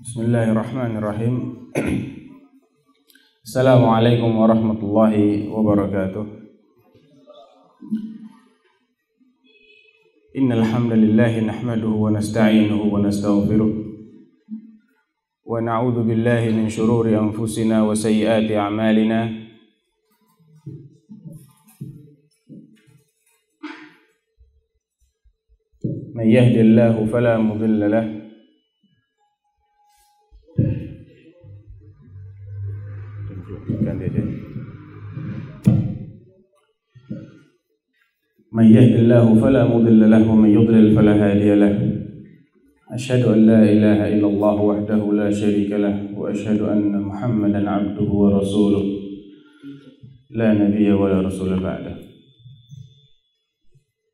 Bismillahirrahmanirrahim. Assalamualaikum warahmatullahi wabarakatuh. Innal hamdalillah nahmaduhu wa nasta'inuhu wa nastaghfiruh wa na'udzu billahi min shururi anfusina wa sayyiati a'malina. Man yahdihillahu fala mudilla lahu من يهد الله فلا مضل له ومن يضلل فلا هادي له أشهد أن لا إله إلا الله وحده لا شريك له وأشهد أن محمدا عبده ورسوله لا نبي ولا رسول بعده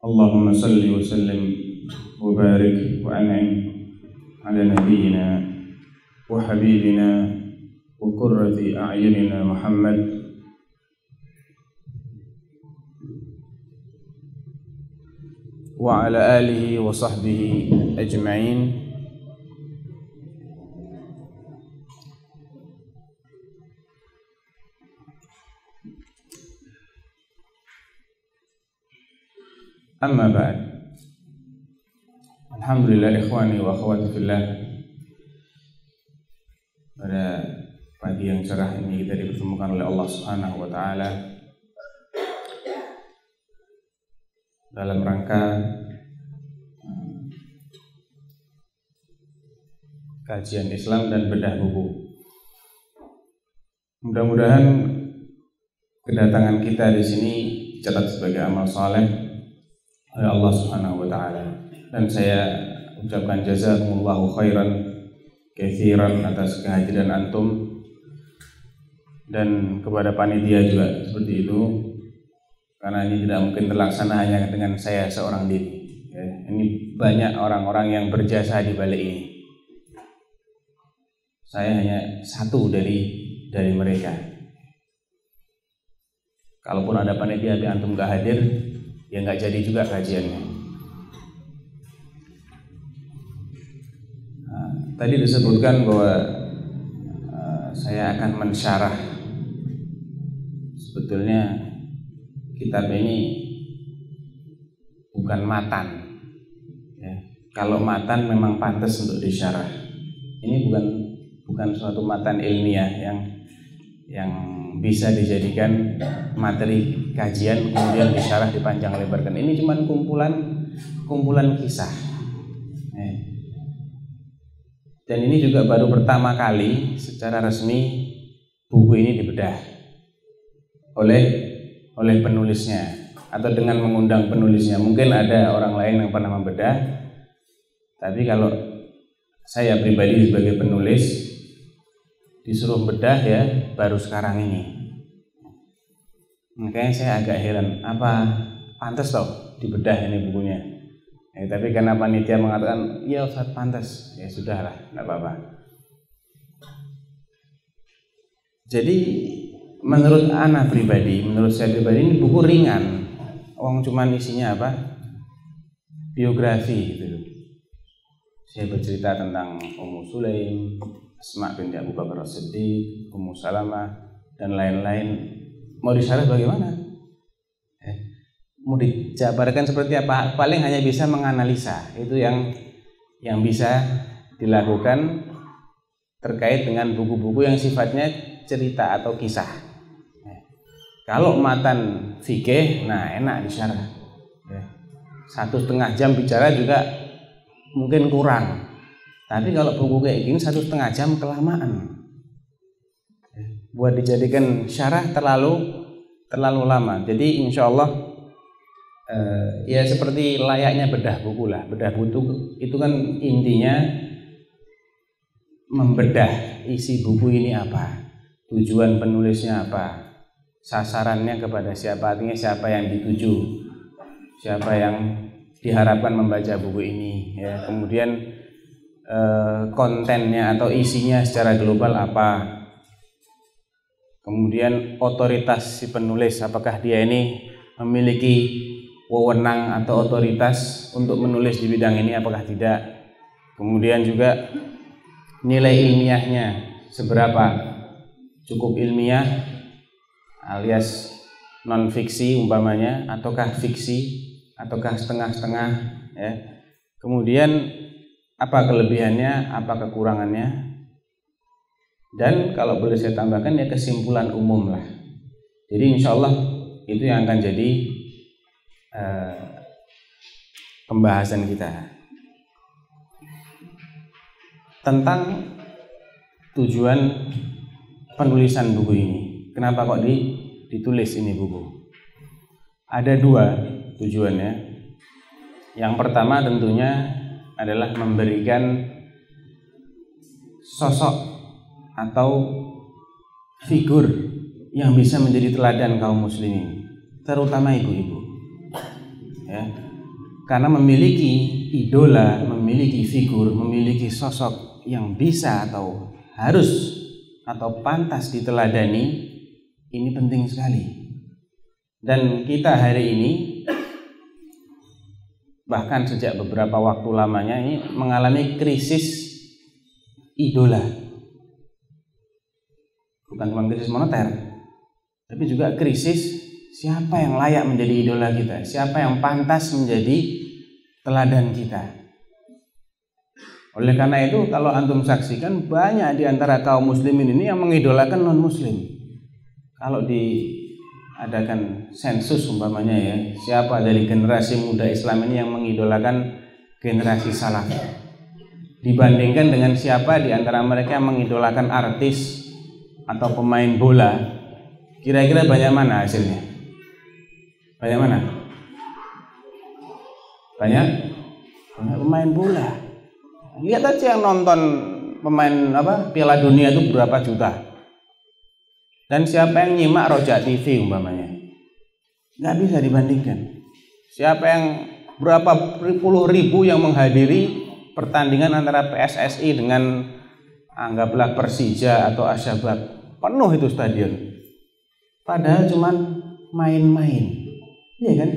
اللهم صل وسلم وبارك وأنعم على نبينا وحبيبنا وقرة أعيننا محمد wa ala alihi wa sahbihi ajma'in. Amma ba'd. Alhamdulillah ikhwani wa akhwati fillah. Pada pagi yang cerah ini kita dipertemukan oleh Allah Subhanahu wa taala dalam rangka kajian Islam dan bedah buku. Mudah-mudahan kedatangan kita di sini dicatat sebagai amal saleh oleh Allah Subhanahu wa taala. Dan saya ucapkan jazakumullahu khairan katsiran atas kehadiran antum, dan kepada panitia juga seperti itu. Karena ini tidak mungkin terlaksana hanya dengan saya seorang diri. Ya, ini banyak orang-orang yang berjasa di balik ini. Saya hanya satu dari mereka. Kalaupun ada panitia tapi antum gak hadir, ya gak jadi juga kajiannya. Nah, tadi disebutkan bahwa saya akan mensyarah sebetulnya kitab ini bukan matan. Ya. Kalau matan memang pantas untuk disyarah. Ini bukan suatu matan ilmiah yang bisa dijadikan materi kajian kemudian disyarah dipanjang lebarkan. Ini cuma kumpulan kisah. Ya. Dan ini juga baru pertama kali secara resmi buku ini dibedah oleh penulisnya atau dengan mengundang penulisnya. Mungkin ada orang lain yang pernah membedah, tapi kalau saya pribadi sebagai penulis disuruh bedah ya baru sekarang ini. Makanya saya agak heran, apa pantas toh dibedah ini bukunya. Tapi karena panitia mengatakan iya Ustaz pantas, ya sudahlah, enggak apa-apa. Jadi menurut saya pribadi ini buku ringan. Cuman isinya apa? Biografi gitu. Saya bercerita tentang Ummu Sulaim, Asma binti Abu Bakar As-Siddiq, Ummu Salamah dan lain-lain. Mau disyarah bagaimana? Mau dijabarkan seperti apa? Paling hanya bisa menganalisa. Itu yang bisa dilakukan terkait dengan buku-buku yang sifatnya cerita atau kisah. Kalau matan fikih, nah enak disyarah. 1,5 jam bicara juga mungkin kurang. Tapi kalau buku kayak gini 1,5 jam kelamaan. Buat dijadikan syarah terlalu lama. Jadi insya Allah ya seperti layaknya bedah buku lah. Bedah buku itu kan intinya membedah isi buku ini apa, tujuan penulisnya apa, sasarannya kepada siapa, artinya siapa yang dituju, siapa yang diharapkan membaca buku ini, ya. Kemudian kontennya atau isinya secara global apa, kemudian otoritas si penulis, apakah dia ini memiliki wewenang atau otoritas untuk menulis di bidang ini, apakah tidak. Kemudian juga nilai ilmiahnya seberapa, cukup ilmiah alias non fiksi umpamanya, ataukah fiksi, ataukah setengah-setengah, ya. Kemudian apa kelebihannya, apa kekurangannya, dan kalau boleh saya tambahkan ya kesimpulan umum lah. Jadi insya Allah itu yang akan jadi pembahasan kita tentang tujuan penulisan buku ini. Kenapa kok ditulis ini buku? Ada dua tujuannya. Yang pertama tentunya adalah memberikan sosok atau figur yang bisa menjadi teladan kaum muslimin, terutama ibu-ibu, ya. Karena memiliki idola, memiliki figur, memiliki sosok yang bisa atau harus atau pantas diteladani, ini penting sekali. Dan kita hari ini, bahkan sejak beberapa waktu lamanya ini mengalami krisis idola. Bukan cuma krisis moneter, tapi juga krisis siapa yang layak menjadi idola kita, siapa yang pantas menjadi teladan kita. Oleh karena itu, kalau antum saksikan banyak di antara kaum muslimin ini yang mengidolakan non muslim. Kalau diadakan sensus umpamanya ya, siapa dari generasi muda Islam ini yang mengidolakan generasi salaf, dibandingkan dengan siapa di antara mereka yang mengidolakan artis atau pemain bola, kira-kira banyak mana hasilnya? Banyak mana? Banyak pemain bola. Lihat aja yang nonton pemain Piala Dunia itu berapa juta. Dan siapa yang nyimak Rojak TV umpamanya, nggak bisa dibandingkan. Siapa yang berapa puluh ribu yang menghadiri pertandingan antara PSSI dengan anggaplah Persija atau Asyabab, penuh itu stadion. Padahal cuman main-main, iya kan?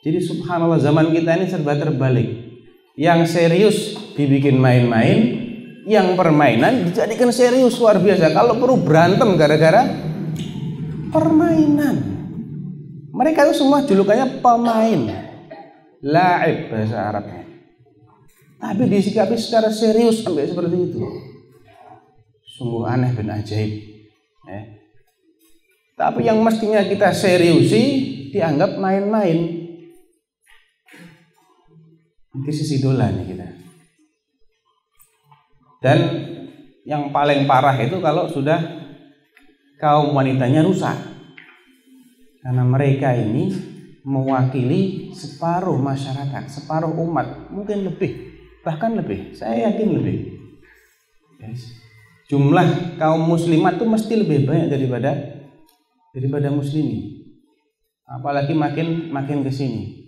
Jadi subhanallah, zaman kita ini serba terbalik. Yang serius dibikin main-main, yang permainan dijadikan serius, luar biasa. Kalau perlu berantem gara-gara permainan. Mereka itu semua julukannya pemain, laib bahasa Arabnya. Tapi disikapi secara serius sampai seperti itu. Sungguh aneh dan ajaib. Tapi yang mestinya kita seriusi dianggap main-main. Krisis idola nih kita. Dan yang paling parah itu kalau sudah kaum wanitanya rusak. Karena mereka ini mewakili separuh masyarakat, separuh umat, mungkin lebih, bahkan lebih, saya yakin lebih. Jumlah kaum muslimat itu mesti lebih banyak daripada muslimin. Apalagi makin ke sini.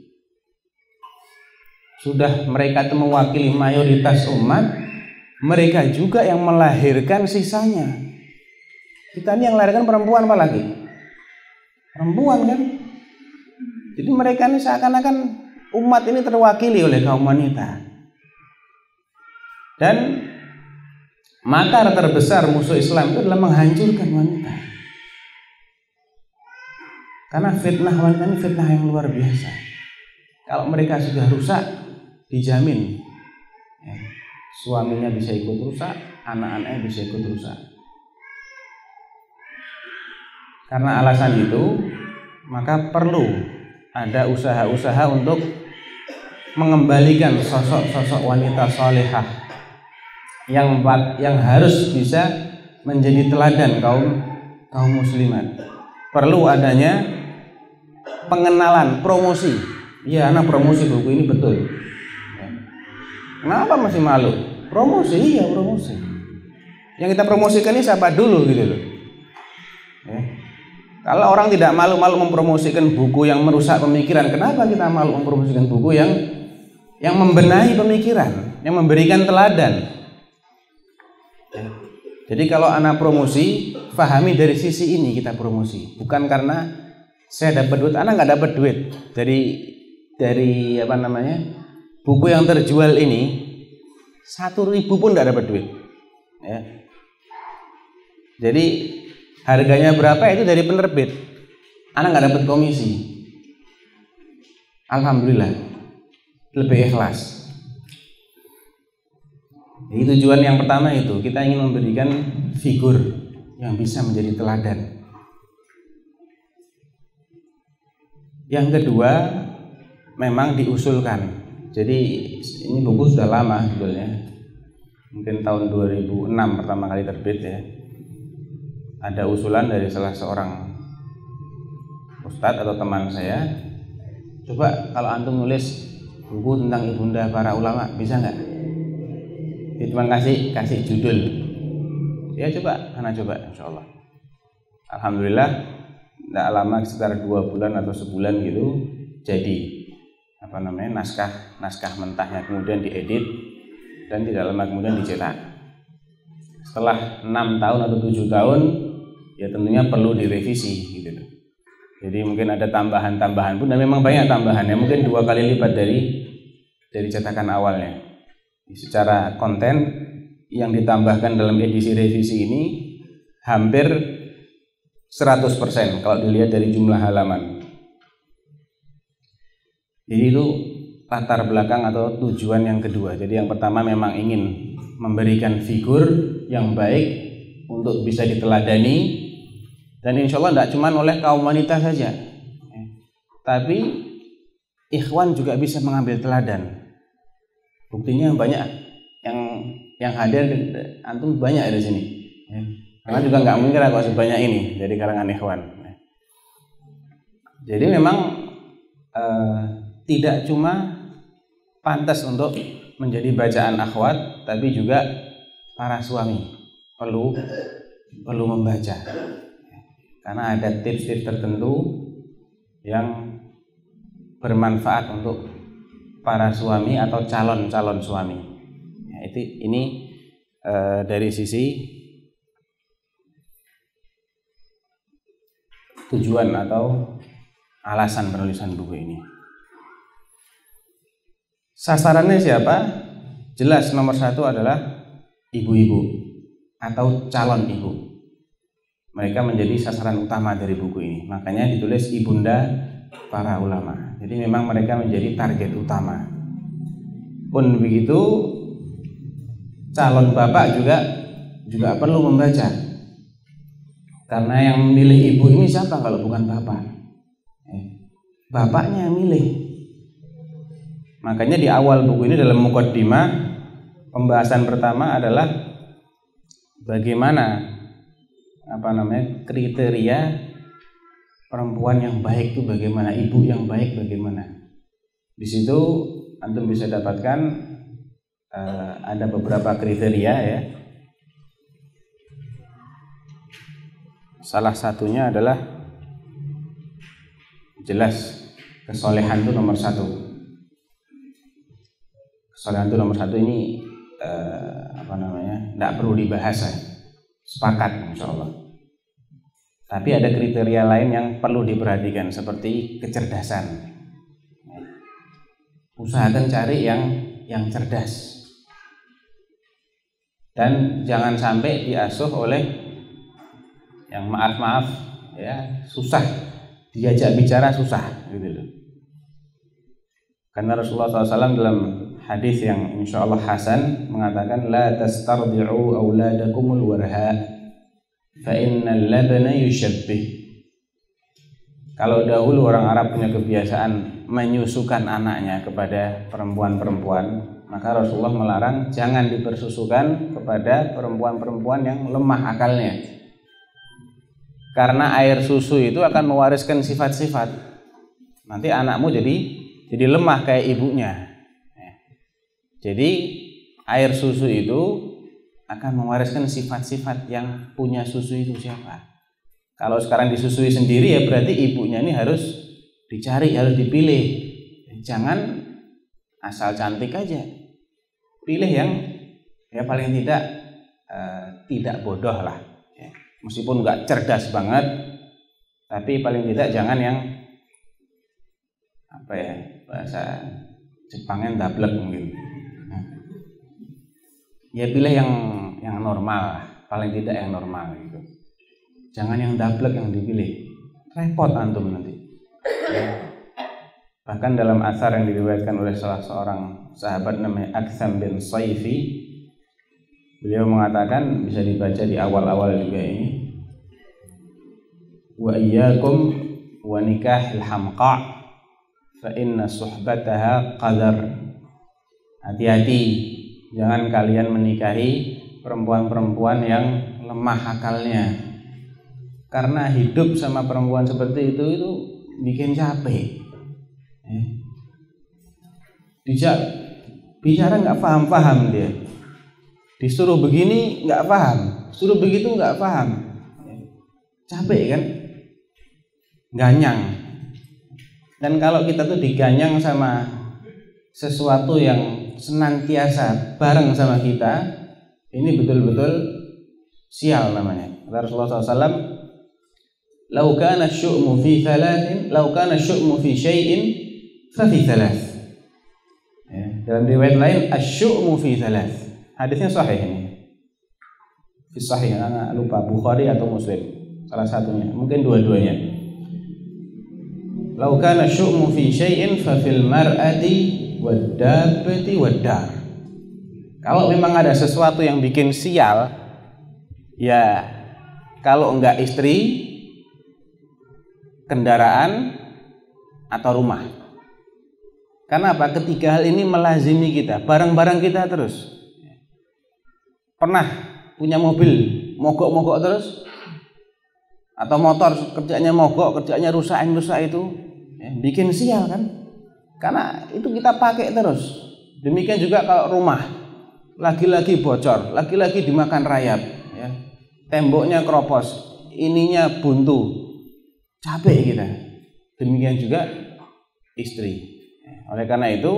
Sudah mereka itu mewakili mayoritas umat, mereka juga yang melahirkan sisanya. Kita ini yang melahirkan perempuan apalagi? Perempuan kan? Jadi mereka ini seakan-akan umat ini terwakili oleh kaum wanita. Dan makar terbesar musuh Islam itu adalah menghancurkan wanita. Karena fitnah wanita ini fitnah yang luar biasa. Kalau mereka sudah rusak, dijamin suaminya bisa ikut rusak, anak-anaknya bisa ikut rusak. Karena alasan itu, maka perlu ada usaha-usaha untuk mengembalikan sosok-sosok wanita salihah yang harus bisa menjadi teladan kaum muslimat. Perlu adanya pengenalan, promosi. Ya, anak promosi buku ini betul. Kenapa masih malu? Promosi, iya promosi. Yang kita promosikan ini siapa dulu gitu loh. Kalau orang tidak malu-malu mempromosikan buku yang merusak pemikiran, kenapa kita malu mempromosikan buku yang membenahi pemikiran, yang memberikan teladan? Jadi kalau anak promosi, pahami dari sisi ini kita promosi, bukan karena saya dapat duit, anak nggak dapat duit dari buku yang terjual ini 1.000 pun nggak dapat duit. ya. Jadi harganya berapa itu dari penerbit. Anak nggak dapat komisi. Alhamdulillah, lebih ikhlas. Jadi tujuan yang pertama itu kita ingin memberikan figur yang bisa menjadi teladan. Yang kedua, memang diusulkan. Jadi ini buku sudah lama sebetulnya. Mungkin tahun 2006 pertama kali terbit ya. Ada usulan dari salah seorang ustadz atau teman saya, coba kalau antum nulis buku tentang ibunda para ulama, bisa nggak? Dia cuma kasih judul. Ya coba, anak coba, insya Allah. Alhamdulillah, tidak lama sekitar 2 bulan atau sebulan gitu, jadi naskah mentahnya kemudian diedit dan tidak lama kemudian dicetak. Setelah 6 tahun atau 7 tahun, ya tentunya perlu direvisi gitu. Jadi mungkin ada tambahan-tambahan pun, dan memang banyak tambahannya, mungkin 2 kali lipat dari cetakan awalnya. Secara konten yang ditambahkan dalam edisi revisi ini hampir 100% kalau dilihat dari jumlah halaman. Jadi itu latar belakang atau tujuan yang kedua. Jadi yang pertama memang ingin memberikan figur yang baik untuk bisa diteladani. Dan insya Allah tidak cuma oleh kaum wanita saja, tapi ikhwan juga bisa mengambil teladan. Buktinya banyak yang hadir, antum banyak di sini. Karena juga nggak mungkin kalau sebanyak ini dari kalangan ikhwan. Jadi memang tidak cuma pantas untuk menjadi bacaan akhwat, tapi juga para suami perlu membaca. Karena ada tips-tips tertentu yang bermanfaat untuk para suami atau calon-calon suami. Ya, ini dari sisi tujuan atau alasan penulisan buku ini. Sasarannya siapa? Jelas nomor 1 adalah ibu-ibu atau calon ibu. Mereka menjadi sasaran utama dari buku ini. Makanya ditulis ibunda para ulama. Jadi memang mereka menjadi target utama. Pun begitu, calon bapak juga perlu membaca. Karena yang memilih ibu ini siapa kalau bukan bapak? Bapaknya yang milih. Makanya di awal buku ini dalam muqaddimah, pembahasan pertama adalah bagaimana kriteria perempuan yang baik itu bagaimana, ibu yang baik bagaimana. Di situ antum bisa dapatkan ada beberapa kriteria ya. Salah satunya adalah jelas kesolehan itu nomor 1. Kesolehan itu nomor 1 ini tidak perlu dibahas ya. Sepakat insya Allah. Tapi ada kriteria lain yang perlu diperhatikan seperti kecerdasan. Usahakan cari yang cerdas. Dan jangan sampai diasuh oleh yang maaf ya, susah. Diajak bicara susah gitu loh. Karena Rasulullah SAW dalam hadis yang insya Allah hasan mengatakan la tastardi'u auladakumul warha fa innal labana yushabbih. Kalau dahulu orang Arab punya kebiasaan menyusukan anaknya kepada perempuan-perempuan, maka Rasulullah melarang jangan dipersusukan kepada perempuan-perempuan yang lemah akalnya. Karena air susu itu akan mewariskan sifat-sifat. Nanti anakmu jadi lemah kayak ibunya. Jadi air susu itu akan mewariskan sifat-sifat yang punya susu itu siapa. Kalau sekarang disusui sendiri ya berarti ibunya ini harus dicari, harus dipilih. Jangan asal cantik aja. Pilih yang ya paling tidak bodoh lah. Meskipun nggak cerdas banget, tapi paling tidak jangan yang bahasa Jepangnya ndablek mungkin. Ya pilih normal, paling tidak yang normal gitu. Jangan yang dablek yang dipilih, repot antum nanti. Ya. Bahkan dalam asar yang diriwayatkan oleh salah seorang sahabat namanya Aktham bin Saifi, beliau mengatakan, bisa dibaca di awal-awal juga ini, wa iyyakum wa nikahil hamqa fa inna suhbataha qadar. Hati-hati, jangan kalian menikahi perempuan-perempuan yang lemah akalnya, karena hidup sama perempuan seperti itu bikin capek. Bicara nggak paham dia, disuruh begini nggak paham, suruh begitu nggak paham, capek kan, ganyang. Dan kalau kita tuh diganyang sama sesuatu yang senantiasa bareng sama kita, ini betul-betul sial namanya. Rasulullah SAW, "Lau kana syu'mu fi thalathin, lau kana syu'mu fi syai'in fa fi thalath." Ya, dalam riwayat lain, "Asy-syu'mu fi thalath." Hadisnya sahih ini. Fi sahih, ana lupa Bukhari atau Muslim, salah satunya, mungkin dua-duanya. "Lau kana syu'mu fi syai'in fa fil mar'ati wad-dabbati wad-dar." Kalau memang ada sesuatu yang bikin sial, ya kalau enggak istri, kendaraan, atau rumah. Karena apa? Ketiga hal ini melazimi kita, barang-barang kita terus. Pernah punya mobil mogok-mogok terus, atau motor kerjanya mogok, kerjanya rusak itu, bikin sial kan? Karena itu kita pakai terus. Demikian juga kalau rumah, lagi-lagi bocor, lagi-lagi dimakan rayap, ya. Temboknya keropos, ininya buntu, capek kita. Demikian juga istri. Oleh karena itu,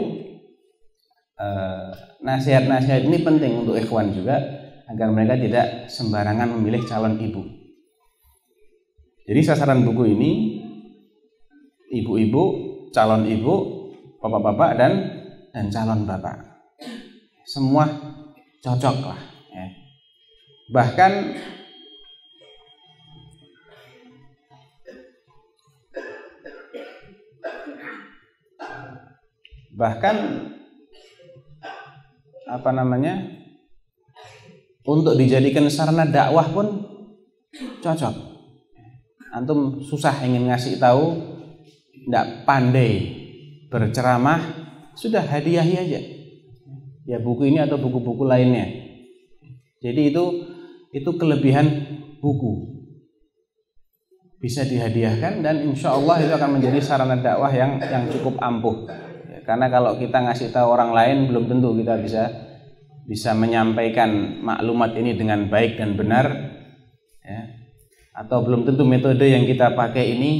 nasihat-nasihat ini penting untuk ikhwan juga, agar mereka tidak sembarangan memilih calon ibu. Jadi sasaran buku ini ibu-ibu, calon ibu, bapak-bapak, dan calon bapak. Semua cocok lah, ya. Bahkan untuk dijadikan sarana dakwah pun cocok. Antum susah ingin ngasih tahu, tidak pandai berceramah, sudah hadiahi aja, ya buku ini atau buku-buku lainnya. Jadi itu kelebihan buku, bisa dihadiahkan, dan insya Allah itu akan menjadi sarana dakwah yang cukup ampuh. Karena kalau kita ngasih tahu orang lain, belum tentu kita bisa menyampaikan maklumat ini dengan baik dan benar, ya. Atau belum tentu metode yang kita pakai ini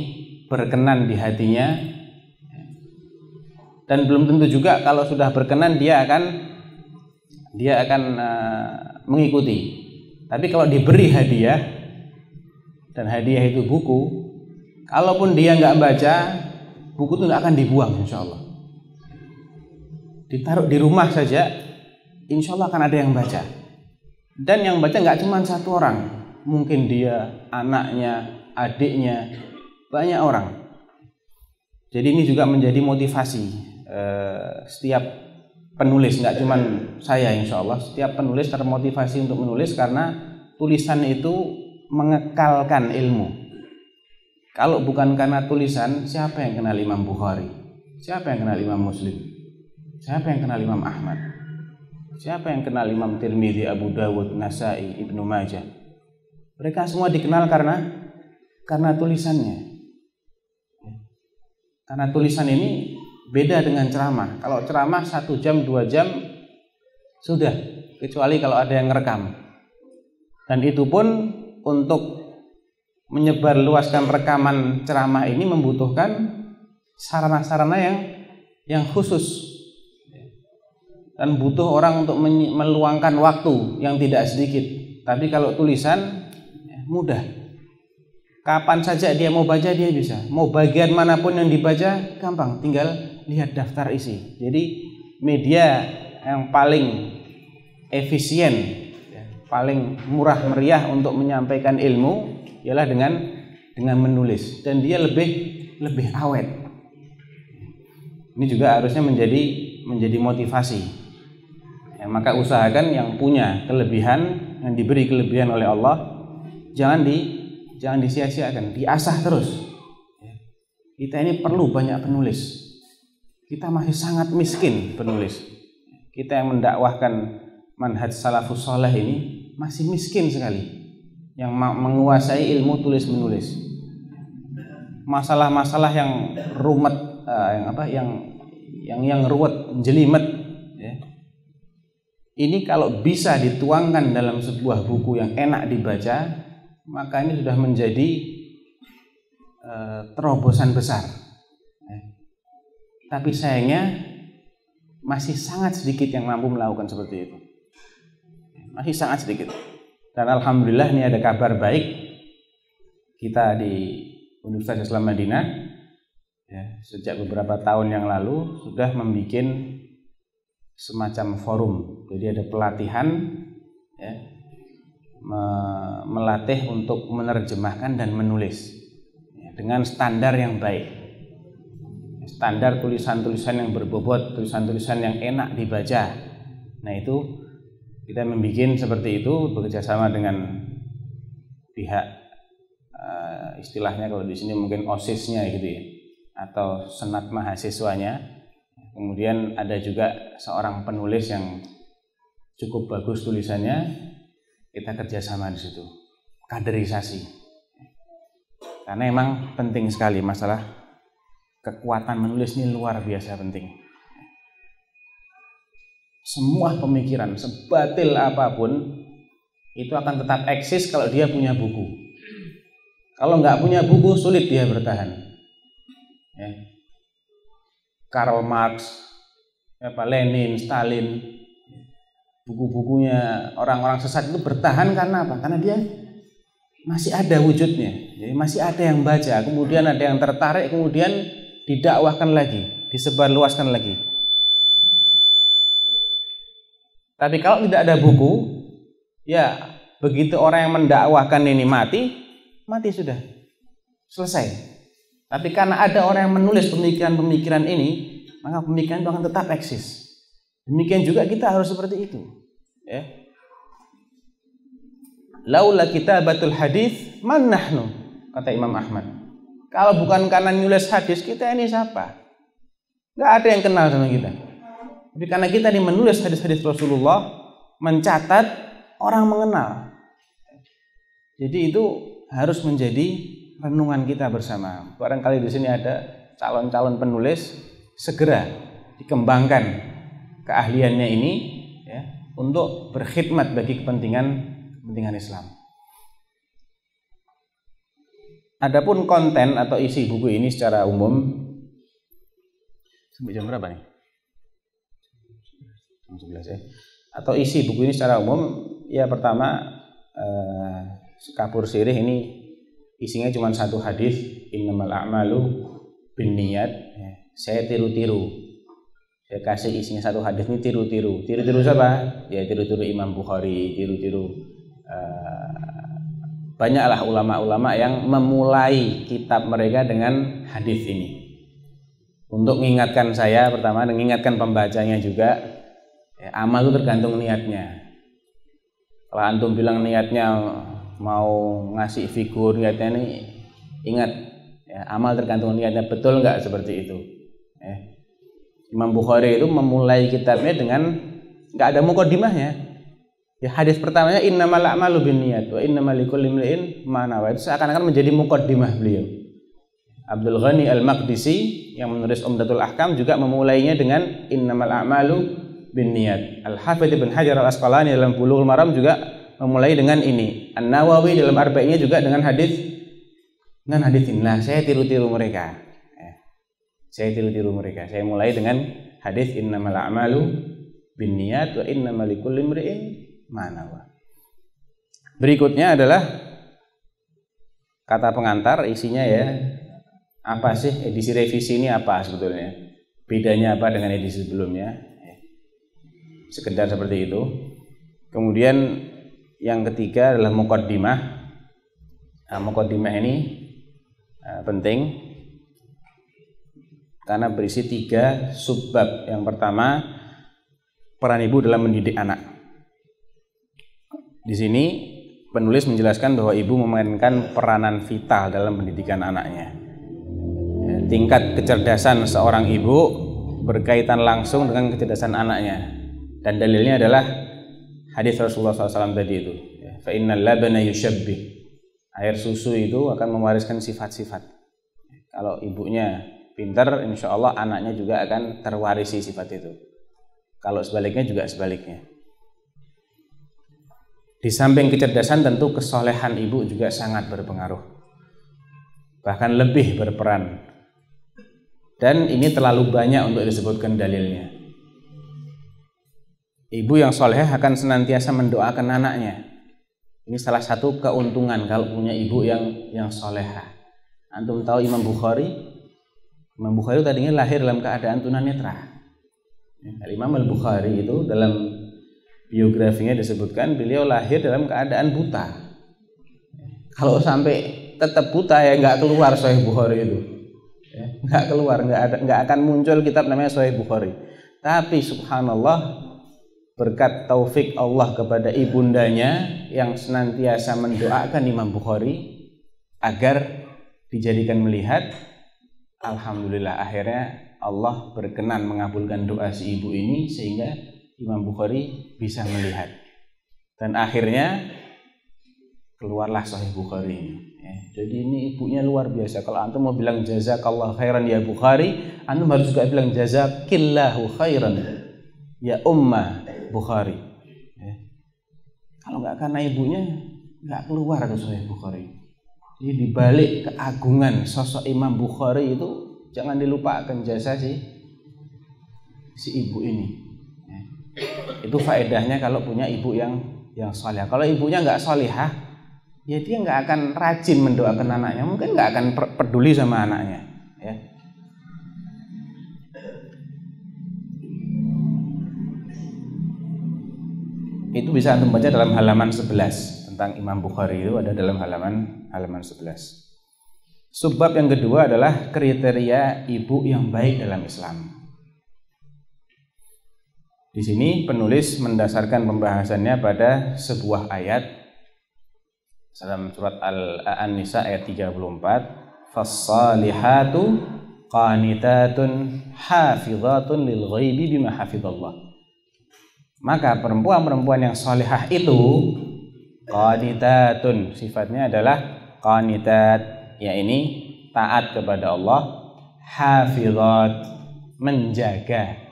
berkenan di hatinya, dan belum tentu juga kalau sudah berkenan dia akan mengikuti. Tapi kalau diberi hadiah, dan hadiah itu buku, kalaupun dia nggak baca, buku itu nggak akan dibuang, insya Allah. Ditaruh di rumah saja, insya Allah akan ada yang baca. Dan yang baca nggak cuma satu orang, mungkin dia, anaknya, adiknya, banyak orang. Jadi ini juga menjadi motivasi setiap penulis, nggak cuma saya, insya Allah setiap penulis termotivasi untuk menulis, karena tulisan itu mengekalkan ilmu. Kalau bukan karena tulisan, siapa yang kenal Imam Bukhari? Siapa yang kenal Imam Muslim? Siapa yang kenal Imam Ahmad? Siapa yang kenal Imam Tirmidzi, Abu Dawud, Nasai, Ibnu Majah? Mereka semua dikenal karena tulisannya. Karena tulisan ini beda dengan ceramah. Kalau ceramah 1 jam, 2 jam sudah, kecuali kalau ada yang ngerekam. Dan itu pun untuk menyebarluaskan rekaman ceramah ini membutuhkan sarana-sarana yang khusus. Dan butuh orang untuk meluangkan waktu yang tidak sedikit. Tapi kalau tulisan mudah, kapan saja dia mau baca dia bisa. Mau bagian manapun yang dibaca gampang, tinggal lihat daftar isi. Jadi media yang paling efisien paling murah meriah untuk menyampaikan ilmu ialah dengan menulis, dan dia lebih awet. Ini juga harusnya menjadi motivasi. Ya, maka usahakan yang punya kelebihan, yang diberi kelebihan oleh Allah, jangan disia-siakan, diasah terus. Kita ini perlu banyak penulis. Kita masih sangat miskin penulis. Kita yang mendakwahkan manhaj salafus saleh ini masih miskin sekali yang menguasai ilmu tulis menulis. Masalah-masalah yang rumet, yang ruwet, jelimet, ya. Ini kalau bisa dituangkan dalam sebuah buku yang enak dibaca, maka ini sudah menjadi terobosan besar. Tapi sayangnya masih sangat sedikit yang mampu melakukan seperti itu. Masih sangat sedikit. Dan alhamdulillah ini ada kabar baik. Kita di Universitas Islam Madinah, ya, sejak beberapa tahun yang lalu sudah membuat semacam forum. Jadi ada pelatihan, ya, melatih untuk menerjemahkan dan menulis, ya, dengan standar yang baik. Standar tulisan-tulisan yang berbobot, tulisan-tulisan yang enak dibaca. Nah, itu kita membuat seperti itu bekerjasama dengan pihak istilahnya kalau di sini mungkin OSIS-nya gitu ya, atau senat mahasiswanya. Kemudian ada juga seorang penulis yang cukup bagus tulisannya, kita kerjasama di situ, kaderisasi. Karena emang penting sekali masalah kekuatan menulis ini, luar biasa penting. Semua pemikiran sebatil apapun itu akan tetap eksis kalau dia punya buku. Kalau nggak punya buku, sulit dia bertahan. Ya. Karl Marx, Lenin, Stalin, buku-bukunya orang-orang sesat itu bertahan karena apa? Karena dia masih ada wujudnya. Jadi masih ada yang baca, kemudian ada yang tertarik, kemudian didakwahkan lagi, disebarluaskan lagi. Tapi kalau tidak ada buku, ya begitu orang yang mendakwahkan ini mati sudah, selesai. Tapi karena ada orang yang menulis pemikiran-pemikiran ini, maka pemikiran itu akan tetap eksis. Demikian juga kita harus seperti itu, ya. Laula kitabatul hadis man nahnu, kata Imam Ahmad. Kalau bukan karena nulis hadis, kita ini siapa? Gak ada yang kenal sama kita. Tapi karena kita ini menulis hadis-hadis Rasulullah, mencatat, orang mengenal. Jadi itu harus menjadi renungan kita bersama. Barangkali di sini ada calon-calon penulis, segera dikembangkan keahliannya ini, ya, untuk berkhidmat bagi kepentingan Islam. Adapun konten atau isi buku ini secara umum, sampai jam berapa nih? Jam 11 ya. Atau isi buku ini secara umum, ya pertama Kapur Sirih ini isinya cuma satu hadis, innamal a'malu binniyat. Ya, saya tiru-tiru. Saya kasih isinya satu hadis ini tiru-tiru. Tiru-tiru siapa? Ya tiru-tiru Imam Bukhari, tiru-tiru banyaklah ulama-ulama yang memulai kitab mereka dengan hadis ini. Untuk mengingatkan saya pertama, dan mengingatkan pembacanya juga, ya, amal itu tergantung niatnya. Kalau antum bilang niatnya mau ngasih figur, niatnya ini, ingat, ya, amal tergantung niatnya, betul nggak seperti itu? Imam Bukhari itu memulai kitabnya dengan nggak ada muqaddimahnya. Ya, hadis pertamanya innamal a'malu binniyat wa innamal likulli imri'in ma nawa. Itu seakan-akan menjadi muqaddimah beliau. Abdul Ghani Al-Maqdisi yang menulis Umdatul Ahkam juga memulainya dengan innamal a'malu binniyat. Al-Hafidz Ibnu Hajar Al-Asqalani dalam Bulughul Maram juga memulai dengan ini. An-Nawawi dalam Arba'innya juga dengan hadis ini. Nah, saya tiru-tiru mereka. Saya mulai dengan hadis innamal a'malu binniyat wa innamal likulli imri'in ma nawa. Berikutnya adalah kata pengantar, isinya ya. Apa sih edisi revisi ini, apa sebetulnya? Bedanya apa dengan edisi sebelumnya? Sekedar seperti itu. Kemudian Yang ketiga adalah muqaddimah. Nah, muqaddimah ini penting karena berisi 3 subbab. Yang pertama, peran ibu dalam mendidik anak. Di sini penulis menjelaskan bahwa ibu memainkan peranan vital dalam pendidikan anaknya. Tingkat kecerdasan seorang ibu berkaitan langsung dengan kecerdasan anaknya. Dan dalilnya adalah hadis Rasulullah SAW tadi itu. Fa innal labana yushabbih. Air susu itu akan mewariskan sifat-sifat. Kalau ibunya pintar, insya Allah anaknya juga akan terwarisi sifat itu. Kalau sebaliknya juga sebaliknya. Di samping kecerdasan tentu kesolehan ibu juga sangat berpengaruh. Bahkan lebih berperan. Dan ini terlalu banyak untuk disebutkan dalilnya. Ibu yang soleh akan senantiasa mendoakan anaknya. Ini salah satu keuntungan kalau punya ibu yang solehah. Antum tahu Imam Bukhari? Imam Bukhari tadinya lahir dalam keadaan tunanetra. Imam Al-Bukhari itu dalam biografinya disebutkan beliau lahir dalam keadaan buta. Kalau sampai tetap buta ya nggak keluar Sahih Bukhari itu. Nggak keluar, nggak akan muncul kitab namanya Sahih Bukhari. Tapi subhanallah, berkat taufik Allah kepada ibundanya yang senantiasa mendoakan Imam Bukhari agar dijadikan melihat, alhamdulillah akhirnya Allah berkenan mengabulkan doa si ibu ini sehingga Imam Bukhari bisa melihat. Dan akhirnya keluarlah Sahih Bukhari ini. Jadi ini ibunya luar biasa. Kalau antum mau bilang jazakallah khairan ya Bukhari, antum harus juga bilang jazakillahu khairan ya ummah Bukhari. Kalau nggak karena ibunya nggak keluar tuh Sahih Bukhari. Jadi dibalik keagungan sosok Imam Bukhari itu jangan dilupakan jasa si ibu ini. Itu faedahnya kalau punya ibu yang salihah. Kalau ibunya nggak salihah, ya dia nggak akan rajin mendoakan anaknya, mungkin nggak akan peduli sama anaknya. Ya. Itu bisa antum baca dalam halaman 11 tentang Imam Bukhari, itu ada dalam halaman 11. Subbab yang kedua adalah kriteria ibu yang baik dalam Islam. Di sini penulis mendasarkan pembahasannya pada sebuah ayat dalam surat An-Nisa ayat 34, "Fas-salihatu qanitatun hafizatun lil ghaibi bima hafizallah." Maka perempuan-perempuan yang salihah itu qanitatun, sifatnya adalah qanitat, yakni taat kepada Allah, hafizat, menjaga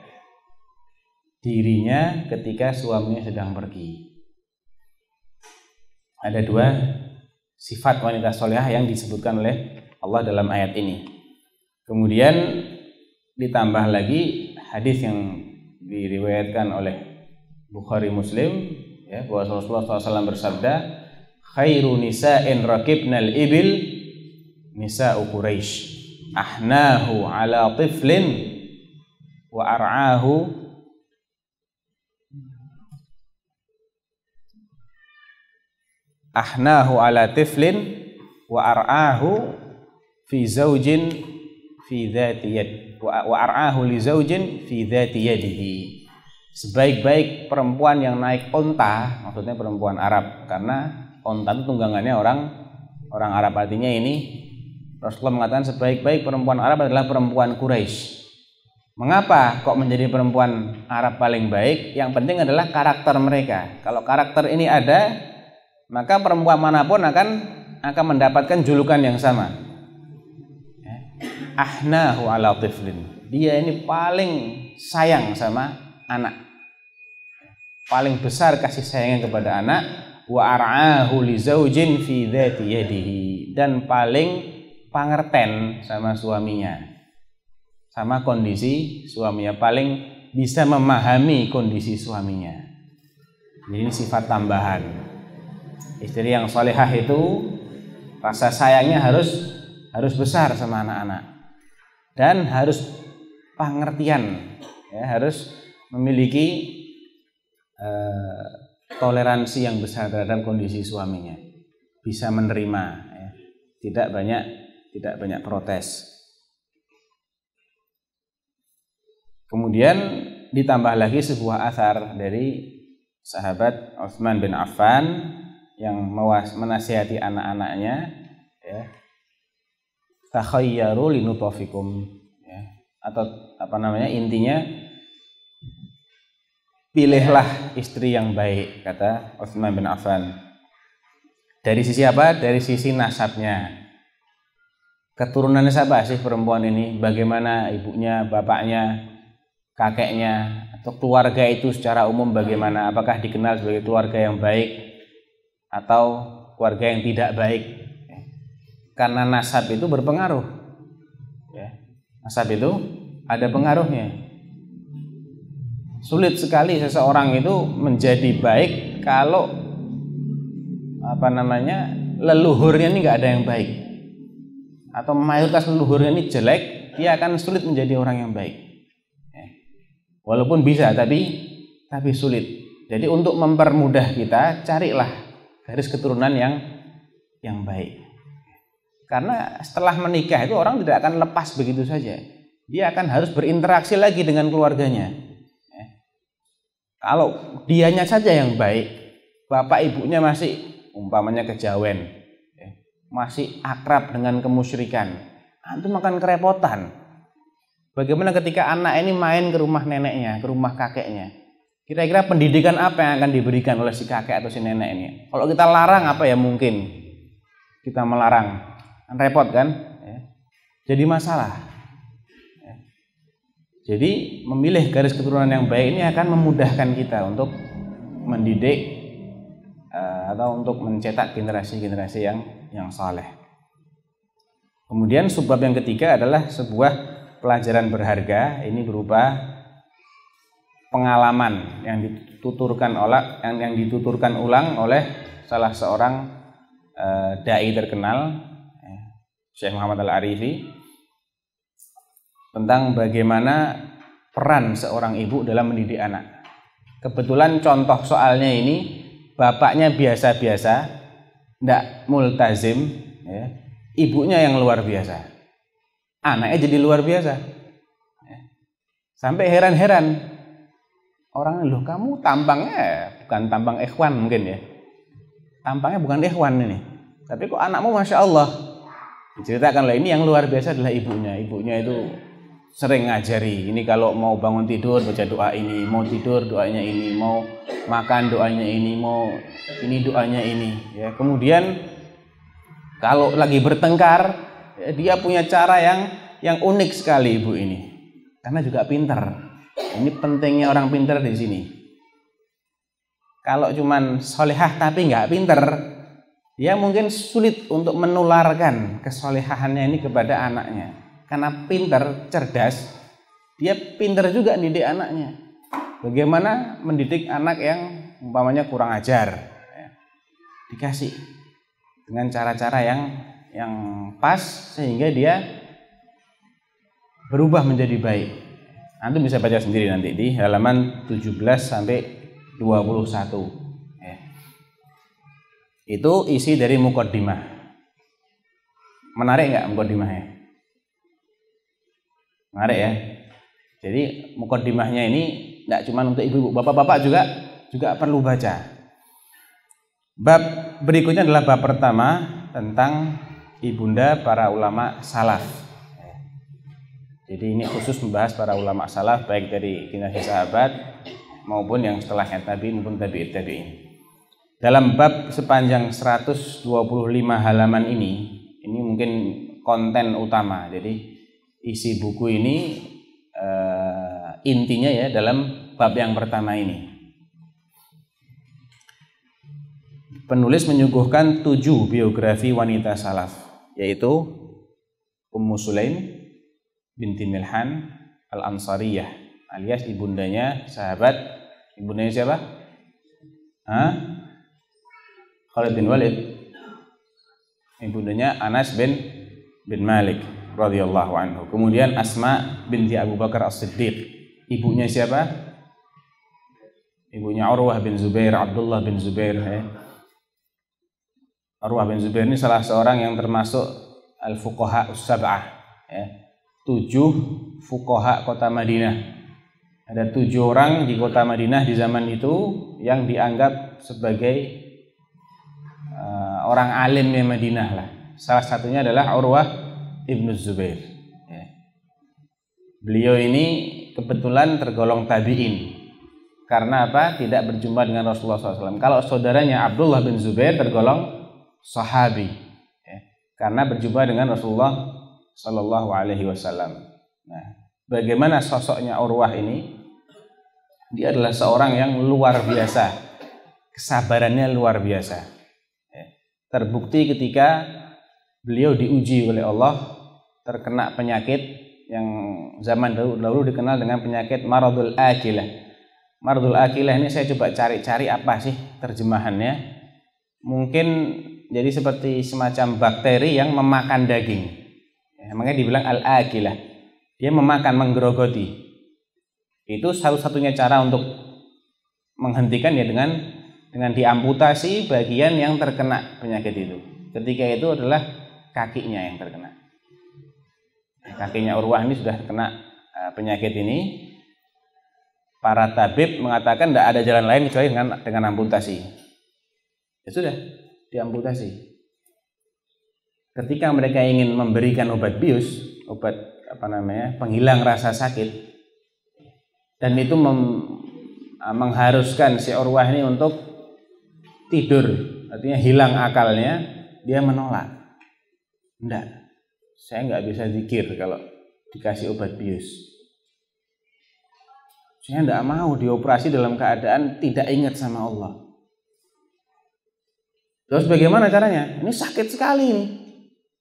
dirinya ketika suaminya sedang pergi. Ada 2 sifat wanita salihah yang disebutkan oleh Allah dalam ayat ini. Kemudian ditambah lagi hadis yang diriwayatkan oleh Bukhari Muslim, ya, bahwa Rasulullah SAW bersabda, khairu nisa'in rakibnal ibil nisa'u Quraisy, ahnahu ala tiflin wa ar'ahu ala tiflin wa ar'ahu fi zaujin fi dhati yad wa ar'ahu li zaujin fi dhati yadihi. Sebaik-baik perempuan yang naik onta, maksudnya perempuan Arab, karena onta itu tunggangannya orang Arab. Artinya ini Rasulullah mengatakan sebaik-baik perempuan Arab adalah perempuan Quraisy. Mengapa kok menjadi perempuan Arab paling baik? Yang penting adalah karakter mereka. Kalau karakter ini ada, maka perempuan manapun akan mendapatkan julukan yang sama. Ahnahu ala tiflin. Dia ini paling sayang sama anak, paling besar kasih sayangnya kepada anak. Wa ar'ahu li zaujin fi dhati yadihi, dan paling pangerten sama suaminya, sama kondisi suaminya, paling bisa memahami kondisi suaminya. Jadi ini sifat tambahan. Istri yang salihah itu rasa sayangnya harus besar sama anak-anak, dan harus pengertian, ya, harus memiliki toleransi yang besar terhadap kondisi suaminya, bisa menerima, ya. Tidak banyak protes. Kemudian ditambah lagi sebuah athar dari sahabat Utsman bin Affan yang menasihati anak-anaknya, ya, takhayyaru linutafikum, ya, atau intinya pilihlah istri yang baik, kata Utsman bin Affan. Dari sisi apa? Dari sisi nasabnya. Keturunannya siapa sih perempuan ini? Bagaimana ibunya, bapaknya, kakeknya, atau keluarga itu secara umum bagaimana? Apakah dikenal sebagai keluarga yang baik atau keluarga yang tidak baik? Karena nasab itu berpengaruh, ya. Nasab itu ada pengaruhnya. Sulit sekali seseorang itu menjadi baik kalau leluhurnya ini nggak ada yang baik, atau mayoritas leluhurnya ini jelek, dia akan sulit menjadi orang yang baik. Walaupun bisa, tapi sulit. Jadi untuk mempermudah kita, carilah garis keturunan yang baik. Karena setelah menikah itu orang tidak akan lepas begitu saja. Dia akan harus berinteraksi lagi dengan keluarganya. Kalau dianya saja yang baik, bapak ibunya masih umpamanya kejawen, masih akrab dengan kemusyrikan, antum akan kerepotan. Bagaimana ketika anak ini main ke rumah neneknya, ke rumah kakeknya? Kira-kira pendidikan apa yang akan diberikan oleh si kakek atau si nenek ini? Kalau kita larang, apa ya mungkin kita melarang? Repot kan? Jadi masalah. Jadi memilih garis keturunan yang baik ini akan memudahkan kita untuk mendidik atau untuk mencetak generasi-generasi yang saleh. Kemudian subbab yang ketiga adalah sebuah pelajaran berharga, ini berupa pengalaman yang dituturkan ulang oleh salah seorang dai terkenal, Syekh Muhammad Al-Arifi, tentang bagaimana peran seorang ibu dalam mendidik anak. Kebetulan contoh soalnya ini bapaknya biasa-biasa, tidak multazim, ya. Ibunya yang luar biasa. Anaknya jadi luar biasa, sampai heran-heran orang, loh kamu tampangnya bukan tampang ikhwan mungkin ya, tampangnya bukan ikhwan ini, tapi kok anakmu masya Allah. Diceritakan lah, ini yang luar biasa adalah ibunya itu sering ngajari, ini kalau mau bangun tidur baca doa ini, mau tidur doanya ini, mau makan doanya ini, mau ini doanya ini, ya. Kemudian kalau lagi bertengkar, dia punya cara yang unik sekali ibu ini, karena juga pintar. Ini pentingnya orang pintar di sini. Kalau cuman solehah tapi nggak pintar, dia mungkin sulit untuk menularkan kesolehahannya ini kepada anaknya. Karena pintar, cerdas, dia pintar juga mendidik anaknya. Bagaimana mendidik anak yang umpamanya kurang ajar, dikasih dengan cara-cara yang pas sehingga dia berubah menjadi baik. Antum bisa baca sendiri nanti di halaman 17 sampai 21. Itu isi dari muqaddimah. Menarik nggak muqaddimahnya? Menarik ya. Jadi muqaddimahnya ini tidak cuma untuk ibu-ibu, bapak-bapak juga perlu baca. Bab berikutnya adalah bab pertama tentang ibunda para ulama salaf. Jadi ini khusus membahas para ulama salaf, baik dari generasi sahabat maupun yang setelahnya, tabi'in maupun tabi'in. Dalam bab sepanjang 125 halaman ini mungkin konten utama. Jadi isi buku ini intinya ya dalam bab yang pertama ini. Penulis menyuguhkan 7 biografi wanita salaf, yaitu Ummu Sulaim binti Milhan Al-Ansariyah, alias ibundanya sahabat. Ibundanya siapa? Khalid bin Walid. Ibundanya Anas bin Malik radhiyallahu anhu. Kemudian Asma binti Abu Bakar As-Siddiq. Ibunya siapa? ibunya Urwah bin Zubair, Abdullah bin Zubair. Urwah bin Zubair ini salah seorang yang termasuk al-fuqaha us-sab'ah, 7 fuqaha kota Madinah. Ada 7 orang di kota Madinah di zaman itu yang dianggap sebagai orang alim di Madinah lah. Salah satunya adalah Urwah ibn Zubair. Beliau ini kebetulan tergolong tabi'in. Karena apa? Tidak berjumpa dengan Rasulullah SAW. Kalau saudaranya Abdullah bin Zubair tergolong sahabi, karena berjumpa dengan Rasulullah SAW. Nah, bagaimana sosoknya Urwah ini? Dia adalah seorang yang luar biasa, kesabarannya luar biasa. Terbukti ketika beliau diuji oleh Allah, terkena penyakit yang zaman dahulu dikenal dengan penyakit maradul akilah. Maradul akilah ini saya coba cari-cari apa sih terjemahannya. Mungkin jadi seperti semacam bakteri yang memakan daging. Makanya dibilang al-akilah. Dia memakan, menggerogoti. Itu satu-satunya cara untuk menghentikan ya dengan diamputasi bagian yang terkena penyakit itu. Ketika itu adalah kakinya yang terkena. Kakinya Urwah ini sudah terkena penyakit ini. Para tabib mengatakan tidak ada jalan lain kecuali dengan amputasi. Ya sudah, diamputasi. Ketika mereka ingin memberikan obat bius, obat penghilang rasa sakit, dan itu mengharuskan si Urwah ini untuk tidur, artinya hilang akalnya, dia menolak. Enggak, saya nggak bisa zikir kalau dikasih obat bius. Saya enggak mau dioperasi dalam keadaan tidak ingat sama Allah. Terus bagaimana caranya? Ini sakit sekali ini.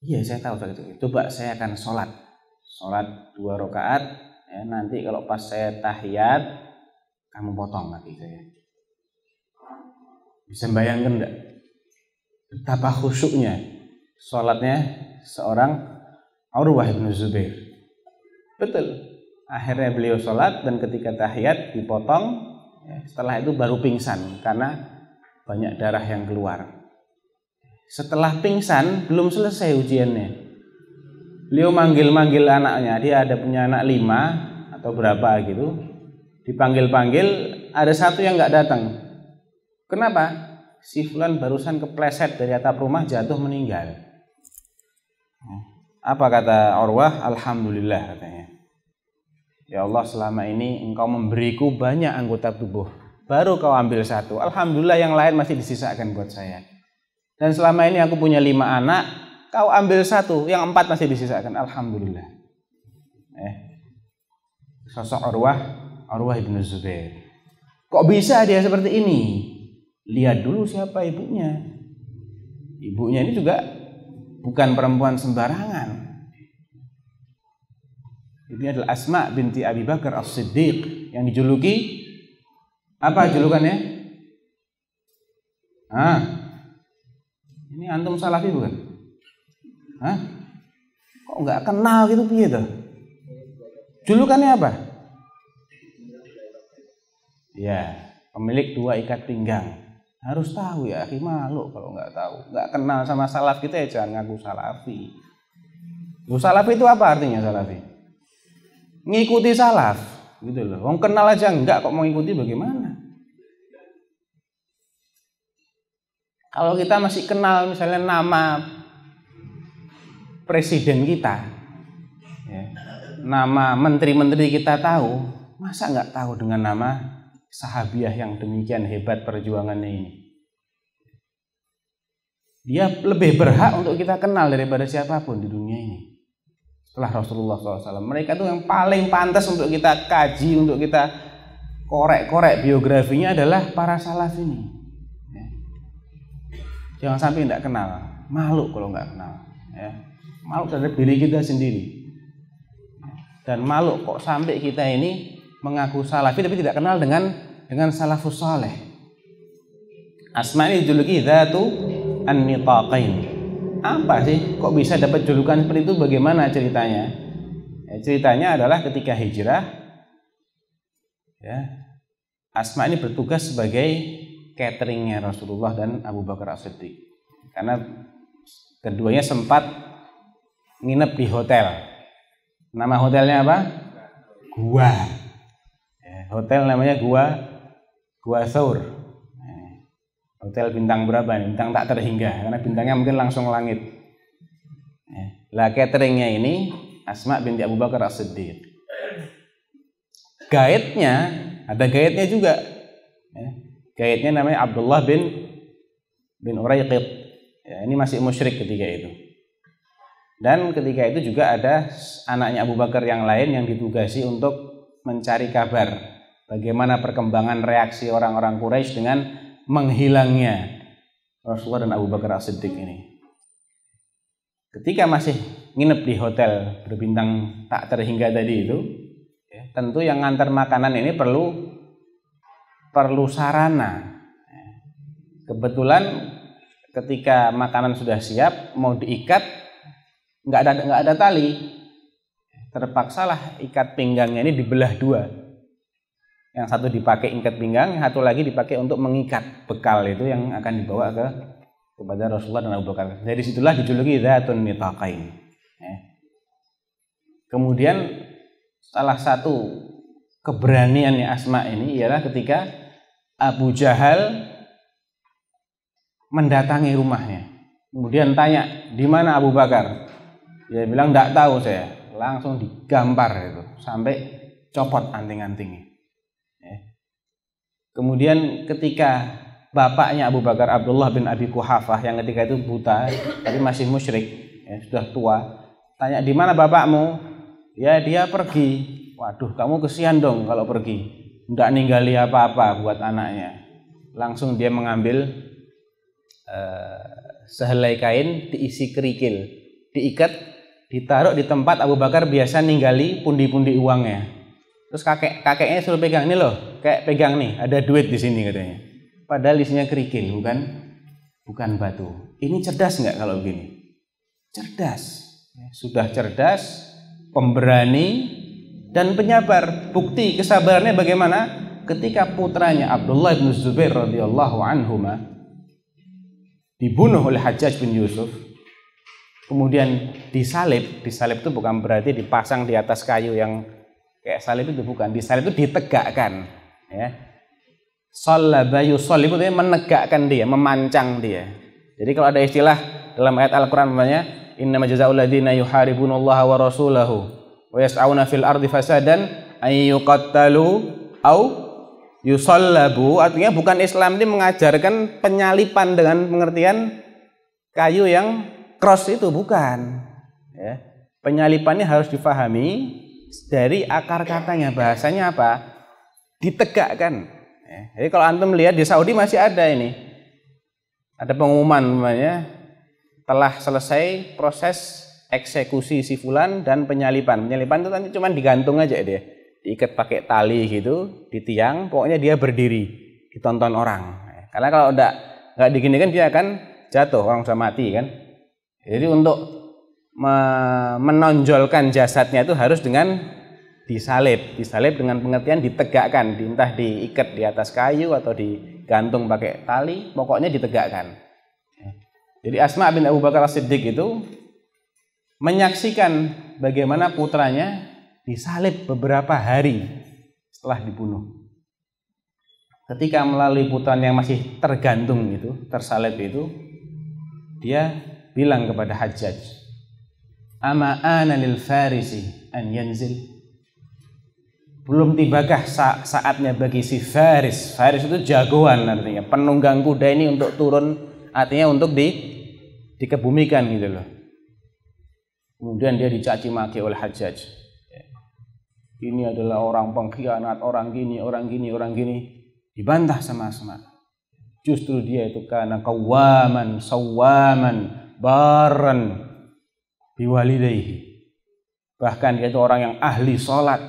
Iya, saya tahu sakit. Coba saya akan sholat 2 rakaat. Ya, nanti kalau pas saya tahiyat, kamu potong kaki saya. Bisa bayangkan enggak? Betapa khusyuknya sholatnya seorang Urwah bin Zubair. Betul. Akhirnya beliau sholat dan ketika tahiyat dipotong. Ya, setelah itu baru pingsan karena banyak darah yang keluar. Setelah pingsan belum selesai ujiannya. Beliau manggil-manggil anaknya. Dia ada punya anak 5 atau berapa gitu. Dipanggil-panggil, ada satu yang nggak datang. Kenapa? Si fulan barusan kepleset dari atap rumah, jatuh meninggal. Apa kata Urwah? Alhamdulillah katanya. Ya Allah, selama ini engkau memberiku banyak anggota tubuh, baru kau ambil satu. Alhamdulillah yang lain masih disisakan buat saya. Dan selama ini aku punya 5 anak, kau ambil satu, yang 4 masih disisakan. Alhamdulillah. Sosok Urwah bin Zubair. Kok bisa dia seperti ini? Lihat dulu siapa ibunya. Ibunya ini juga bukan perempuan sembarangan. Ini adalah Asma binti Abi Bakar As-Siddiq yang dijuluki apa julukannya? Ini antum salafi bukan? Kok nggak kenal gitu piye tuh? Julukannya apa? Ya, pemilik 2 ikat pinggang. Harus tahu ya, malu kalau nggak tahu. Nggak kenal sama salaf kita ya jangan ngaku salafi. Salafi itu apa artinya salafi? Ngikuti salaf, gitu loh. Wong kenal aja enggak kok mau ngikuti bagaimana? Kalau kita masih kenal misalnya nama presiden kita, ya, nama menteri-menteri kita tahu, masa nggak tahu dengan nama sahabiah yang demikian hebat perjuangannya ini? Dia lebih berhak untuk kita kenal daripada siapapun di dunia ini. Setelah Rasulullah SAW, mereka itu yang paling pantas untuk kita kaji, untuk kita korek-korek biografinya adalah para salaf ini. Ya. Jangan sampai tidak kenal, malu kalau nggak kenal. Ya. Malu terhadap diri kita sendiri. Dan malu kok sampai kita ini mengaku salafi tapi tidak kenal dengan salafus saleh. Asma ini dijuluki Dzatu an-Nitaqain. Apa sih kok bisa dapat julukan seperti itu? Bagaimana ceritanya? Ya, ceritanya adalah ketika hijrah, ya, Asma ini bertugas sebagai cateringnya Rasulullah dan Abu Bakar As-Siddiq, karena keduanya sempat nginep di hotel. Nama hotelnya apa? Gua. Hotel namanya Gua Thaur. Hotel bintang berapa nih? Bintang tak terhingga, karena bintangnya mungkin langsung langit. Lah cateringnya ini Asma binti Abu Bakar As-Siddiq. Guide-nya, ada guide-nya juga. Guide-nya namanya Abdullah bin Uraiqid. Ini masih musyrik ketika itu. Dan ketika itu juga ada anaknya Abu Bakar yang lain yang ditugasi untuk mencari kabar bagaimana perkembangan reaksi orang-orang Quraisy dengan menghilangnya Rasulullah dan Abu Bakar As-Siddiq ini. Ketika masih nginep di hotel berbintang tak terhingga tadi itu, tentu yang ngantar makanan ini perlu sarana. Kebetulan ketika makanan sudah siap mau diikat, nggak ada tali. Terpaksalah ikat pinggangnya ini dibelah dua. Yang satu dipakai ikat pinggang, yang satu lagi dipakai untuk mengikat bekal itu yang akan dibawa kepada Rasulullah dan Abu Bakar. Dari situlah dijuluki Dzatun Nitaqain. Kemudian salah satu keberaniannya Asma ini ialah ketika Abu Jahal mendatangi rumahnya. Kemudian tanya, "Di mana Abu Bakar?" Dia bilang, "Enggak tahu saya." Langsung digampar itu sampai copot anting-antingnya. Kemudian ketika bapaknya Abu Bakar, Abdullah bin Abi Quhafah, yang ketika itu buta tapi masih musyrik, sudah tua, tanya, "Di mana bapakmu?" Ya, dia pergi. Waduh, kamu kesian dong kalau pergi, enggak ninggali apa-apa buat anaknya. Langsung dia mengambil sehelai kain diisi kerikil, diikat, ditaruh di tempat Abu Bakar biasa ninggali pundi-pundi uangnya. Terus kakeknya suruh pegang, "Ini loh, kayak pegang nih, ada duit di sini," katanya. Padahal isinya kerikil, bukan batu. Ini cerdas nggak kalau begini? Cerdas. Sudah cerdas, pemberani, dan penyabar. Bukti kesabarannya bagaimana? Ketika putranya Abdullah bin Zubair radhiyallahu anhuma dibunuh oleh Hajjaj bin Yusuf, kemudian disalib itu bukan berarti dipasang di atas kayu yang kayak salib itu, bukan. Disalib itu ditegakkan, ya. Shallaba yusallibu itu menegakkan dia, memancang dia. Jadi kalau ada istilah dalam ayat Al-Qur'an namanya innama jazaa'ul ladzina yuharibunallaha wa rasulahu wa yas'auna fil ardi fasadan ay yuqattalu au yusallabu, artinya bukan Islam ini mengajarkan penyalipan dengan pengertian kayu yang cross itu, bukan. Ya. Penyalipannya harus difahami dari akar katanya, bahasanya apa? Ditegakkan. Ya. Jadi kalau antum lihat di Saudi masih ada ini, ada pengumuman namanya telah selesai proses eksekusi si fulan dan penyalipan. Penyalipan itu nanti cuma digantung aja dia, diikat pakai tali gitu di tiang, pokoknya dia berdiri ditonton orang. Karena kalau nggak diginikan dia akan jatuh, orang sudah mati kan. Jadi untuk menonjolkan jasadnya itu harus dengan disalib dengan pengertian ditegakkan, entah diikat di atas kayu atau digantung pakai tali, pokoknya ditegakkan. Jadi Asma bin Abu Bakar As-Siddiq itu menyaksikan bagaimana putranya disalib beberapa hari setelah dibunuh. Ketika melalui putranya yang masih tergantung itu, tersalib itu, dia bilang kepada Hajjaj, "Ama ana lil farisi an yanzil?" Belum tibakah saatnya bagi si Faris. Faris itu jagoan artinya, penunggang kuda ini untuk turun, artinya untuk dikebumikan gitu loh. Kemudian dia dicaci maki oleh Hajjaj. Ini adalah orang pengkhianat, orang gini. Dibantah sama Asma. Justru dia itu karena qawaman, sawwaman, baran biwalidayhi. Bahkan dia itu orang yang ahli sholat,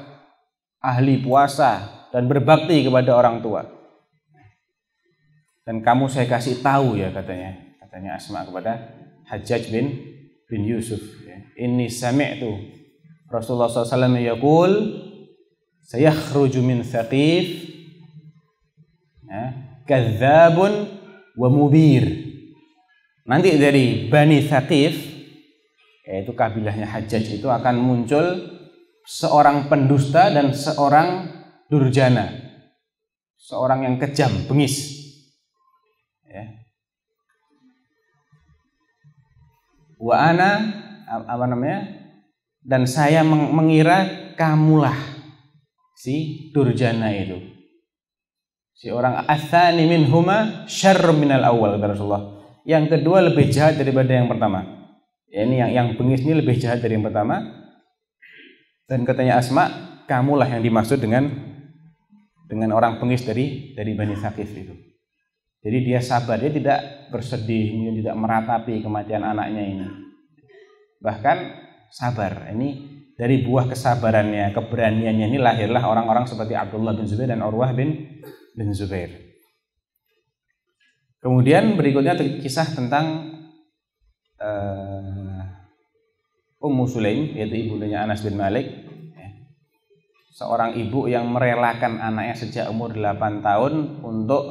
ahli puasa, dan berbakti kepada orang tua. Dan kamu saya kasih tahu ya, katanya Asma kepada Hajjaj bin Yusuf. Inni sami'tu Rasulullah SAW yaqul sayakhruju min Thaqif Ya, kadzabun wa mubir. Nanti dari Bani Thaqif, yaitu kabilahnya Hajjaj, itu akan muncul seorang pendusta dan seorang durjana, seorang yang kejam, bengis. Ya. Wa ana dan saya mengira kamulah si durjana itu, si orang atsani minhuma syarrun minal awal, kata Rasulullah. Yang kedua lebih jahat daripada yang pertama. Ya, ini yang bengis ini lebih jahat dari yang pertama. Dan katanya Asma, kamulah yang dimaksud dengan orang bengis dari Bani Thaqif itu. Jadi dia sabar, dia tidak bersedih, dia tidak meratapi kematian anaknya ini. Bahkan sabar. Ini dari buah kesabarannya, keberaniannya ini lahirlah orang-orang seperti Abdullah bin Zubair dan Urwah bin Zubair. Kemudian berikutnya kisah tentang Ummu Sulaim, yaitu ibundanya Anas bin Malik. Seorang ibu yang merelakan anaknya sejak umur 8 tahun untuk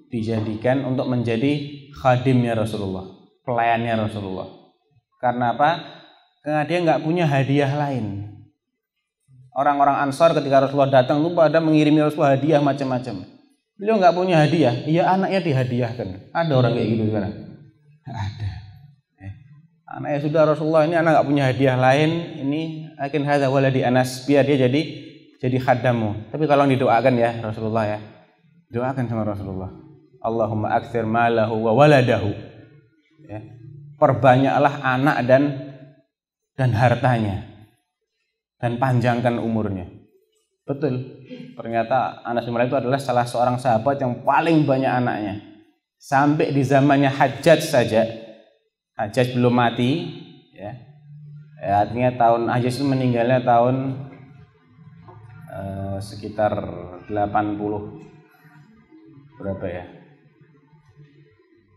dijadikan, untuk menjadi khadimnya Rasulullah, pelayannya Rasulullah. Karena apa? Karena dia nggak punya hadiah lain. Orang-orang Ansar ketika Rasulullah datang itu pada mengirimi Rasulullah hadiah macam-macam. Beliau nggak punya hadiah, iya anaknya dihadiahkan. Ada orang kayak gitu sekarang? Ada. Anaknya sudah Rasulullah, ini anak nggak punya hadiah lain, ini akin hadza waladi Anas, biar dia jadi khadammu. Tapi tolong didoakan ya Rasulullah ya. Doakan sama Rasulullah. Allahumma aktsir malahu wa waladahu. Ya. Perbanyaklah anak dan hartanya, dan panjangkan umurnya. Betul. Ternyata Anas bin Malik itu adalah salah seorang sahabat yang paling banyak anaknya. Sampai di zamannya Hajjaj saja, Hajjaj belum mati, ya. Artinya Hajjaj itu meninggalnya tahun sekitar 80 berapa ya?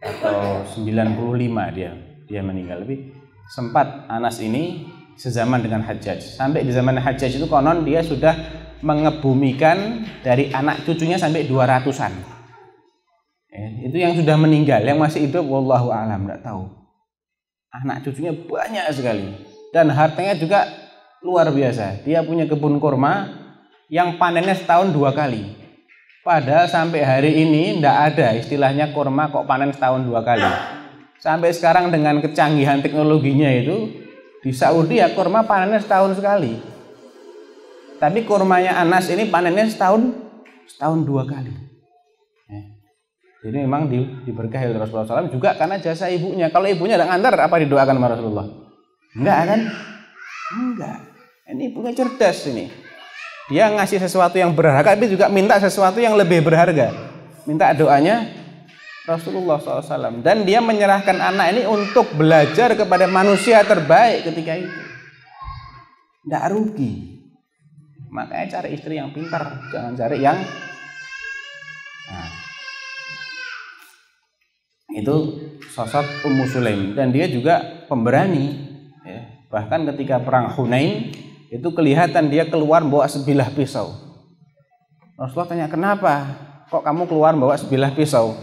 Atau 95 dia meninggal. Tapi sempat Anas ini sezaman dengan Hajjaj. Sampai di zaman Hajjaj itu konon dia sudah mengebumikan dari anak cucunya sampai 200-an. Itu yang sudah meninggal, yang masih hidup wallahu a'lam, enggak tahu. Anak cucunya banyak sekali dan hartanya juga luar biasa. Dia punya kebun kurma yang panennya setahun 2 kali. Padahal sampai hari ini enggak ada istilahnya kurma kok panen setahun 2 kali. Sampai sekarang dengan kecanggihan teknologinya itu di Saudi ya kurma panennya setahun sekali. Tapi kurmanya Anas ini panennya setahun 2 kali. Jadi memang diberkahi oleh Rasulullah SAW juga karena jasa ibunya. Kalau ibunya tidak ngantar, apa didoakan sama Rasulullah? Enggak kan? Enggak. Ini ibunya cerdas ini. Dia ngasih sesuatu yang berharga, tapi juga minta sesuatu yang lebih berharga. Minta doanya Rasulullah SAW. Dan dia menyerahkan anak ini untuk belajar kepada manusia terbaik ketika itu. Tidak rugi. Makanya cari istri yang pintar, jangan cari yang itu sosok Ummu Sulaim. Dan dia juga pemberani ya. Bahkan ketika perang Hunain itu kelihatan dia keluar bawa sebilah pisau. Rasulullah tanya, kenapa kok kamu keluar bawa sebilah pisau?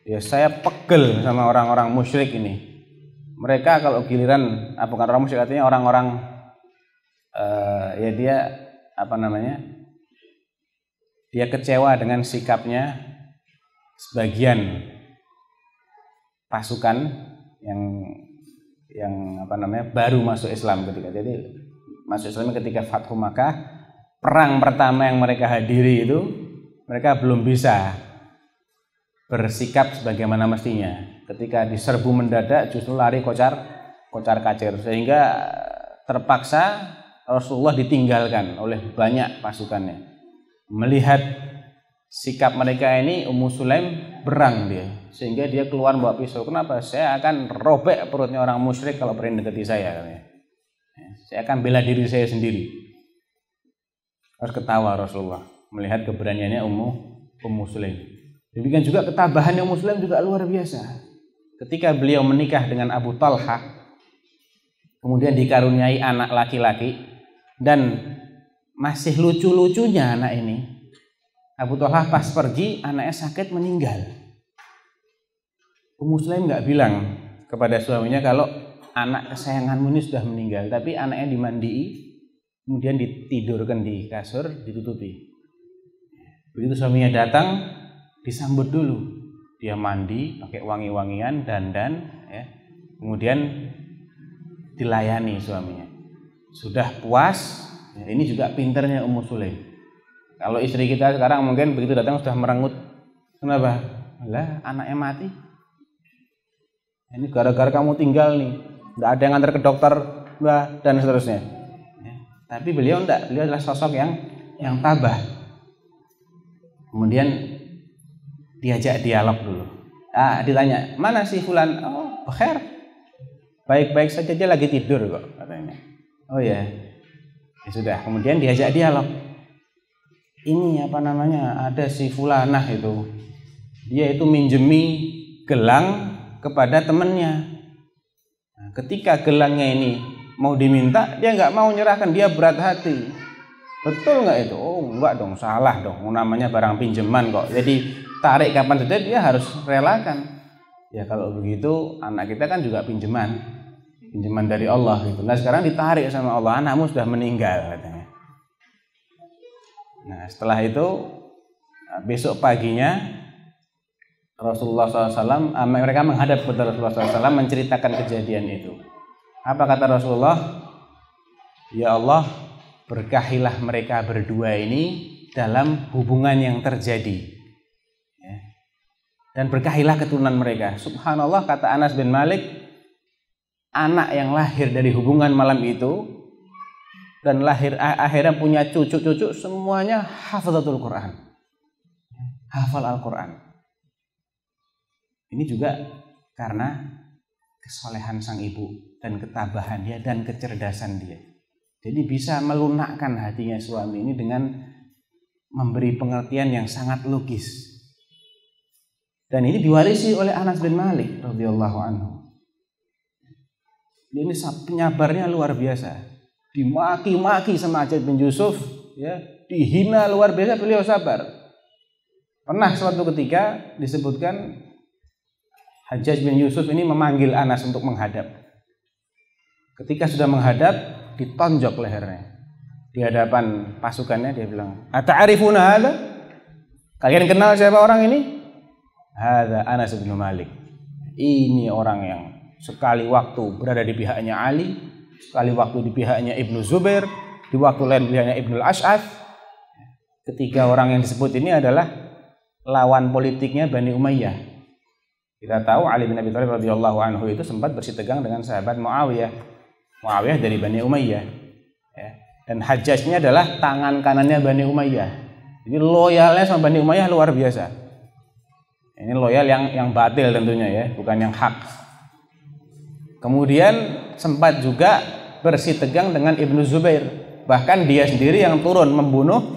Ya saya pegel sama orang-orang musyrik ini. Mereka kalau giliran bukan orang musyrik, artinya orang-orang ya dia dia kecewa dengan sikapnya sebagian pasukan yang baru masuk Islam ketika. Jadi masuk Islam ketika Fathu Makkah, perang pertama yang mereka hadiri itu mereka belum bisa bersikap sebagaimana mestinya. Ketika diserbu mendadak justru lari kocar kacir, sehingga terpaksa Rasulullah ditinggalkan oleh banyak pasukannya. Melihat sikap mereka ini, Ummu Sulaim berang dia, sehingga dia keluar bawa pisau. Kenapa? Saya akan robek perutnya orang musyrik kalau berani dekati saya. Saya akan bela diri saya sendiri. Harus ketawa Rasulullah melihat keberaniannya Ummu Sulaim. Demikian juga ketabahannya Ummu Sulaim juga luar biasa. Ketika beliau menikah dengan Abu Talha, kemudian dikaruniai anak laki-laki, dan masih lucu-lucunya anak ini. Abu Thalhah pas pergi, anaknya sakit meninggal. Ummu Sulaim nggak bilang kepada suaminya kalau anak kesayanganmu ini sudah meninggal, tapi anaknya dimandii, kemudian ditidurkan di kasur, ditutupi. Begitu suaminya datang, disambut dulu. Dia mandi, pakai wangi-wangian, dandan, ya. Kemudian dilayani suaminya. Sudah puas, ya, ini juga pinternya Ummu Sulaim. Kalau istri kita sekarang mungkin begitu datang sudah merengut. Kenapa? Lah, anaknya mati. Ini gara-gara kamu tinggal nih, nggak ada yang ngantar ke dokter, Mbak, dan seterusnya. Ya. Tapi beliau enggak, beliau adalah sosok yang tabah. Kemudian diajak dialog dulu. Ditanya, mana si fulan? Oh, khair. Baik-baik saja, dia lagi tidur kok, katanya. Oh ya, ya sudah. Kemudian diajak dialog. Ini apa namanya? Ada si fulanah itu, dia itu minjemi gelang kepada temannya. Nah, ketika gelangnya ini mau diminta, dia nggak mau nyerahkan, dia berat hati. Betul nggak itu? Oh enggak dong, salah dong. Namanya barang pinjaman kok. Jadi tarik kapan saja dia harus relakan. Ya kalau begitu anak kita kan juga pinjaman dari Allah gitu. Nah sekarang ditarik sama Allah, anakmu sudah meninggal katanya. Nah setelah itu besok paginya Rasulullah SAW, mereka menghadap kepada Rasulullah SAW menceritakan kejadian itu. Apa kata Rasulullah? Ya Allah, berkahilah mereka berdua ini dalam hubungan yang terjadi. Ya. Dan berkahilah keturunan mereka. Subhanallah, kata Anas bin Malik, anak yang lahir dari hubungan malam itu dan akhirnya punya cucu-cucu semuanya hafazatul Quran, hafal Al-Quran. Ini juga karena kesolehan sang ibu dan ketabahan dia dan kecerdasan dia. Jadi bisa melunakkan hatinya suami ini dengan memberi pengertian yang sangat logis. Dan ini diwarisi oleh Anas bin Malik radhiyallahu anhu. Ini penyabarnya luar biasa. Dimaki-maki sama Hajjaj bin Yusuf, ya, dihina luar biasa, beliau sabar. Pernah suatu ketika disebutkan Hajjaj bin Yusuf ini memanggil Anas untuk menghadap. Ketika sudah menghadap, ditonjok lehernya. Di hadapan pasukannya dia bilang, "Ata'rifuna hadza? Kalian kenal siapa orang ini?" "Hadza Anas bin Malik." Ini orang yang sekali waktu berada di pihaknya Ali, sekali waktu di pihaknya Ibnu Zubair, di waktu lain pihaknya Ibnu Al-Ash'ath. Ketiga orang yang disebut ini adalah lawan politiknya Bani Umayyah. Kita tahu Ali bin Abi Thalib radhiyallahu anhu itu sempat bersitegang dengan sahabat Muawiyah. Muawiyah dari Bani Umayyah. Ya. Dan Hajjaj ini adalah tangan kanannya Bani Umayyah. Jadi loyalnya sama Bani Umayyah luar biasa. Ini loyal yang batil tentunya ya, bukan yang hak. Kemudian sempat juga bersitegang dengan Ibnu Zubair. Bahkan dia sendiri yang turun membunuh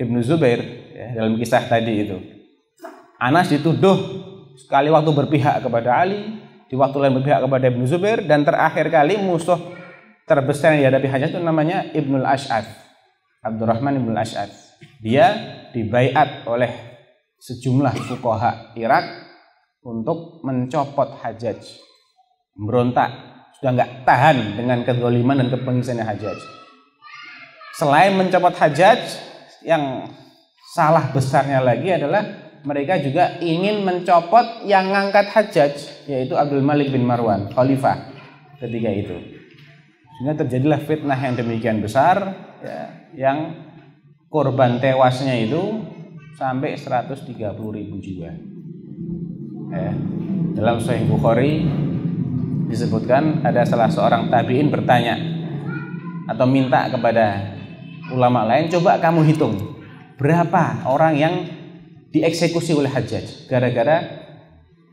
Ibnu Zubair ya, dalam kisah tadi itu. Anas dituduh sekali waktu berpihak kepada Ali, di waktu lain berpihak kepada Ibnu Zubair, dan terakhir kali musuh terbesar yang dihadapi Hajjaj itu namanya Ibnu Al-Ash'ath, Abdurrahman Ibnu Al-Ash'ath. Dia dibaiat oleh sejumlah fuqaha Irak untuk mencopot Hajjaj, memberontak, sudah nggak tahan dengan kezaliman dan kepengisannya Hajjaj. Selain mencopot Hajjaj, yang salah besarnya lagi adalah mereka juga ingin mencopot yang ngangkat Hajjaj, yaitu Abdul Malik bin Marwan, khalifah ketika itu. Sehingga terjadilah fitnah yang demikian besar, ya, yang korban tewasnya itu sampai 130.000 jiwa. Ya. Dalam Sahih Bukhari disebutkan ada salah seorang tabi'in bertanya atau minta kepada ulama lain, coba kamu hitung berapa orang yang dieksekusi oleh Hajjaj gara-gara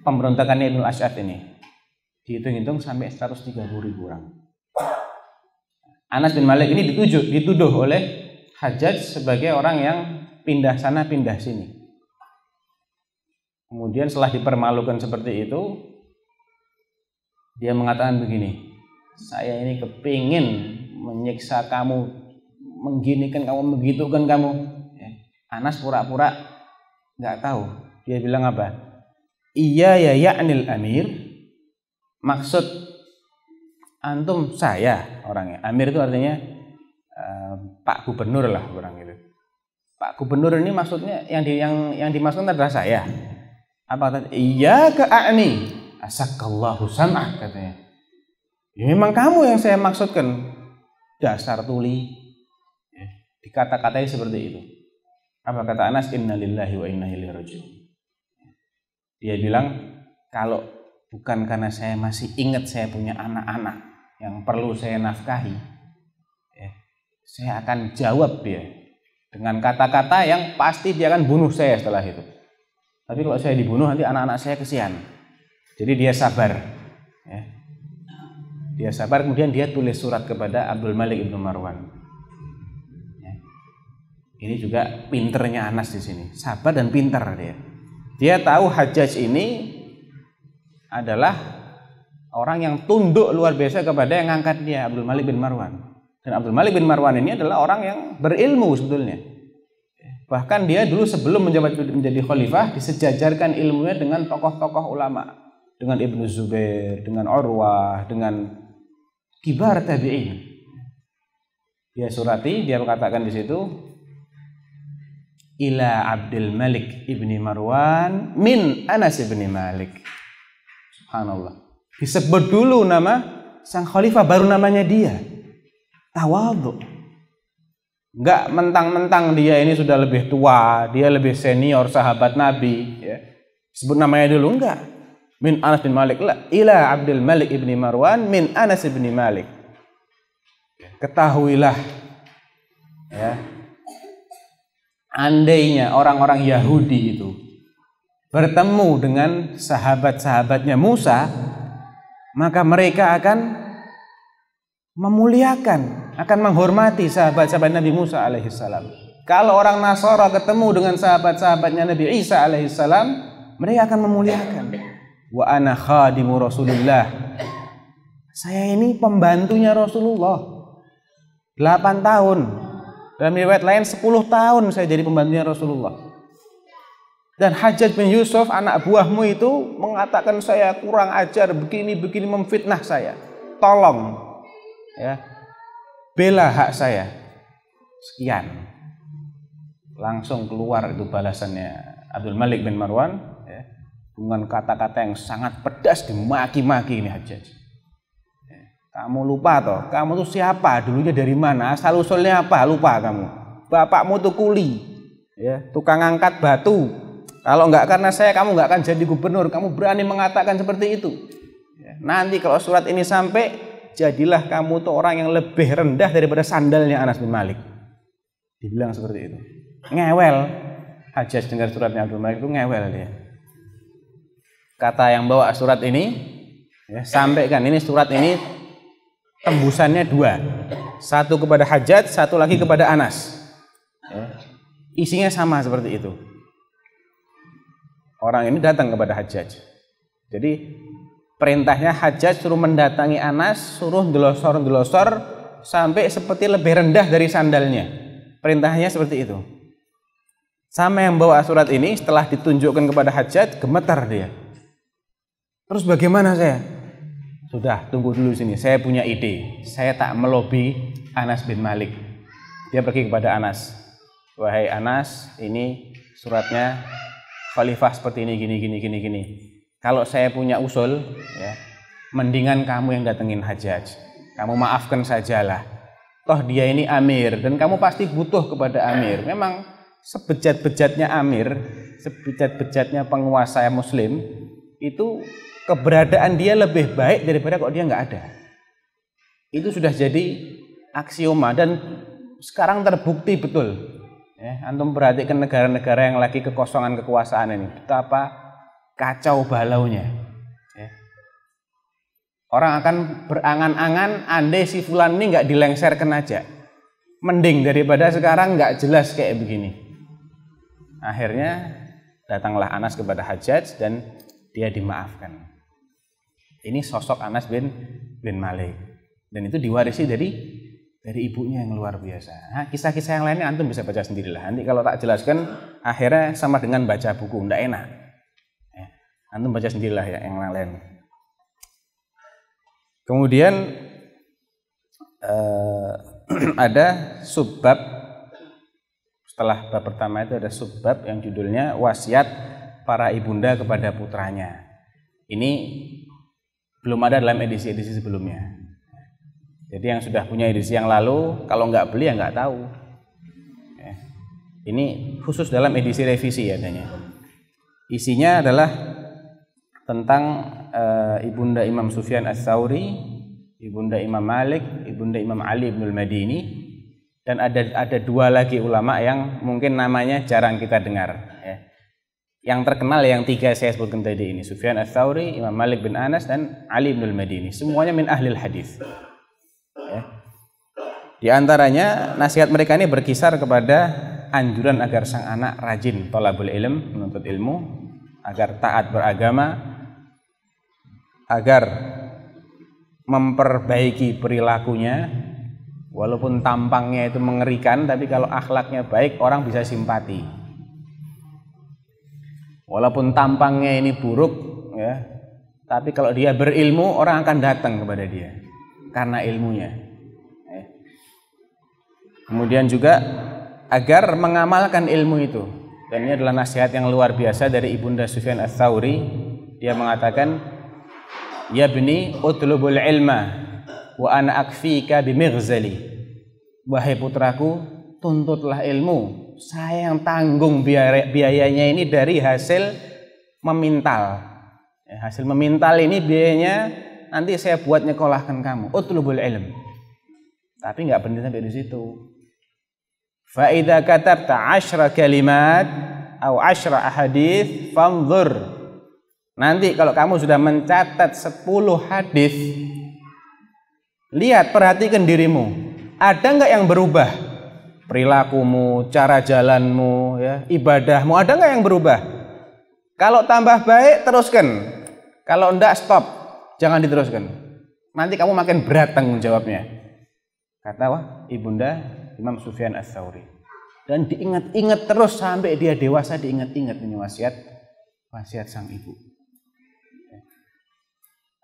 pemberontakannya Ibnu Al-Ash'ath ini. Dihitung-hitung sampai 130.000 orang. Anas bin Malik ini dituduh oleh Hajjaj sebagai orang yang pindah sana pindah sini. Kemudian setelah dipermalukan seperti itu, dia mengatakan begini, saya ini kepingin menyiksa kamu, mengginikan kamu, begitukan kamu, ya. Anas pura-pura nggak tahu. Dia bilang apa? Iya ya ya'nil amir. Maksud antum saya orangnya. Amir itu artinya Pak Gubernur lah orang itu. Pak Gubernur ini maksudnya yang dimaksudkan adalah saya. Apa kata? Iya ke a'ni. Asakallahu sam'ah katanya. Ya, memang kamu yang saya maksudkan. Dasar tuli. Ya, dikata-katai seperti itu. Apa kata Anas? Innalillahi wa inna ilaihi raji'un. Dia bilang, kalau bukan karena saya masih ingat saya punya anak-anak yang perlu saya nafkahi, ya, saya akan jawab dia dengan kata-kata yang pasti dia akan bunuh saya setelah itu. Tapi kalau saya dibunuh nanti anak-anak saya kesian. Jadi dia sabar. Ya. Dia sabar, kemudian dia tulis surat kepada Abdul Malik ibnu Marwan. Ya. Ini juga pinternya Anas di sini, sabar dan pintar dia. Dia tahu Hajjaj ini adalah orang yang tunduk luar biasa kepada yang ngangkat dia, Abdul Malik bin Marwan. Dan Abdul Malik bin Marwan ini adalah orang yang berilmu sebetulnya. Bahkan dia dulu sebelum menjadi khalifah disejajarkan ilmunya dengan tokoh-tokoh ulama, dengan Ibnu Zubair, dengan Urwah, dengan kibar tabi'in. Dia surati, dia katakan di situ, ila Abdul Malik ibni Marwan min Anas ibni Malik. Subhanallah. Disebut dulu nama sang khalifah, baru namanya dia. Tawadhu. Enggak mentang-mentang dia ini sudah lebih tua, dia lebih senior sahabat Nabi, ya. Sebut namanya dulu, enggak. Min Anas bin Malik, la ila Abdul Malik ibni Marwan min Anas ibni Malik. Ketahuilah, ya, andainya orang-orang Yahudi itu bertemu dengan sahabat-sahabatnya Musa, maka mereka akan memuliakan, akan menghormati sahabat-sahabat Nabi Musa alaihissalam. Kalau orang Nasara ketemu dengan sahabat-sahabatnya Nabi Isa alaihissalam, mereka akan memuliakan. Wa ana khadimu Rasulullah. Saya ini pembantunya Rasulullah. 8 tahun. Dalam riwayat lain 10 tahun saya jadi pembantunya Rasulullah. Dan Hajjaj bin Yusuf, anak buahmu itu mengatakan saya kurang ajar, begini-begini, memfitnah saya. Tolong, ya, bela hak saya. Sekian. Langsung keluar itu balasannya Abdul Malik bin Marwan, ya, dengan kata-kata yang sangat pedas, dimaki-maki ini Hajjaj. Ya, kamu lupa toh, kamu tuh siapa, dulunya dari mana, asal usulnya apa, lupa kamu. Bapakmu tuh kuli, ya, tukang angkat batu. Kalau enggak karena saya, kamu enggak akan jadi gubernur. Kamu berani mengatakan seperti itu, ya, nanti kalau surat ini sampai, jadilah kamu tuh orang yang lebih rendah daripada sandalnya Anas bin Malik. Dibilang seperti itu. Ngewel. Hajjaj dengar suratnya Abdul Malik itu ngewel dia. Kata yang bawa surat ini, ya, sampaikan ini surat ini tembusannya 2. Satu kepada Hajjaj, satu lagi kepada Anas. Ya. Isinya sama seperti itu. Orang ini datang kepada Hajjaj. Jadi perintahnya Hajjaj suruh mendatangi Anas, suruh ndelosor-ndelosor sampai seperti lebih rendah dari sandalnya. Perintahnya seperti itu. Sama yang bawa surat ini setelah ditunjukkan kepada Hajjaj, gemetar dia. Terus bagaimana saya? Sudah, tunggu dulu sini. Saya punya ide. Saya tak melobi Anas bin Malik. Dia pergi kepada Anas. Wahai Anas, ini suratnya khalifah seperti ini, gini. Kalau saya punya usul, ya, mendingan kamu yang datengin Hajjaj. Kamu maafkan sajalah. Toh dia ini amir dan kamu pasti butuh kepada amir. Memang sebejat-bejatnya amir, sebejat-bejatnya penguasa muslim, itu keberadaan dia lebih baik daripada kalau dia nggak ada. Itu sudah jadi aksioma dan sekarang terbukti betul. Ya, antum perhatikan negara-negara yang lagi kekosongan kekuasaan ini, betapa kacau balaunya. Ya. Orang akan berangan-angan andai si fulan ini nggak dilengserkan aja. Mending daripada sekarang nggak jelas kayak begini. Akhirnya datanglah Anas kepada Hajjaj dan dia dimaafkan. Ini sosok Anas bin Malik. Dan itu diwarisi dari dari ibunya yang luar biasa. Nah, kisah-kisah yang lainnya antum bisa baca sendirilah. Nanti kalau tak jelaskan akhirnya sama dengan baca buku, ndak enak. Antum baca sendirilah ya yang lain. Kemudian ada subbab, setelah bab pertama itu ada subbab yang judulnya wasiat para ibunda kepada putranya. Ini belum ada dalam edisi-edisi sebelumnya. Jadi yang sudah punya edisi yang lalu, kalau nggak beli ya nggak tahu. Ini khusus dalam edisi revisi adanya. Isinya adalah tentang ibunda Imam Sufyan Ats-Tsauri, ibunda Imam Malik, ibunda Imam Ali bin Al-Madini, dan ada dua lagi ulama yang mungkin namanya jarang kita dengar. Yang terkenal yang tiga saya sebutkan tadi ini, Sufyan Ats-Tsauri, Imam Malik bin Anas, dan Ali bin Al-Madini. Semuanya min ahlil hadis. Di antaranya nasihat mereka ini berkisar kepada anjuran agar sang anak rajin thalabul ilm, menuntut ilmu, agar taat beragama, agar memperbaiki perilakunya, walaupun tampangnya itu mengerikan, tapi kalau akhlaknya baik orang bisa simpati. Walaupun tampangnya ini buruk, ya, tapi kalau dia berilmu orang akan datang kepada dia karena ilmunya. Kemudian juga agar mengamalkan ilmu itu, dan ini adalah nasihat yang luar biasa dari ibunda Sufyan Ats-Tsauri. Dia mengatakan, ya bni utlubul ilma wa ana akfika bimighzali. Wahai putraku, tuntutlah ilmu, saya yang tanggung biayanya ini dari hasil memintal. Hasil memintal ini biayanya nanti saya buat nyekolahkan kamu. Utlubul ilm. Tapi nggak berhenti sampai di situ. Fa idza katabta 10 kalimat atau 10 ahadits fanzur. Nanti kalau kamu sudah mencatat 10 hadis, lihat, perhatikan dirimu. Ada nggak yang berubah? Perilakumu, cara jalanmu, ya, ibadahmu, ada nggak yang berubah? Kalau tambah baik, teruskan. Kalau enggak, stop. Jangan diteruskan. Nanti kamu makin berat tanggung jawabnya. Kata ibunda Imam Sufyan Ats-Tsauri. Dan diingat-ingat terus sampai dia dewasa, diingat-ingat ini wasiat sang ibu.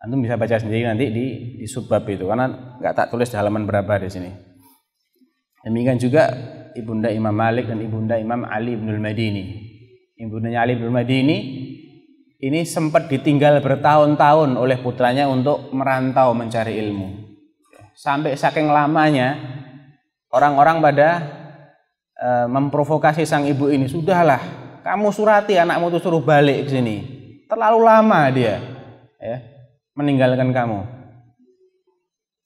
Antum bisa baca sendiri nanti di subbab itu, karena nggak tak tulis di halaman berapa di sini. Demikian juga ibunda Imam Malik dan ibunda Imam Ali bin Al-Madini. Ibundanya Ali bin Al-Madini ini sempat ditinggal bertahun-tahun oleh putranya untuk merantau mencari ilmu. Sampai saking lamanya orang-orang pada memprovokasi sang ibu ini, sudahlah, kamu surati anakmu itu suruh balik ke sini. Terlalu lama dia, ya, meninggalkan kamu.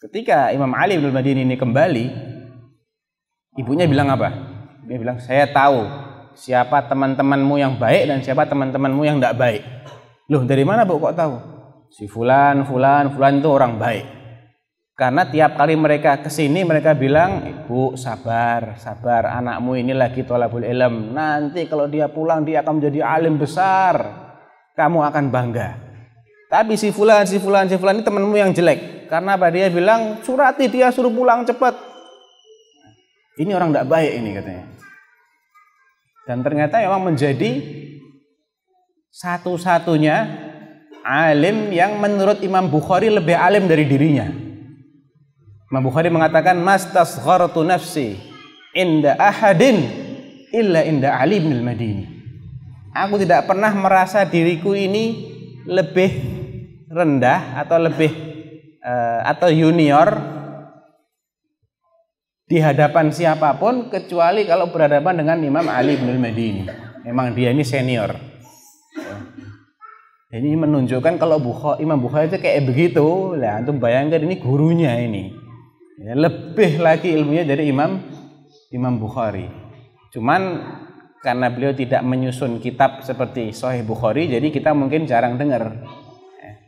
Ketika Imam Ali bin Al-Madini ini kembali, ibunya bilang apa? Dia bilang, saya tahu siapa teman-temanmu yang baik dan siapa teman-temanmu yang tidak baik. Loh, dari mana bu kok tahu? Si fulan itu orang baik. Karena tiap kali mereka kesini mereka bilang, ibu sabar, anakmu ini lagi thalabul ilm. Nanti kalau dia pulang dia akan menjadi alim besar. Kamu akan bangga. Tapi si fulan ini temanmu yang jelek. Karena apa? Dia bilang, surati dia suruh pulang cepat. Ini orang tidak baik ini katanya. Dan ternyata memang menjadi satu-satunya alim yang menurut Imam Bukhari lebih alim dari dirinya. Imam Bukhari mengatakan, mastasghartu nafsi inda ahadin illa inda Ali bin Al-Madini. Aku tidak pernah merasa diriku ini lebih rendah atau atau junior di hadapan siapapun kecuali kalau berhadapan dengan Imam Ali bin Al-Madini. Memang dia ini senior. Ini menunjukkan kalau Imam Bukhari itu kayak begitu. Lah, antum bayangkan ini gurunya ini. Ya, lebih lagi ilmunya dari Imam Bukhari. Cuman karena beliau tidak menyusun kitab seperti Sahih Bukhari, jadi kita mungkin jarang dengar.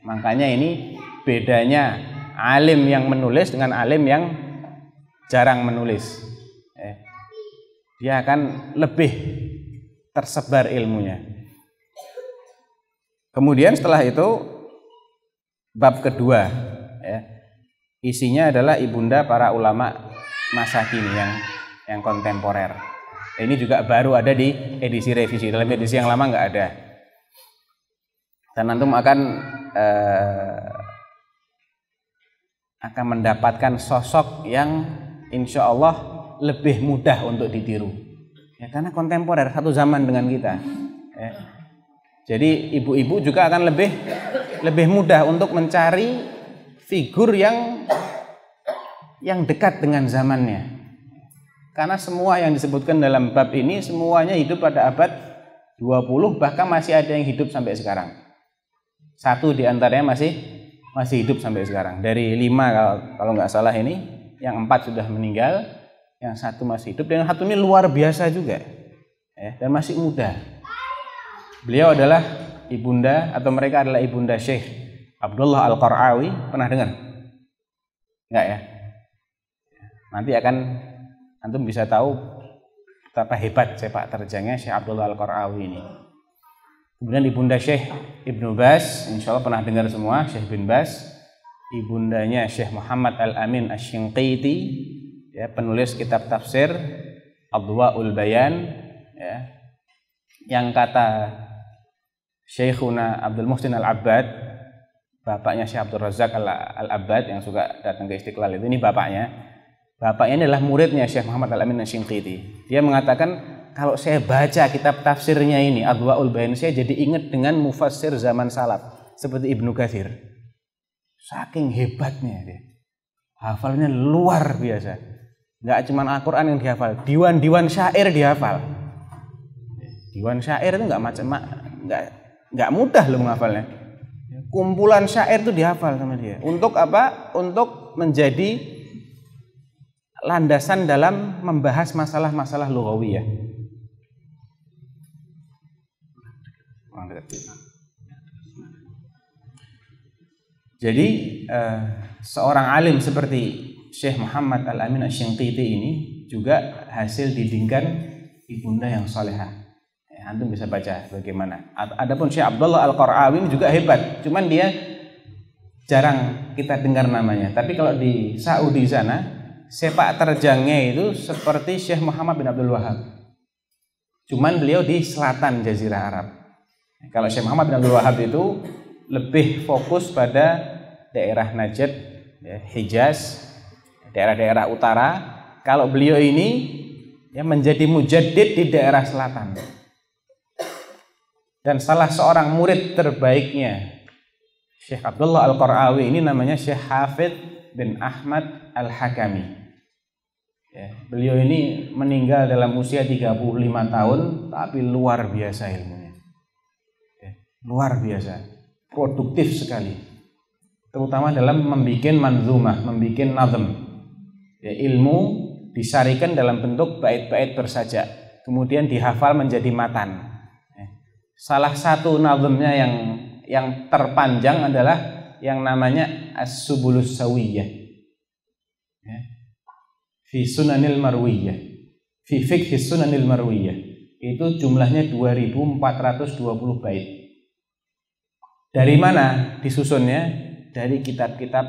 Makanya ini bedanya alim yang menulis dengan alim yang jarang menulis. Dia akan lebih tersebar ilmunya. Kemudian setelah itu bab kedua, ya, isinya adalah ibunda para ulama masa kini yang kontemporer. Ini juga baru ada di edisi revisi. Dalam edisi yang lama nggak ada. Dan antum akan mendapatkan sosok yang insya Allah lebih mudah untuk ditiru. Ya, karena kontemporer, satu zaman dengan kita. Ya. Jadi ibu-ibu juga akan lebih mudah untuk mencari figur yang dekat dengan zamannya. Karena semua yang disebutkan dalam bab ini semuanya hidup pada abad 20, bahkan masih ada yang hidup sampai sekarang. Satu di antaranya masih hidup sampai sekarang. Dari 5 kalau nggak salah ini, yang 4 sudah meninggal, yang 1 masih hidup, dan yang 1 ini luar biasa juga, ya, dan masih muda. Beliau adalah ibunda, atau mereka adalah ibunda Syekh Abdullah Al-Qar'awi. Pernah dengar? Enggak ya? Nanti antum bisa tahu betapa hebat sepak terjangnya Syekh Abdullah Al-Qar'awi ini. Kemudian ibunda Syekh Ibnu Baz, insya Allah pernah dengar semua, Syekh bin Baz. Ibundanya Syekh Muhammad Al-Amin Asy-Syinqiti, ya, penulis kitab tafsir Adwa'ul Bayan, ya. Yang kata Syekhuna Abdul Muhsin Al-Abbad, bapaknya Syekh Abdul Razak Al-Abbad yang suka datang ke Istiqlal itu, ini bapaknya. Bapaknya adalah muridnya Syekh Muhammad Al-Amin Asy-Syinqiti. Dia mengatakan, kalau saya baca kitab tafsirnya ini, Adwa'ul Bayan, saya jadi ingat dengan mufassir zaman salaf seperti Ibnu Katsir. Saking hebatnya dia. Hafalnya luar biasa. Enggak cuma Al-Qur'an yang dihafal, diwan-diwan syair dihafal. Diwan syair itu enggak mudah loh menghafalnya. Kumpulan syair itu dihafal sama dia. Untuk apa? Untuk menjadi landasan dalam membahas masalah-masalah lughawiyah. Jadi seorang alim seperti Syekh Muhammad Al-Amin Asy-Syinqiti ini juga hasil didikan ibunda yang salehah. Antum bisa baca bagaimana. Adapun Syekh Abdullah Al-Qar'awi juga hebat, cuman dia jarang kita dengar namanya. Tapi kalau di Saudi sana, sepak terjangnya itu seperti Syekh Muhammad bin Abdul Wahab. Cuman beliau di selatan Jazirah Arab. Kalau Syekh Muhammad bin Abdul Wahab itu lebih fokus pada daerah Najd, ya, Hijaz, daerah-daerah utara. Kalau beliau ini ya menjadi mujaddid di daerah selatan. Dan salah seorang murid terbaiknya Syekh Abdullah Al-Qar'awi ini namanya Syekh Hafidz bin Ahmad Al-Hakami. Ya, beliau ini meninggal dalam usia 35 tahun, tapi luar biasa ilmunya. Ya, luar biasa, produktif sekali. Terutama dalam membuat manzumah, membuat nazm. Ya, ilmu disarikan dalam bentuk bait-bait bersajak, kemudian dihafal menjadi matan. Ya, salah satu nazmnya yang terpanjang adalah yang namanya As-Subulus Sawiyah, ya, fi Sunanil Marwiyah, fi Fiqh Sunanil Marwiyah. Itu jumlahnya 2420 bait. Dari mana disusunnya? Dari kitab-kitab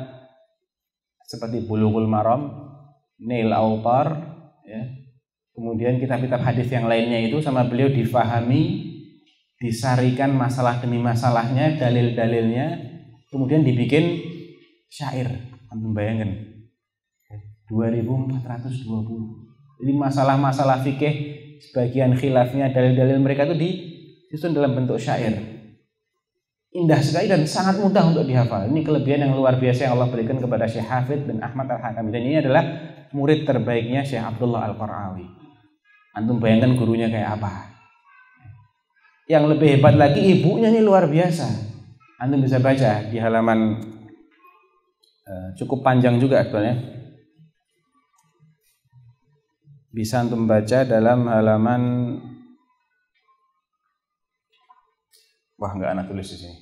seperti Bulughul Maram, Nail Autar, ya. Kemudian kitab-kitab hadis yang lainnya itu sama beliau difahami, disarikan masalah demi masalahnya, dalil-dalilnya, kemudian dibikin syair. Antum bayangkan 2420. Jadi masalah-masalah fikih, sebagian khilafnya, dalil-dalil mereka itu disusun dalam bentuk syair. Indah sekali dan sangat mudah untuk dihafal. Ini kelebihan yang luar biasa yang Allah berikan kepada Syekh Hafidz bin Ahmad Al-Hakami. Dan ini adalah murid terbaiknya Syekh Abdullah Al-Qar'awi. Antum bayangkan gurunya kayak apa. Yang lebih hebat lagi, ibunya ini luar biasa. Antum bisa baca di halaman cukup panjang juga sebenarnya. Bisa antum baca dalam halaman, wah nggak anak tulis di sini.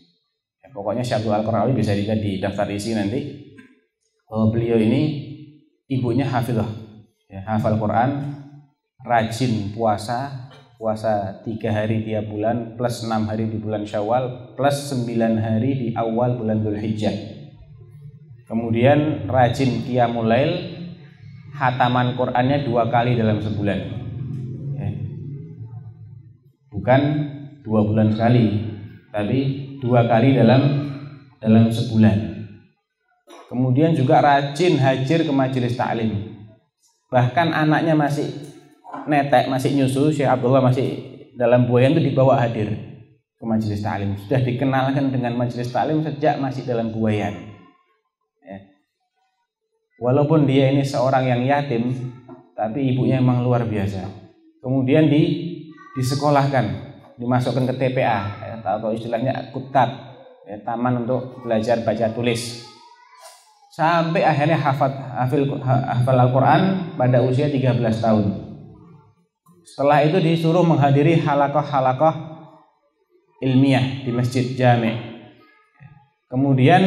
Ya, pokoknya Syekh Abdullah Al-Qar'awi bisa dilihat di daftar isi nanti. Beliau ini ibunya hafizah, ya, hafal Quran, rajin puasa 3 hari tiap bulan, plus 6 hari di bulan Syawal, plus 9 hari di awal bulan Dzulhijjah. Kemudian rajin qiyamul lail, hataman Qur'annya 2 kali dalam sebulan. Bukan 2 bulan sekali, tapi 2 kali dalam sebulan. Kemudian juga rajin hadir ke majelis taklim. Bahkan anaknya masih netek, masih nyusu, Syekh Abdullah masih dalam buayan itu dibawa hadir ke majelis taklim. Sudah dikenalkan dengan majelis taklim sejak masih dalam buayan. Walaupun dia ini seorang yang yatim, tapi ibunya memang luar biasa. Kemudian disekolahkan, dimasukkan ke TPA, atau istilahnya kutab, taman untuk belajar baca tulis. Sampai akhirnya hafal Al-Quran pada usia 13 tahun. Setelah itu disuruh menghadiri halakoh-halakoh ilmiah di Masjid Jami'. Kemudian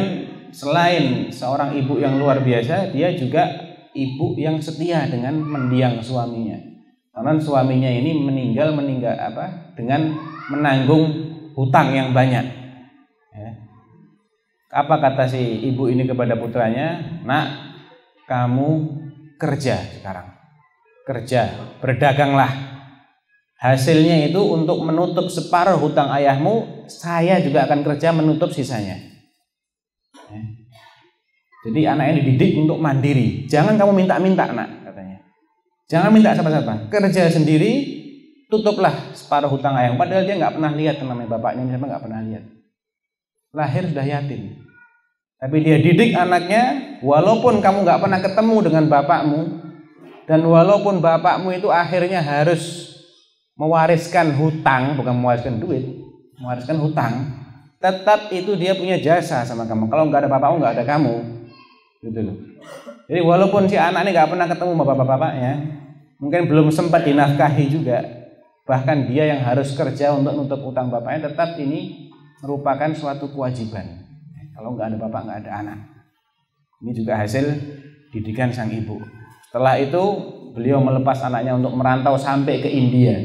selain seorang ibu yang luar biasa, dia juga ibu yang setia dengan mendiang suaminya. Karena suaminya ini meninggal dengan menanggung hutang yang banyak. Apa kata si ibu ini kepada putranya? Nak, kamu kerja sekarang. Kerja, berdaganglah. Hasilnya itu untuk menutup separuh hutang ayahmu, saya juga akan kerja menutup sisanya. Jadi anaknya dididik untuk mandiri. Jangan kamu minta-minta, nak, katanya. Jangan minta siapa-siapa. Kerja sendiri, tutuplah separuh hutang ayahmu. Padahal dia nggak pernah lihat namanya bapaknya, siapa nggak pernah lihat. Lahir sudah yatim. Tapi dia didik anaknya, walaupun kamu nggak pernah ketemu dengan bapakmu, dan walaupun bapakmu itu akhirnya harus mewariskan hutang, bukan mewariskan duit, mewariskan hutang, tetap itu dia punya jasa sama kamu. Kalau nggak ada bapakmu, nggak ada kamu, gitu loh. Jadi walaupun si anak ini nggak pernah ketemu sama bapak-bapaknya, mungkin belum sempat dinafkahi juga, bahkan dia yang harus kerja untuk nutup hutang bapaknya, tetap ini merupakan suatu kewajiban. Kalau nggak ada bapak, nggak ada anak. Ini juga hasil didikan sang ibu. Setelah itu beliau melepas anaknya untuk merantau sampai ke India.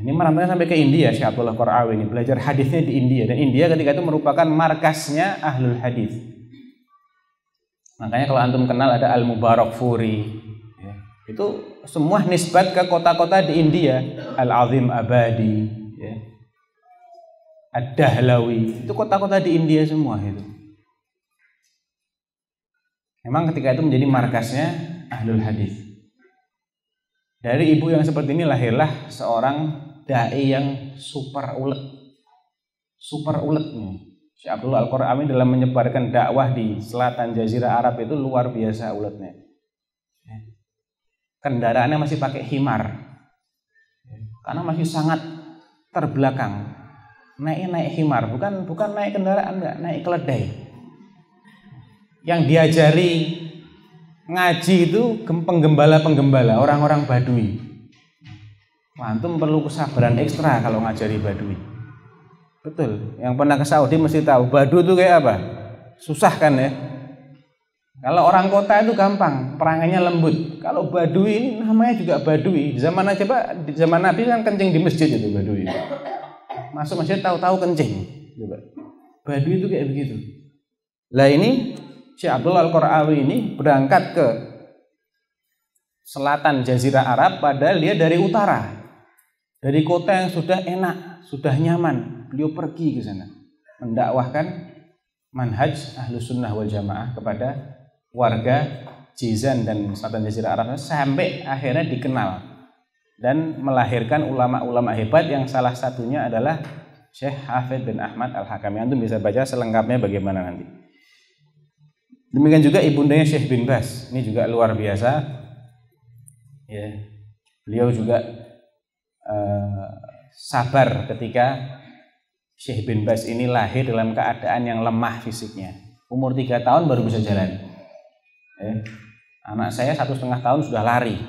Ini merantau sampai ke India, Syekh Abdullah Qara'awi ini belajar hadisnya di India, dan India ketika itu merupakan markasnya ahlul hadis. Makanya kalau antum kenal ada Al-Mubarakfuri, itu semua nisbat ke kota-kota di India, Al-Azim Abadi, Ad-Dahlawi, itu kota-kota di India semua itu. Memang ketika itu menjadi markasnya ahlul hadis. Dari ibu yang seperti ini lahirlah seorang dai yang super ulet. Super uletnya. Syekh Abdullah Al-Qara'awi dalam menyebarkan dakwah di selatan Jazirah Arab itu luar biasa uletnya. Kendaraannya masih pakai himar. Karena masih sangat terbelakang. Naik himar, bukan naik kendaraan, enggak, naik keledai. Yang diajari ngaji itu penggembala-penggembala, orang-orang Badui. Antum perlu kesabaran ekstra kalau ngajari Badui. Betul, yang pernah ke Saudi mesti tahu Badui itu kayak apa? Susah kan ya? Kalau orang kota itu gampang, perangainya lembut. Kalau Badui ini namanya juga Badui. Di zaman Nabi kan kencing di masjid itu Badui. Masuk masjid tahu-tahu kencing. Badui itu kayak begitu. Lah ini Syekh Abdullah Al-Qara'awi ini berangkat ke selatan Jazirah Arab, padahal dia dari utara, dari kota yang sudah enak, sudah nyaman. Beliau pergi ke sana mendakwahkan manhaj Ahlus Sunnah wal Jamaah kepada warga Jizan dan selatan Jazirah Arab, sampai akhirnya dikenal dan melahirkan ulama-ulama hebat yang salah satunya adalah Syekh Hafidz bin Ahmad Al-Hakami. Antum bisa baca selengkapnya bagaimana nanti. Demikian juga ibundanya Syekh bin Baz, ini juga luar biasa. Ya, beliau juga sabar ketika Syekh bin Baz ini lahir dalam keadaan yang lemah fisiknya. Umur 3 tahun baru bisa jalan. Anak saya 1,5 tahun sudah lari.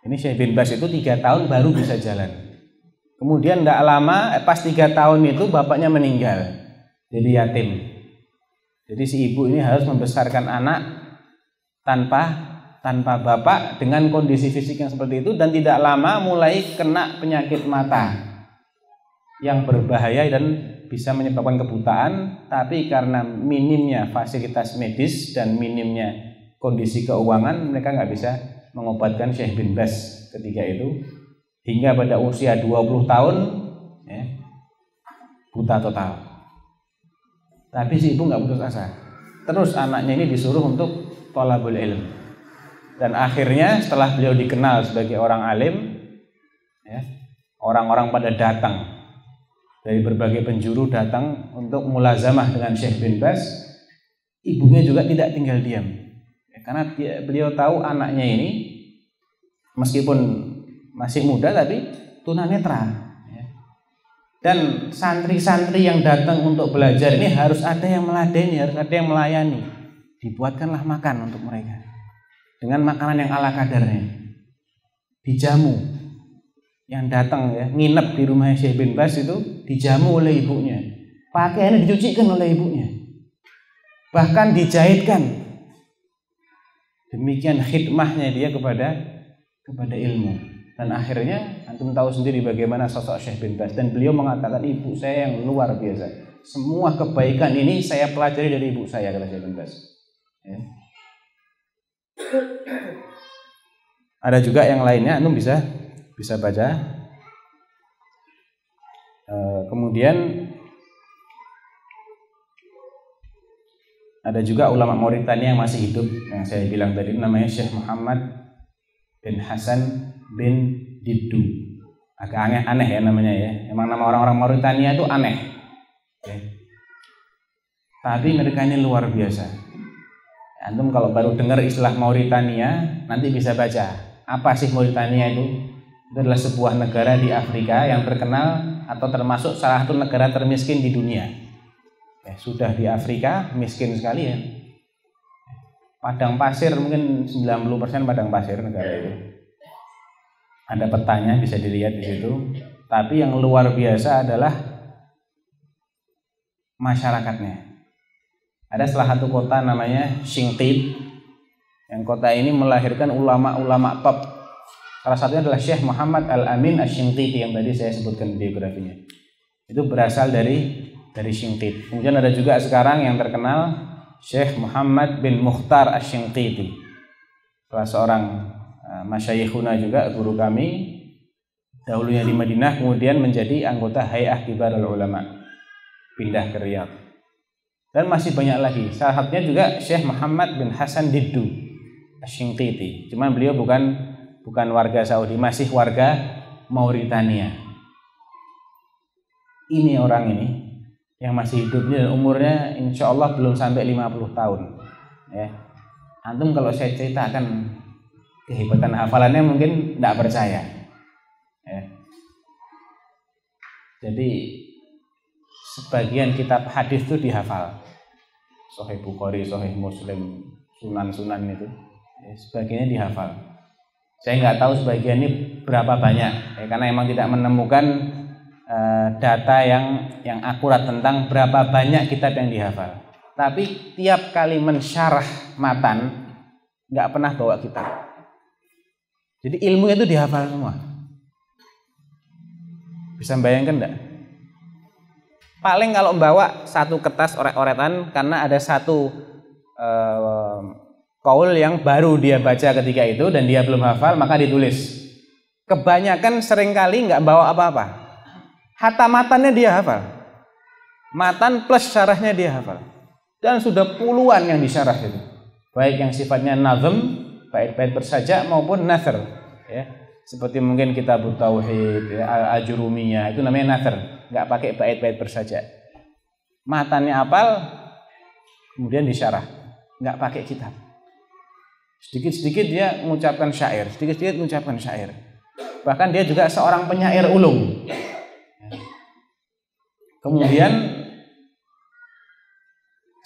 Ini Syekh bin Baz itu 3 tahun baru bisa jalan. Kemudian tidak lama, pas 3 tahun itu bapaknya meninggal, jadi yatim. Jadi si ibu ini harus membesarkan anak tanpa bapak dengan kondisi fisik yang seperti itu, dan tidak lama mulai kena penyakit mata yang berbahaya dan bisa menyebabkan kebutaan. Tapi karena minimnya fasilitas medis dan minimnya kondisi keuangan mereka nggak bisa mengobatkan Syekh bin Baz ketika itu, hingga pada usia 20 tahun ya, buta total. Tapi si ibu nggak putus asa, terus anaknya ini disuruh untuk thalabul ilm, dan akhirnya setelah beliau dikenal sebagai orang alim ya, orang-orang pada datang dari berbagai penjuru, datang untuk mulazamah dengan Syekh bin Baz. Ibunya juga tidak tinggal diam ya, karena beliau tahu anaknya ini meskipun masih muda tapi tunanetra ya. Dan santri-santri yang datang untuk belajar ini harus ada yang meladeni, harus ada yang melayani. Dibuatkanlah makan untuk mereka dengan makanan yang ala kadarnya, dijamu. Yang datang ya, nginep di rumah Syekh bin Baz itu dijamu oleh ibunya, pakaiannya dicucikan oleh ibunya, bahkan dijahitkan. Demikian khidmahnya dia kepada ilmu. Dan akhirnya antum tahu sendiri bagaimana sosok Syekh bin Baz, dan beliau mengatakan ibu saya yang luar biasa. Semua kebaikan ini saya pelajari dari ibu saya, kata Syekh bin Baz. Ya. Ada juga yang lainnya, antum bisa baca. Kemudian ada juga ulama Mauritania yang masih hidup, yang saya bilang tadi, namanya Syekh Muhammad bin Hasan bin Diddu. Agak aneh ya namanya ya. Emang nama orang-orang Mauritania itu aneh ya. Tapi mereka ini luar biasa. Antum kalau baru dengar istilah Mauritania, nanti bisa baca apa sih Mauritania itu. Itu adalah sebuah negara di Afrika yang terkenal atau termasuk salah satu negara termiskin di dunia. Ya, sudah di Afrika, miskin sekali ya. Padang pasir, mungkin 90% padang pasir negara itu. Ada petanya bisa dilihat di situ. Tapi yang luar biasa adalah masyarakatnya. Ada salah satu kota namanya Shinqit. Yang kota ini melahirkan ulama-ulama top. Salah satunya adalah Syekh Muhammad Al-Amin Asy-Shinqiti yang tadi saya sebutkan biografinya. Itu berasal dari Shinqit. Kemudian ada juga sekarang yang terkenal Syekh Muhammad bin Mukhtar Asy-Shinqiti. Salah seorang masyayikhuna juga, guru kami. Dahulunya di Madinah, kemudian menjadi anggota Hay'ah Kibarul Ulama. Pindah ke Riyadh. Dan masih banyak lagi. Salah satunya juga Syekh Muhammad bin Hasan Diddu Asy-Shinqiti. Cuman beliau bukan warga Saudi, masih warga Mauritania. Ini orang ini yang masih hidupnya, umurnya insya Allah belum sampai 50 tahun ya. Antum kalau saya ceritakan kehebatan hafalannya mungkin tidak percaya ya. Jadi sebagian kitab hadis itu dihafal, Sahih Bukhari, Sahih Muslim, Sunan itu ya, sebagiannya dihafal. Saya nggak tahu sebagian ini berapa banyak ya, karena emang tidak menemukan data yang akurat tentang berapa banyak kitab yang dihafal. Tapi tiap kali mensyarah matan nggak pernah bawa kitab. Jadi ilmu itu dihafal semua. Bisa bayangkan enggak? Paling kalau membawa satu kertas oret-oretan karena ada satu qaul yang baru dia baca ketika itu dan dia belum hafal, maka ditulis. Kebanyakan seringkali nggak bawa apa-apa. Hatta matannya dia hafal. Matan plus syarahnya dia hafal. Dan sudah puluhan yang disyarah itu. Baik yang sifatnya nazm, bait-bait bersaja maupun nathar ya. Seperti mungkin kitab Tauhid ya, Al-Ajurumiyah, itu namanya nathar, enggak pakai bait-bait bersaja. Matannya hafal, kemudian disyarah, enggak pakai kitab. Sedikit-sedikit dia mengucapkan syair, sedikit-sedikit mengucapkan syair. Bahkan dia juga seorang penyair ulung. Kemudian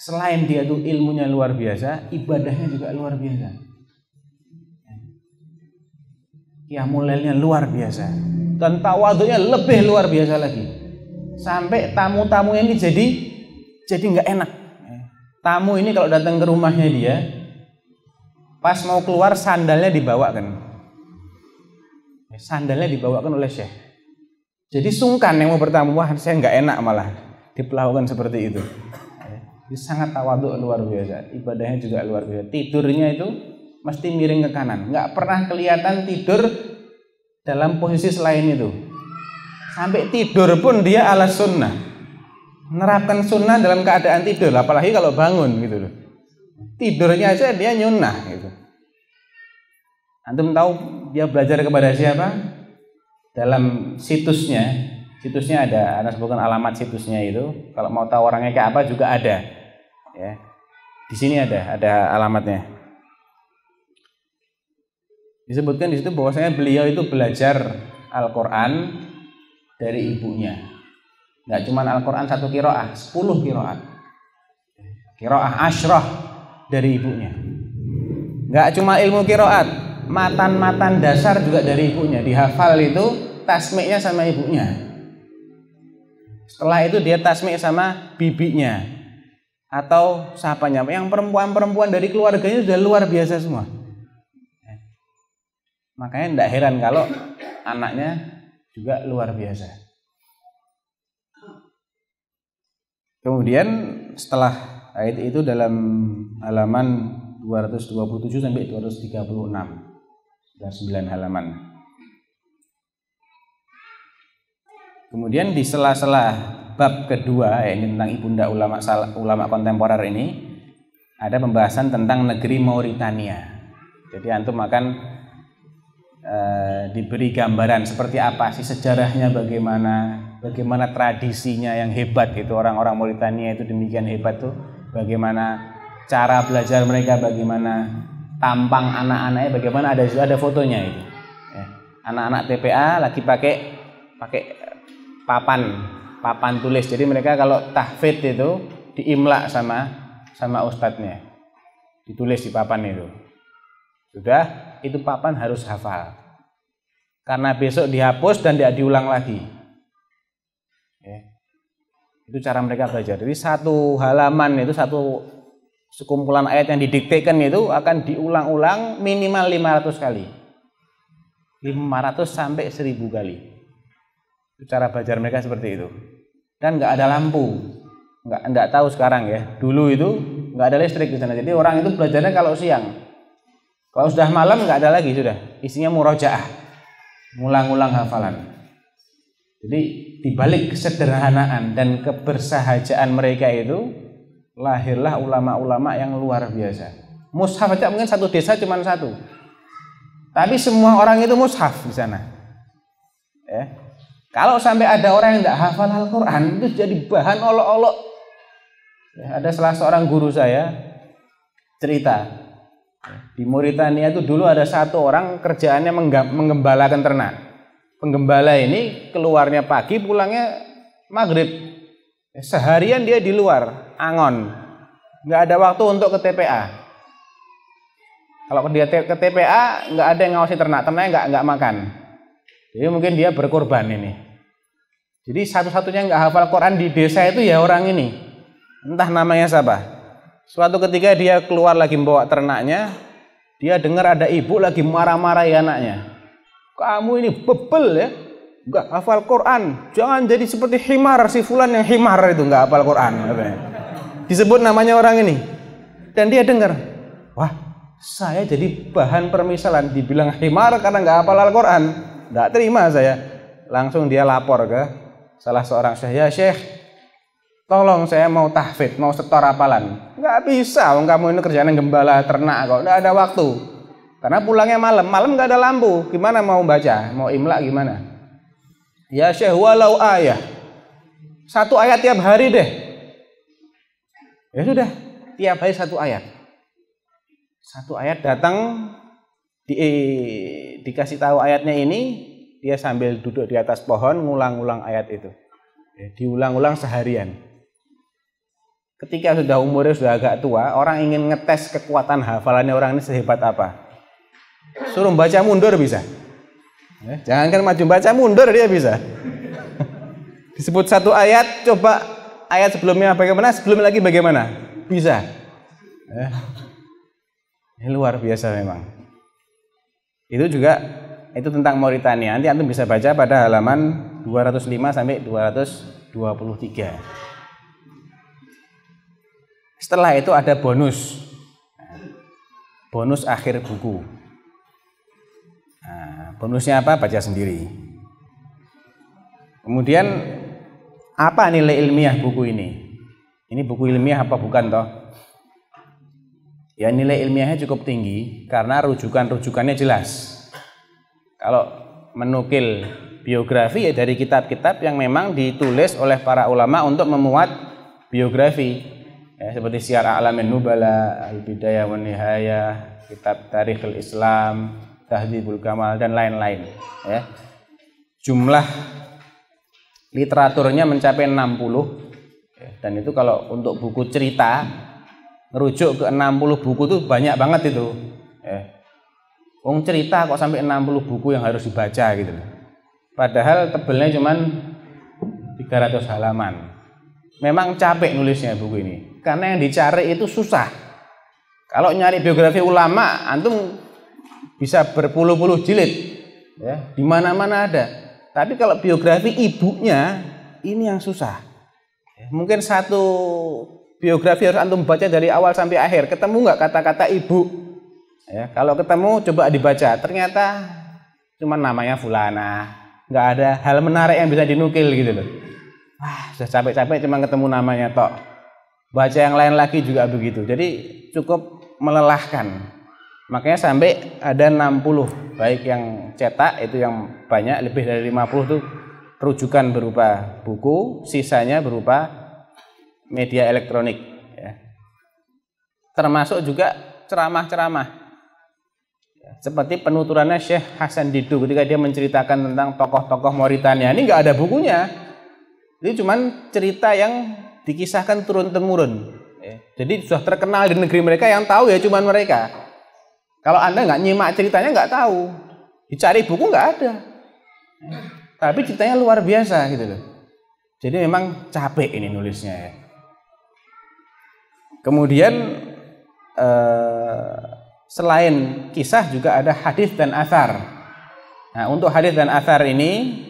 selain dia tuh ilmunya luar biasa, ibadahnya juga luar biasa. Qiyamul lailnya luar biasa. Dan tawadhunya lebih luar biasa lagi. Sampai tamu-tamunya ini jadi nggak enak. Tamu ini kalau datang ke rumahnya dia, pas mau keluar sandalnya dibawakan. Sandalnya dibawakan oleh Syekh. Jadi sungkan yang mau bertamu, wah saya nggak enak malah diperlakukan seperti itu. Dia sangat tawadhu luar biasa, ibadahnya juga luar biasa. Tidurnya itu mesti miring ke kanan, nggak pernah kelihatan tidur dalam posisi selain itu. Sampai tidur pun dia ala sunnah, menerapkan sunnah dalam keadaan tidur, apalagi kalau bangun gitu loh. Tidurnya aja dia nyunnah gitu. Antum tahu dia belajar kepada siapa? Dalam situsnya ada, Anda sebutkan alamat situsnya itu. Kalau mau tahu orangnya kayak apa juga ada. Ya, di sini ada alamatnya. Disebutkan di situ bahwasanya beliau itu belajar Al-Quran dari ibunya. Nggak cuma Al-Quran 1 qiraah, 10 qiraat. Qiraah asyrah dari ibunya. Nggak cuma ilmu qiraat, matan-matan dasar juga dari ibunya. Dihafal itu tasmiknya sama ibunya. Setelah itu dia tasmik sama bibinya atau siapanya. Yang perempuan-perempuan dari keluarganya sudah luar biasa semua. Makanya tidak heran kalau anaknya juga luar biasa. Kemudian setelah ayat itu dalam halaman 227 sampai 236, sudah 9 halaman. Kemudian di sela-sela bab kedua, ini tentang ibunda ulama kontemporer ini, ada pembahasan tentang negeri Mauritania. Jadi antum akan diberi gambaran seperti apa sih sejarahnya, bagaimana tradisinya yang hebat itu, orang-orang Mauritania itu demikian hebat tuh, bagaimana cara belajar mereka, bagaimana tampang anak-anaknya, bagaimana ada fotonya itu. Anak-anak TPA lagi pakai papan tulis. Jadi mereka kalau tahfidz itu diimla sama ustadznya, ditulis di papan itu. Sudah, itu papan harus hafal. Karena besok dihapus dan tidak diulang lagi. Itu cara mereka belajar. Jadi satu halaman itu, satu sekumpulan ayat yang didiktekan itu akan diulang-ulang minimal 500 kali. 500 sampai 1000 kali. Itu cara belajar mereka seperti itu. Dan nggak ada lampu. Nggak tahu sekarang ya. Dulu itu nggak ada listrik di sana. Jadi orang itu belajarnya kalau siang. Kalau sudah malam nggak ada lagi, sudah isinya murojaah, ngulang-ulang hafalan. Jadi dibalik kesederhanaan dan kebersahajaan mereka itu lahirlah ulama-ulama yang luar biasa. Mushaf aja mungkin satu desa cuma satu, tapi semua orang itu mushaf di sana. Kalau sampai ada orang yang tidak hafal Al-Quran, itu jadi bahan olok-olok. Ada salah seorang guru saya cerita. Di Mauritania itu dulu ada satu orang kerjaannya menggembalakan ternak. Penggembala ini keluarnya pagi, pulangnya maghrib. Seharian dia di luar, angon. Nggak ada waktu untuk ke TPA. Kalau dia ke TPA, nggak ada yang ngawasi ternaknya nggak makan. Jadi mungkin dia berkorban ini. Jadi satu-satunya nggak hafal Quran di desa itu ya orang ini. Entah namanya siapa. Suatu ketika dia keluar lagi membawa ternaknya, dia dengar ada ibu lagi marah-marahi anaknya. Kamu ini bebel ya, nggak hafal Quran. Jangan jadi seperti himar, si fulan yang himar itu nggak hafal Quran. Disebut namanya orang ini. Dan dia dengar, wah saya jadi bahan permisalan, dibilang himar karena nggak hafal Al-Quran. Nggak terima saya. Langsung dia lapor ke salah seorang syekh, ya syekh, tolong saya mau tahfidz, mau setor hafalan. Nggak bisa, kamu ini kerjaan gembala ternak kok, nggak ada waktu. Karena pulangnya malam nggak ada lampu, gimana mau baca, mau imla gimana? Ya syekh, walau ayah, satu ayat tiap hari deh. Ya sudah, tiap hari satu ayat. Satu ayat datang, dikasih tahu ayatnya ini, dia sambil duduk di atas pohon ngulang-ulang ayat itu. Diulang-ulang seharian. Ketika sudah umurnya sudah agak tua, orang ingin ngetes kekuatan hafalannya orang ini sehebat apa. Suruh baca mundur bisa. Jangankan maju, baca mundur dia bisa. Disebut satu ayat, coba ayat sebelumnya bagaimana, sebelumnya lagi bagaimana. Bisa. Ini luar biasa memang. Itu juga itu tentang Mauritania. Nanti antum bisa baca pada halaman 205 sampai 223. Setelah itu ada bonus. Bonus akhir buku. Nah, bonusnya apa? Baca sendiri. Kemudian apa nilai ilmiah buku ini? Ini buku ilmiah apa bukan toh? Ya nilai ilmiahnya cukup tinggi karena rujukan-rujukannya jelas. Kalau menukil biografi ya dari kitab-kitab yang memang ditulis oleh para ulama untuk memuat biografi. Ya, seperti Syiar A'lamin Nubala, Al-Bidayah wan Nihayah, kitab Tarikhul Islam, Tahdzibul Kamal dan lain-lain. Ya. Jumlah literaturnya mencapai 60. Ya, dan itu kalau untuk buku cerita ngerujuk ke 60 buku itu banyak banget itu. Wong cerita kok sampai 60 buku yang harus dibaca gitu. Padahal tebelnya cuma 300 halaman. Memang capek nulisnya buku ini. Karena yang dicari itu susah. Kalau nyari biografi ulama, antum bisa berpuluh-puluh jilid. Ya, di mana-mana ada. Tapi kalau biografi ibunya, ini yang susah. Mungkin satu biografi harus antum baca dari awal sampai akhir. Ketemu nggak kata-kata ibu? Ya, kalau ketemu coba dibaca. Ternyata cuma namanya fulana. Nggak ada hal menarik yang bisa dinukil gitu loh. Wah, sudah capek-capek cuma ketemu namanya tok. Baca yang lain lagi juga begitu. Jadi cukup melelahkan. Makanya sampai ada 60. Baik yang cetak itu yang banyak, lebih dari 50 tuh rujukan berupa buku, sisanya berupa media elektronik, ya. Termasuk juga ceramah-ceramah, ya. Seperti penuturannya Syekh Hasan Didu ketika dia menceritakan tentang tokoh-tokoh Mauritania. Ini nggak ada bukunya, ini cuman cerita yang dikisahkan turun-temurun, ya. Jadi sudah terkenal di negeri mereka, yang tahu ya cuman mereka. Kalau Anda nggak nyimak ceritanya nggak tahu, dicari buku nggak ada, ya. Tapi ceritanya luar biasa gitu loh. Jadi memang capek ini nulisnya, ya. Kemudian selain kisah juga ada hadis dan athar. Nah, untuk hadis dan athar ini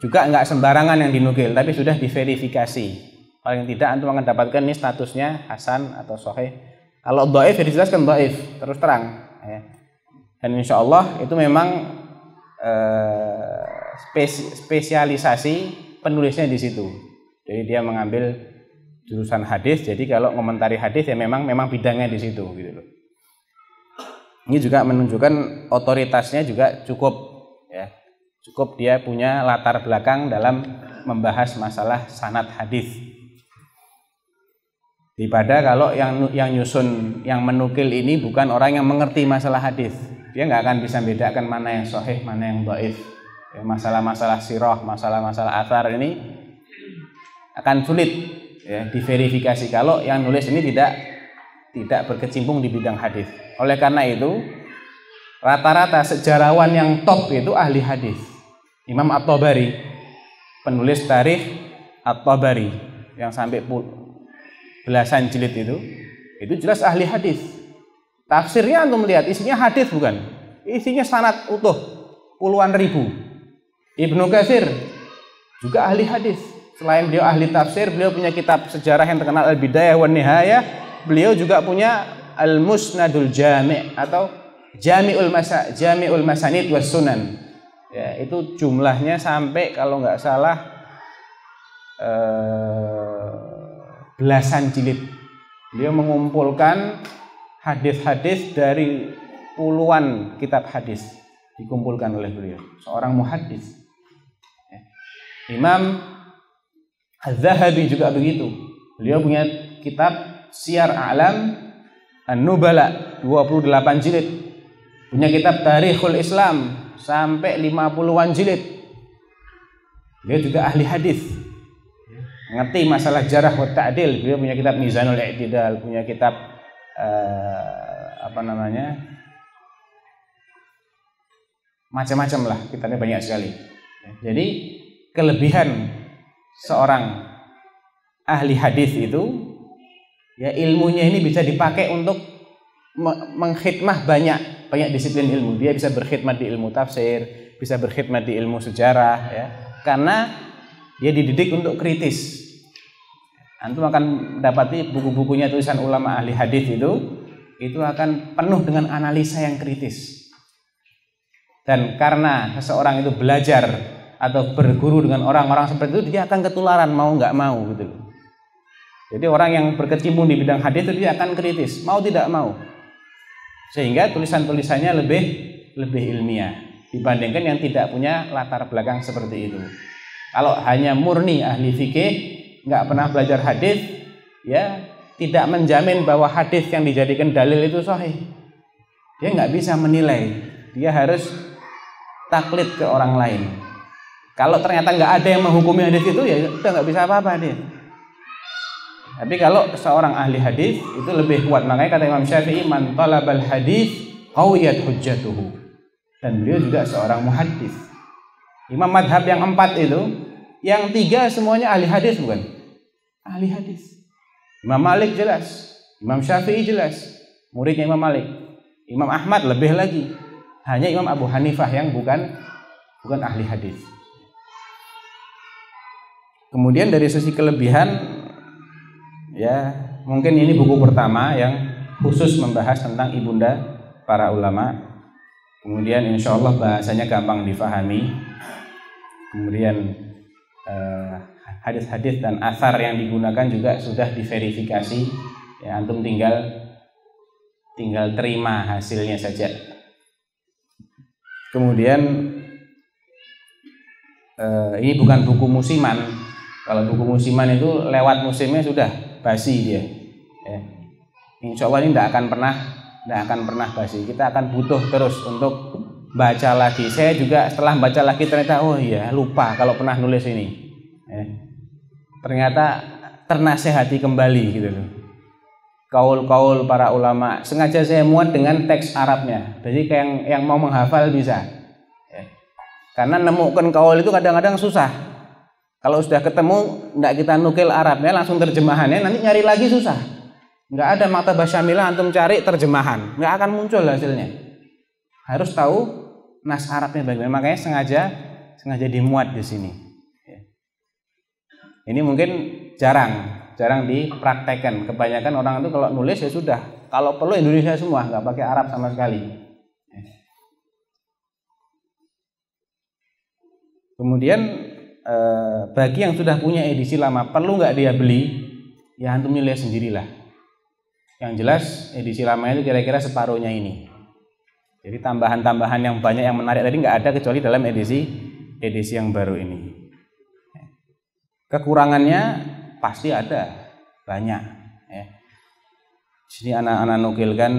juga enggak sembarangan yang dinukil, tapi sudah diverifikasi. Paling tidak antum akan dapatkan ini statusnya hasan atau sahih. Kalau dhaif ya dijelaskan dhaif terus terang, ya. Dan insya Allah itu memang spesialisasi penulisnya di situ. Jadi dia mengambil jurusan hadis, jadi kalau komentari hadis ya memang bidangnya di situ gitu loh. Ini juga menunjukkan otoritasnya juga cukup, ya. Cukup dia punya latar belakang dalam membahas masalah sanad hadis. Daripada kalau yang nyusun, yang menukil ini bukan orang yang mengerti masalah hadis, dia nggak akan bisa bedakan mana yang sahih, mana yang dhaif. Ya, masalah-masalah sirah, masalah-masalah athar ini akan sulit, ya, diverifikasi kalau yang nulis ini tidak berkecimpung di bidang hadis. Oleh karena itu rata-rata sejarawan yang top itu ahli hadis. Imam At-Tabari, penulis Tarikh At-Tabari yang sampai belasan jilid itu jelas ahli hadis. Tafsirnya antum lihat isinya hadis bukan? Isinya sanad utuh puluhan ribu. Ibnu Katsir juga ahli hadis. Selain beliau ahli tafsir, beliau punya kitab sejarah yang terkenal Al-Bidayah wan Nihayah. Beliau juga punya Al-Musnadul Jami' atau Jami'ul Masanid was Sunan. Ya, itu jumlahnya sampai kalau nggak salah belasan jilid. Beliau mengumpulkan hadis-hadis dari puluhan kitab hadis dikumpulkan oleh beliau. Seorang muhaddis. Imam Az-Zahabi juga begitu. Beliau punya kitab Syiar A'lam An-Nubala 28 jilid. Punya kitab Tarikhul Islam sampai 50-an jilid. Beliau juga ahli hadis. Ngerti masalah jarah wa ta'dil. Beliau punya kitab Mizanul I'tidal, punya kitab macam-macam lah, kitabnya banyak sekali. Jadi kelebihan seorang ahli hadis itu, ya, ilmunya ini bisa dipakai untuk mengkhidmah banyak disiplin ilmu. Dia bisa berkhidmat di ilmu tafsir, bisa berkhidmat di ilmu sejarah, ya, karena dia dididik untuk kritis. Antum akan mendapati buku-bukunya tulisan ulama ahli hadis itu akan penuh dengan analisa yang kritis. Dan karena seseorang itu belajar atau berguru dengan orang-orang seperti itu, dia akan ketularan mau nggak mau gitu. Jadi orang yang berkecimpung di bidang hadis itu dia akan kritis, mau tidak mau. Sehingga tulisan-tulisannya lebih ilmiah dibandingkan yang tidak punya latar belakang seperti itu. Kalau hanya murni ahli fikih, nggak pernah belajar hadis, ya tidak menjamin bahwa hadis yang dijadikan dalil itu sahih. Dia nggak bisa menilai, dia harus taklid ke orang lain. Kalau ternyata nggak ada yang menghukumi hadis itu, ya udah nggak bisa apa-apa dia. Tapi kalau seorang ahli hadis itu lebih kuat. Makanya kata Imam Syafi'i, man talabal hadis qawiyat hujjatuhu. Dan beliau juga seorang muhaddis. Imam madhab yang 4 itu, yang 3 semuanya ahli hadis bukan? Ahli hadis. Imam Malik jelas, Imam Syafi'i jelas, muridnya Imam Malik. Imam Ahmad lebih lagi. Hanya Imam Abu Hanifah yang bukan ahli hadis. Kemudian dari sisi kelebihan, ya mungkin ini buku pertama yang khusus membahas tentang ibunda para ulama. Kemudian insya Allah bahasanya gampang difahami. Kemudian hadis-hadis dan athar yang digunakan juga sudah diverifikasi. Ya, antum tinggal terima hasilnya saja. Kemudian ini bukan buku musiman. Kalau buku musiman itu lewat musimnya sudah basi dia. Ya. Insya Allah ini tidak akan pernah basi. Kita akan butuh terus untuk baca lagi. Saya juga setelah baca lagi ternyata oh iya lupa kalau pernah nulis ini. Ya. Ternyata ternasehati kembali gitu loh. Kaul-kaul para ulama. Sengaja saya muat dengan teks Arabnya. Jadi kayak yang mau menghafal bisa. Ya. Karena nemukan kaul itu kadang-kadang susah. Kalau sudah ketemu, tidak kita nukil Arabnya, langsung terjemahannya, nanti nyari lagi susah. Nggak ada maktabah syamilah, antum cari terjemahan, nggak akan muncul hasilnya. Harus tahu nas Arabnya bagaimana. Makanya sengaja dimuat di sini. Ini mungkin jarang dipraktekkan. Kebanyakan orang itu kalau nulis ya sudah. Kalau perlu Indonesia semua, nggak pakai Arab sama sekali. Kemudian bagi yang sudah punya edisi lama, perlu nggak dia beli? Ya antum lihat sendirilah. Yang jelas edisi lama itu kira-kira separuhnya ini. Jadi tambahan-tambahan yang banyak yang menarik tadi nggak ada kecuali dalam edisi yang baru ini. Kekurangannya pasti ada, banyak. Ya. Sini anak-anak nukilkan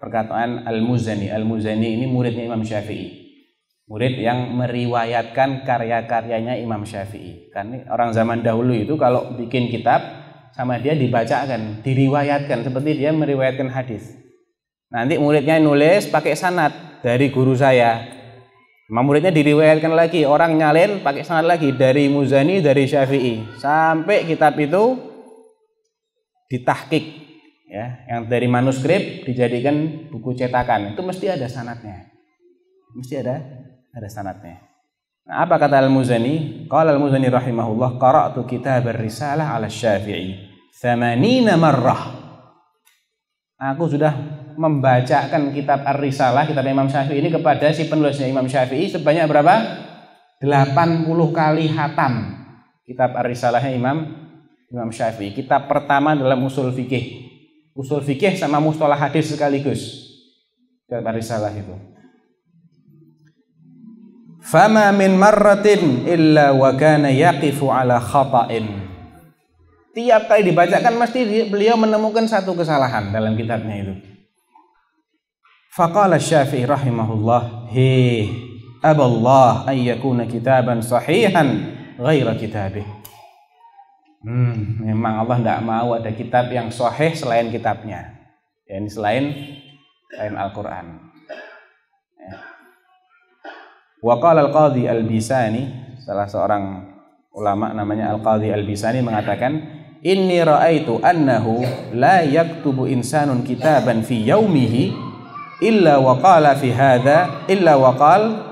perkataan Al-Muzani. Al-Muzani ini muridnya Imam Syafi'i. Murid yang meriwayatkan karya-karyanya Imam Syafi'i. Kan orang zaman dahulu itu kalau bikin kitab sama dia dibacakan, diriwayatkan seperti dia meriwayatkan hadis. Nanti muridnya nulis pakai sanad dari guru saya. Muridnya diriwayatkan lagi, orang nyalin pakai sanad lagi dari Muzani, dari Syafi'i. Sampai kitab itu ditahqiq ya, yang dari manuskrip dijadikan buku cetakan. Itu mesti ada sanadnya. Mesti ada sanadnya. Nah, apa kata Al-Muzani? Qala Al-Muzani rahimahullah, qara'tu kitab ar-risalah 'ala Syafi'i 80 marrah. Aku sudah membacakan kitab Ar-Risalah, kitab Imam Syafi'i ini kepada si penulisnya Imam Syafi'i sebanyak berapa? 80 kali hatam kitab Ar-Risalahnya Imam Syafi'i. Kitab pertama dalam usul fikih. Usul fikih sama mustalah hadis sekaligus. Kitab Ar-Risalah itu. Fama min marratin illa wa kana yaqifu ala khata'in. Tiap kali dibacakan mesti beliau menemukan satu kesalahan dalam kitabnya itu. Faqala Syafi'i rahimahullah, "He, aballah an yakuna kitaban sahihan ghaira kitabih." Memang Allah tidak mau ada kitab yang sahih selain kitabnya. Yani selain Al-Qur'an. Wa qala al-Qadhi al-Bisani, salah seorang ulama namanya Al-Qadhi al-Bisani mengatakan, "Inni ra'aitu annahu la yaktubu insanun kitaban fi yaumihi illa wa qala fi hadza illa wa qala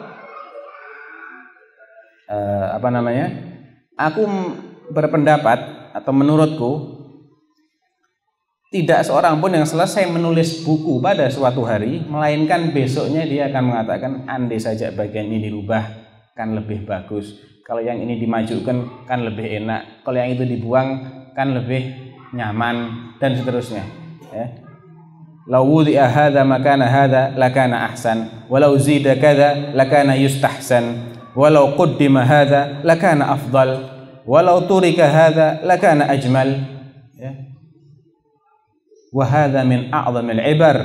Aku berpendapat atau menurutku tidak seorang pun yang selesai menulis buku pada suatu hari melainkan besoknya dia akan mengatakan andai saja bagian ini dirubah kan lebih bagus, kalau yang ini dimajukan kan lebih enak, kalau yang itu dibuang kan lebih nyaman, dan seterusnya ya. Law wudi'a hadza makana hadza lakana ahsan, walau zida kadza lakana yustahsan, walau quddima hadza lakana afdal, walau turika hadza lakana ajmal ya. Wa hadza min a'dhamil ibar,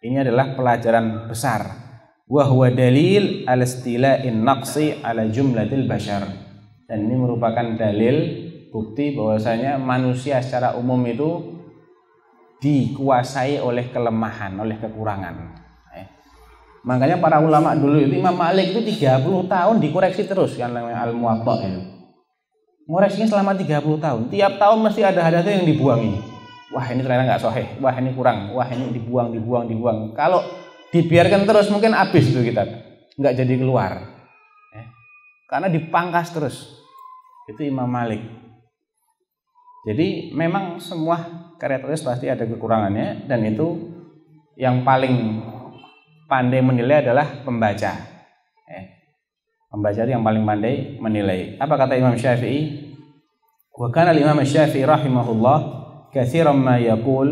ini adalah pelajaran besar. Wa huwa dalil al-istila'in naqsi ala jumlatil bashar, dan ini merupakan dalil bukti bahwasanya manusia secara umum itu dikuasai oleh kelemahan, oleh kekurangan. Makanya para ulama dulu itu, Imam Malik itu 30 tahun dikoreksi terus yang namanya Al-Muwatta itu. Ngoreksinya selama 30 tahun. Tiap tahun mesti ada hadisnya yang dibuangi. Wah, ini ternyata enggak sahih. Wah, ini kurang. Wah, ini dibuang. Kalau dibiarkan terus mungkin habis itu kitab. Enggak jadi keluar. Karena dipangkas terus. Itu Imam Malik. Jadi memang semua karya tulis pasti ada kekurangannya, dan itu yang paling pandai menilai adalah pembaca. Pembaca itu yang paling pandai menilai. Apa kata Imam Syafi'i? Wa kana al-Imam Syafi'i rahimahullah katsiran ma yaqul,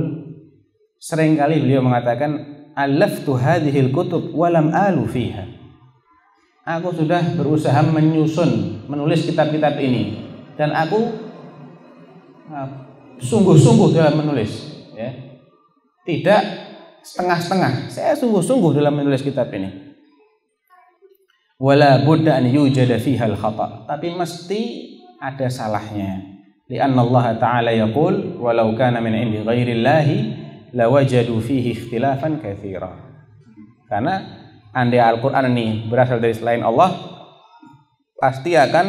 seringkali beliau mengatakan alaftu hadhil kutub wa lam alu fiha. Aku sudah berusaha menulis kitab-kitab ini, dan aku sungguh-sungguh dalam menulis ya. Tidak setengah-setengah. Saya sungguh-sungguh dalam menulis kitab ini. Wala budda an yujada fiha al-khata', tapi mesti ada salahnya. Li'anna Allah Ta'ala yaqul walau kana min 'indi ghairillahi lawajadu fihi ikhtilafan katsira. Karena andai Al-Qur'an ini berasal dari selain Allah, pasti akan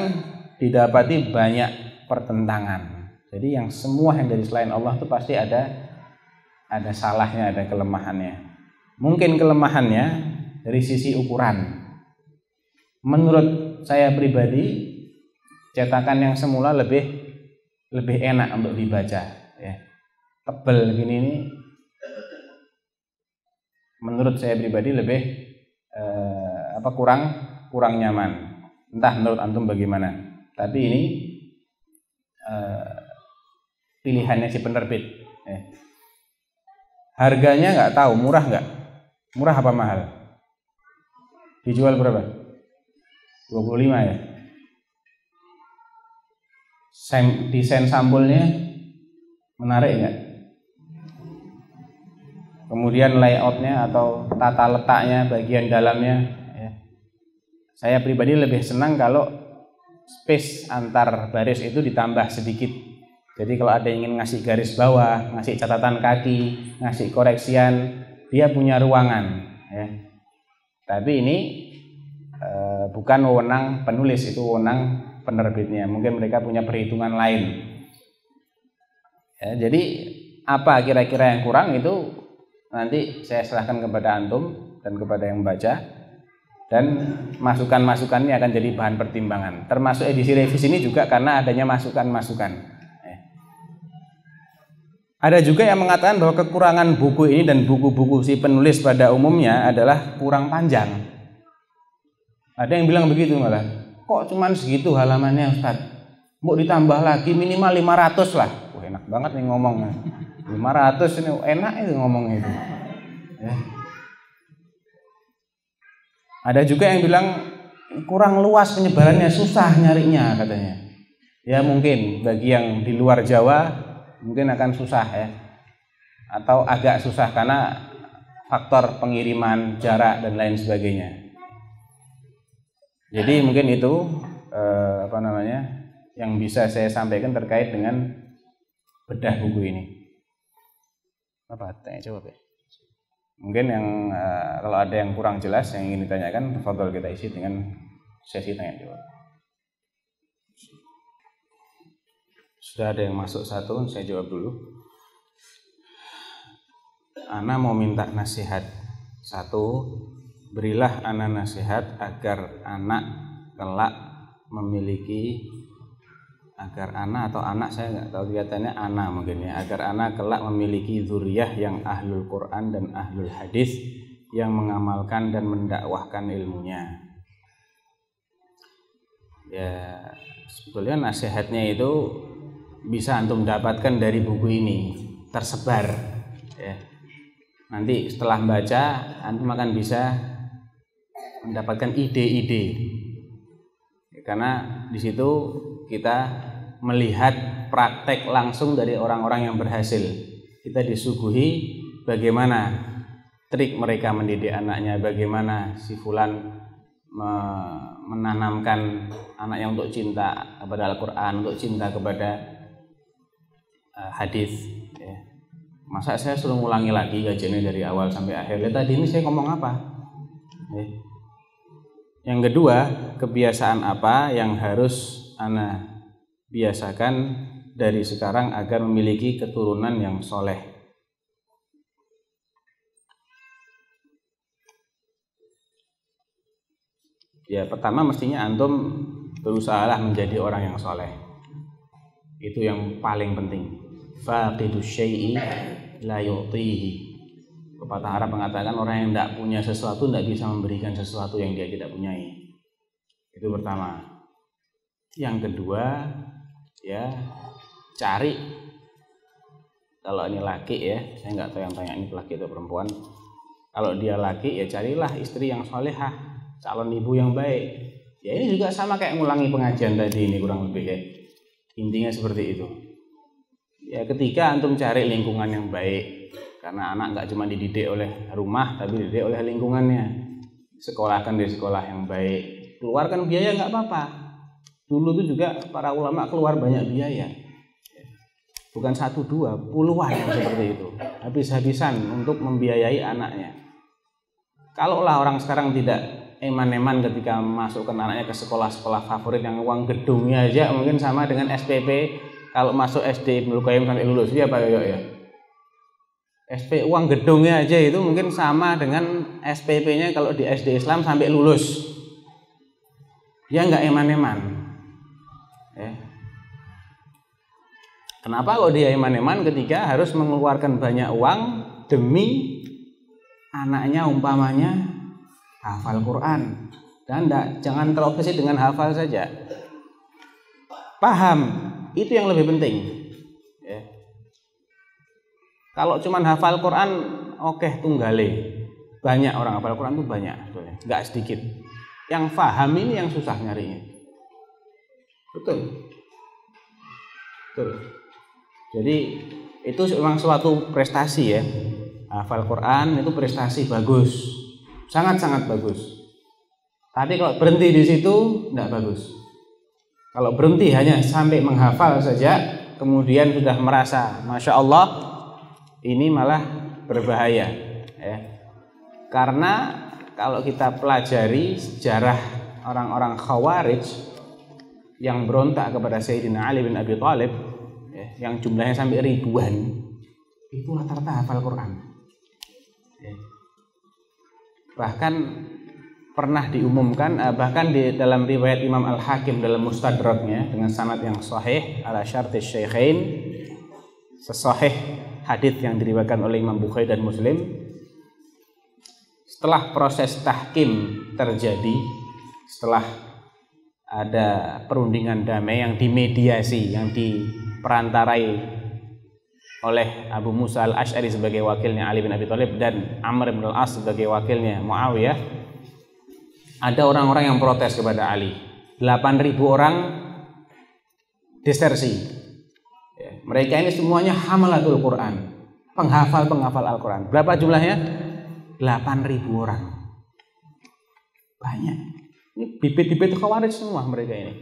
didapati banyak pertentangan. Jadi yang semua yang dari selain Allah itu pasti ada salahnya, ada kelemahannya. Mungkin kelemahannya dari sisi ukuran. Menurut saya pribadi, cetakan yang semula lebih enak untuk dibaca. Ya. Tebel gini ini, menurut saya pribadi lebih kurang nyaman. Entah menurut antum bagaimana. Tapi ini pilihannya si penerbit. Harganya nggak tahu, murah nggak? Murah apa mahal? Dijual berapa? 25 ya. Desain sampulnya menarik nggak? Kemudian layoutnya atau tata letaknya, bagian dalamnya. Ya. Saya pribadi lebih senang kalau space antar baris itu ditambah sedikit. Jadi kalau ada yang ingin ngasih garis bawah, ngasih catatan kaki, ngasih koreksian, dia punya ruangan. Ya. Tapi ini bukan wewenang penulis, itu wewenang penerbitnya. Mungkin mereka punya perhitungan lain. Ya, jadi apa kira-kira yang kurang itu nanti saya serahkan kepada antum dan kepada yang membaca, dan masukan-masukannya akan jadi bahan pertimbangan. Termasuk edisi revisi ini juga karena adanya masukan-masukan. Ada juga yang mengatakan bahwa kekurangan buku ini dan buku-buku si penulis pada umumnya adalah kurang panjang. Ada yang bilang begitu malah. Kok cuman segitu halamannya Ustaz? Mau ditambah lagi minimal 500 lah. Wah, enak banget nih ngomongnya. 500 ini enak itu ngomongnya itu. Ya. Ada juga yang bilang kurang luas penyebarannya, susah nyarinya katanya. Ya mungkin bagi yang di luar Jawa mungkin akan susah ya, atau agak susah karena faktor pengiriman, jarak dan lain sebagainya. Jadi mungkin itu yang bisa saya sampaikan terkait dengan bedah buku ini. Apa tanya jawab ya? Mungkin yang kalau ada yang kurang jelas yang ingin ditanyakan, tafadhol kita isi dengan sesi tanya jawab. Sudah ada yang masuk satu, saya jawab dulu. Ana mau minta nasihat. Satu, berilah ana nasihat agar anak kelak memiliki agar ana atau anak, saya nggak tahu, kelihatannya ana mungkin ya, agar ana kelak memiliki zuriyah yang ahlul Quran dan ahlul hadis, yang mengamalkan dan mendakwahkan ilmunya. Ya, sebetulnya nasihatnya itu bisa antum dapatkan dari buku ini, tersebar ya. Nanti setelah baca antum akan bisa mendapatkan ide-ide, karena di situ kita melihat praktek langsung dari orang-orang yang berhasil. Kita disuguhi bagaimana trik mereka mendidik anaknya, bagaimana si fulan menanamkan anaknya untuk cinta kepada Al-Quran, untuk cinta kepada hadis ya. Masa saya suruh ngulangi lagi kajiannya dari awal sampai akhir? Lihat tadi ini saya ngomong apa ya. Yang kedua, kebiasaan apa yang harus ana biasakan dari sekarang agar memiliki keturunan yang soleh? Ya, pertama mestinya antum berusahalah menjadi orang yang soleh. Itu yang paling penting. Faqidus syai'i la yu'tihi. Pepatah Arab mengatakan orang yang tidak punya sesuatu tidak bisa memberikan sesuatu yang dia tidak punyai. Itu pertama. Yang kedua, ya cari, kalau ini laki ya, saya nggak tahu yang tanya ini laki atau perempuan. Kalau dia laki ya carilah istri yang solehah, calon ibu yang baik. Ya ini juga sama kayak ngulangi pengajian tadi ini kurang lebih ya. Intinya seperti itu. Ya ketika antum cari lingkungan yang baik, karena anak nggak cuma dididik oleh rumah, tapi dididik oleh lingkungannya. Sekolahkan di sekolah yang baik, keluarkan biaya nggak apa-apa. Dulu tuh juga para ulama keluar banyak biaya, bukan 1, 2, puluhan seperti itu, habis-habisan untuk membiayai anaknya. Kalaulah orang sekarang tidak eman-eman ketika masukkan anaknya ke sekolah-sekolah favorit yang uang gedungnya aja mungkin sama dengan SPP kalau masuk SD Ibnul Qayyim sampai lulus, ya Pak Yoyo ya. SP uang gedungnya aja itu mungkin sama dengan SPP-nya kalau di SD Islam sampai lulus. Dia nggak eman-eman. Ya. Kenapa kok dia eman-eman ketika harus mengeluarkan banyak uang demi anaknya umpamanya hafal Quran? Dan jangan terobsesi dengan hafal saja. Paham, itu yang lebih penting. Ya. Kalau cuman hafal Quran, oke tunggale. Banyak orang hafal Quran itu banyak, nggak sedikit. Yang paham ini yang susah nyarinya. Betul. Jadi itu memang suatu prestasi ya. Hafal Quran itu prestasi bagus, sangat-sangat bagus. Tapi kalau berhenti di situ, nggak bagus. Kalau berhenti hanya sampai menghafal saja, kemudian sudah merasa, masya Allah, ini malah berbahaya ya. Karena kalau kita pelajari sejarah orang-orang Khawarij yang berontak kepada Sayyidina Ali bin Abi Thalib ya, yang jumlahnya sampai ribuan, itu rata-rata hafal Quran ya. Bahkan pernah diumumkan, bahkan di dalam riwayat Imam Al-Hakim dalam Mustadraknya dengan sanad yang sahih ala syartis syaikhain, sesahih hadis yang diriwayatkan oleh Imam Bukhari dan Muslim, setelah proses tahkim terjadi, setelah ada perundingan damai yang dimediasi, yang diperantarai oleh Abu Musa Al-Asy'ari sebagai wakilnya Ali bin Abi Thalib dan Amr bin Al-As sebagai wakilnya Muawiyah, ada orang-orang yang protes kepada Ali. 8.000 orang desersi. Ya, mereka ini semuanya hamalatul Quran, penghafal Al-Quran. Berapa jumlahnya? 8.000 orang. Banyak. Ini bibit-bibit Khawarij semua mereka ini.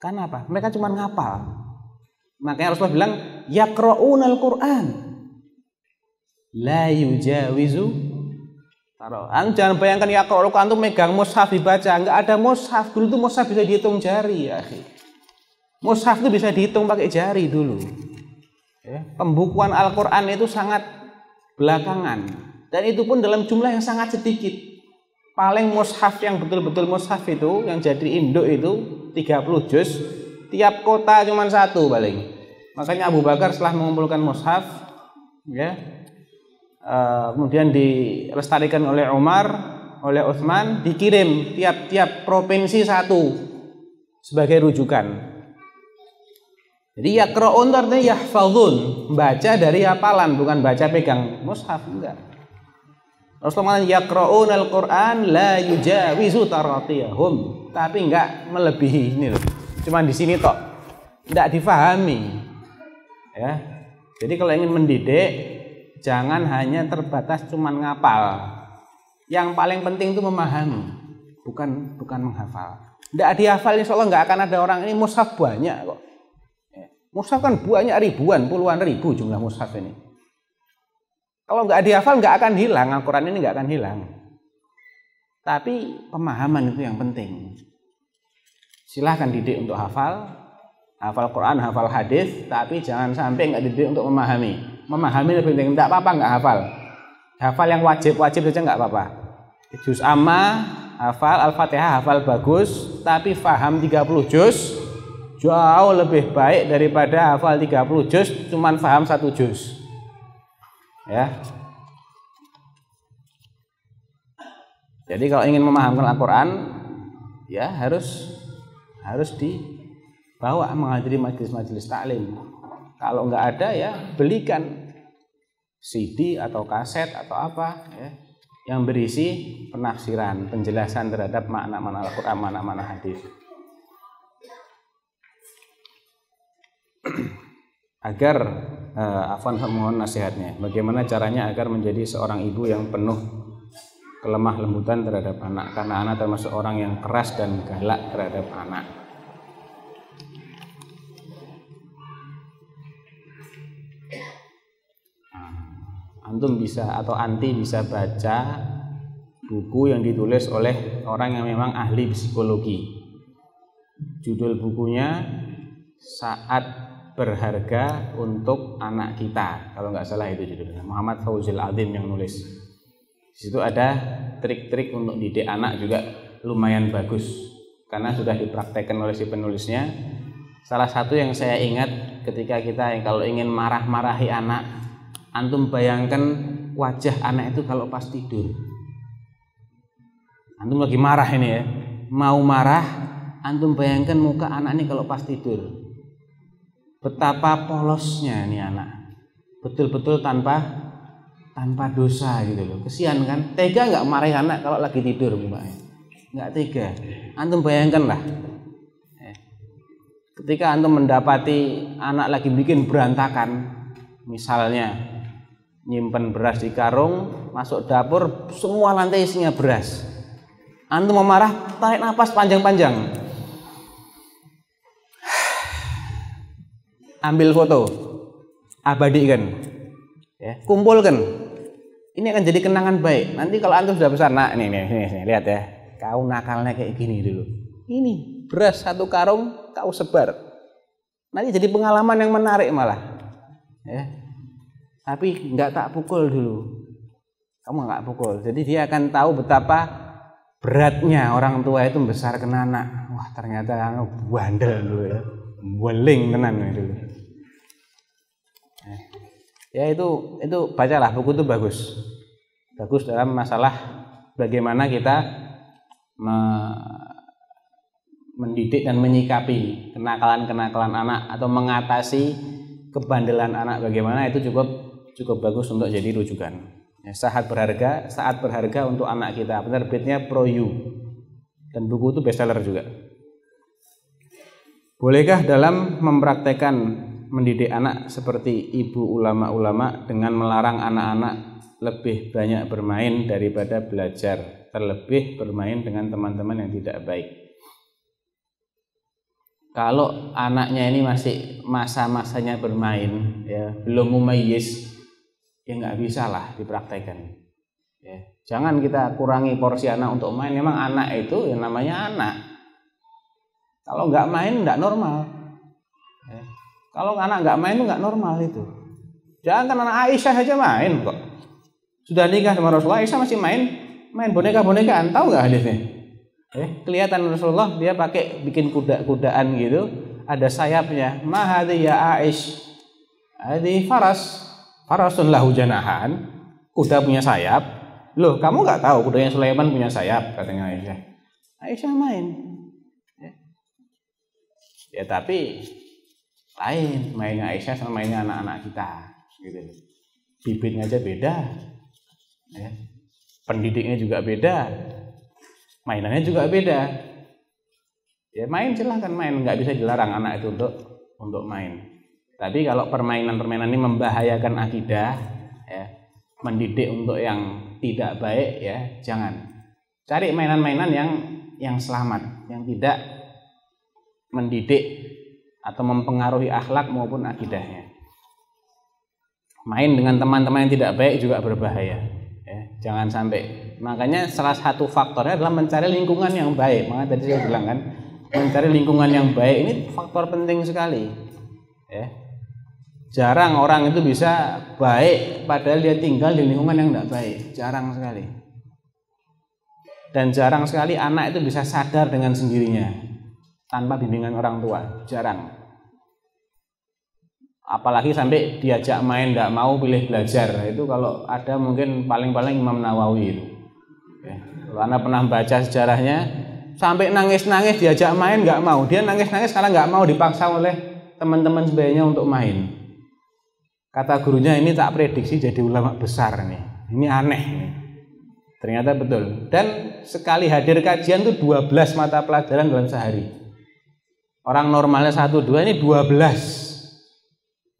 Karena apa? Mereka cuma ngapal. Makanya Rasulullah bilang, yaqra'unal Quran la yujawizu taro. Jangan bayangkan yaqra'ul Quran itu megang mushaf dibaca. Enggak ada mushaf. Dulu tuh mushaf bisa dihitung jari ya, akhi. Mushaf itu bisa dihitung pakai jari dulu. Ya, pembukuan Al-Quran itu sangat belakangan, dan itu pun dalam jumlah yang sangat sedikit. Paling mushaf yang betul-betul mushaf itu yang jadi induk itu 30 juz, tiap kota cuma satu paling. Makanya Abu Bakar setelah mengumpulkan mushaf, ya, kemudian dilestarikan oleh Umar, oleh Utsman, dikirim tiap-tiap provinsi satu sebagai rujukan. Jadi yaqra'un artinya yahfazun, baca dari hafalan, bukan baca pegang mushaf, enggak. Rasulullah yaqra'un al-Qur'an la yujawizu taratiyahum, tapi enggak melebihi ini loh. Cuma di sini tok. Enggak difahami. Ya. Jadi kalau ingin mendidik jangan hanya terbatas cuma ngapal. Yang paling penting itu memahami, bukan menghafal. Enggak dihafal insyaallah enggak akan ada orang ini mushaf banyak kok. Mushaf kan banyak ribuan, puluhan ribu jumlah mushaf ini. Kalau nggak dihafal nggak akan hilang, Al-Quran ini nggak akan hilang. Tapi pemahaman itu yang penting. Silahkan didik untuk hafal Quran, hafal hadis, tapi jangan sampai nggak didik untuk memahami. Memahami lebih penting. Nggak apa-apa nggak hafal. Hafal yang wajib saja nggak apa-apa. Juz amma, hafal Al-Fatihah, hafal bagus, tapi faham 30 juz jauh lebih baik daripada hafal 30 juz cuman faham 1 juz. Ya. Jadi kalau ingin memahamkan Al-Quran, ya harus dibawa menghadiri majelis-majelis taklim. Kalau nggak ada ya belikan CD atau kaset atau apa ya, yang berisi penafsiran, penjelasan terhadap makna-makna Al-Quran, makna-makna hadis. Agar Afwan mohon nasihatnya, bagaimana caranya agar menjadi seorang ibu yang penuh kelemah lembutan terhadap anak, karena anak termasuk orang yang keras dan galak terhadap anak. Antum bisa atau anti bisa baca buku yang ditulis oleh orang yang memang ahli psikologi. Judul bukunya Saat Berharga untuk Anak Kita, kalau nggak salah itu judulnya. Muhammad Fauzil Adzim yang nulis. Di situ ada trik-trik untuk didik anak juga lumayan bagus, karena sudah dipraktekkan oleh si penulisnya. Salah satu yang saya ingat ketika kita yang kalau ingin marah-marahi anak, antum bayangkan wajah anak itu kalau pas tidur. Antum lagi marah ini ya, mau marah, antum bayangkan muka anak ini kalau pas tidur. Betapa polosnya nih anak, betul-betul tanpa dosa gitu loh. Kesian kan, tega nggak marahin anak kalau lagi tidur, Mbak? Nggak tega. Antum bayangkan lah, ketika antum mendapati anak lagi bikin berantakan, misalnya nyimpen beras di karung, masuk dapur, semua lantai isinya beras. Antum mau marah, tarik nafas panjang-panjang. Ambil foto, abadikan, ya, kumpulkan. Ini akan jadi kenangan baik. Nanti kalau antum sudah besar, nah nih, lihat ya, kau nakalnya kayak gini dulu. Ini beras 1 karung kau sebar. Nanti jadi pengalaman yang menarik malah. Ya. Tapi nggak tak pukul dulu. Kamu nggak pukul. Jadi dia akan tahu betapa beratnya orang tua itu membesarkan anak. Wah ternyata bandel dulu ya. Weling tenan dulu. Ya itu bacalah buku itu bagus dalam masalah bagaimana kita mendidik dan menyikapi kenakalan anak atau mengatasi kebandelan anak, bagaimana itu cukup bagus untuk jadi rujukan. Ya, saat berharga untuk anak kita. Penerbitnya ProU dan buku itu bestseller juga. Bolehkah dalam mempraktekkan mendidik anak seperti ibu ulama-ulama dengan melarang anak-anak lebih banyak bermain daripada belajar, terlebih bermain dengan teman-teman yang tidak baik? Kalau anaknya ini masih masa-masanya bermain, ya belum mumayyiz, ya nggak bisa lah dipraktekkan. Ya, jangan kita kurangi porsi anak untuk main. Memang anak itu yang namanya anak. Kalau nggak main nggak normal. Ya. Kalau anak nggak main itu nggak normal itu. Jangan kan anak Aisyah aja main kok. Sudah nikah sama Rasulullah, Aisyah masih main boneka-bonekaan. Tahu nggak hadisnya? Kelihatan Rasulullah dia pakai bikin kuda-kudaan gitu, ada sayapnya. Ma hadhi ya Aish? Hadhi farasun lahu janahan. Kuda punya sayap. Loh, kamu nggak tahu kudanya Sulaiman punya sayap, katanya Aisyah. Aisyah main. Ya tapi lain mainnya Aisyah sama mainnya anak-anak kita, gitu. Bibitnya aja beda, ya. Pendidiknya juga beda, mainannya juga beda. Ya main silahkan main, nggak bisa dilarang anak itu untuk main. Tapi kalau permainan-permainan ini membahayakan akidah, ya, mendidik untuk yang tidak baik, ya jangan. Cari mainan-mainan yang selamat, yang tidak mendidik atau mempengaruhi akhlak maupun akidahnya. Main dengan teman-teman yang tidak baik juga berbahaya, ya, jangan sampai. Makanya salah satu faktornya adalah mencari lingkungan yang baik. Makanya tadi saya bilang kan, mencari lingkungan yang baik ini faktor penting sekali, ya. Jarang orang itu bisa baik padahal dia tinggal di lingkungan yang tidak baik, jarang sekali. Dan jarang sekali anak itu bisa sadar dengan sendirinya tanpa bimbingan orang tua, jarang. Apalagi sampai diajak main tidak mau, pilih belajar. Itu kalau ada mungkin paling-paling Imam Nawawi itu, ya. Karena pernah baca sejarahnya, sampai nangis-nangis diajak main nggak mau. Dia nangis-nangis karena nggak mau dipaksa oleh teman-teman sebagainya untuk main. Kata gurunya, ini tak prediksi jadi ulama besar nih. Ini aneh nih. Ternyata betul. Dan sekali hadir kajian tuh 12 mata pelajaran dalam sehari. Orang normalnya 1-2, ini 12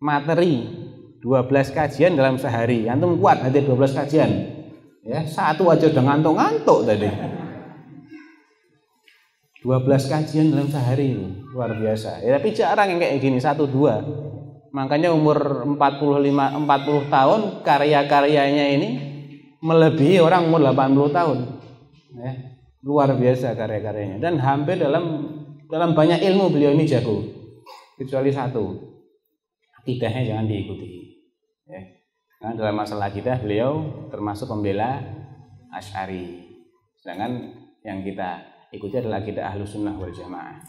materi, 12 kajian dalam sehari. Antum kuat hadir 12 kajian. Ya, satu aja udah ngantuk-ngantuk tadi. 12 kajian dalam sehari itu luar biasa. Ya, tapi jarang yang kayak gini 1-2. Makanya umur 40 tahun karya-karyanya ini melebihi orang umur 80 tahun. Ya, luar biasa karya-karyanya. Dan hampir dalam banyak ilmu beliau ini jago. Kecuali satu, akidahnya jangan diikuti. Ya. Karena dalam masalah akidah beliau termasuk pembela Asy'ari. Sedangkan yang kita ikuti adalah akidah Ahlussunnah wal Jamaah.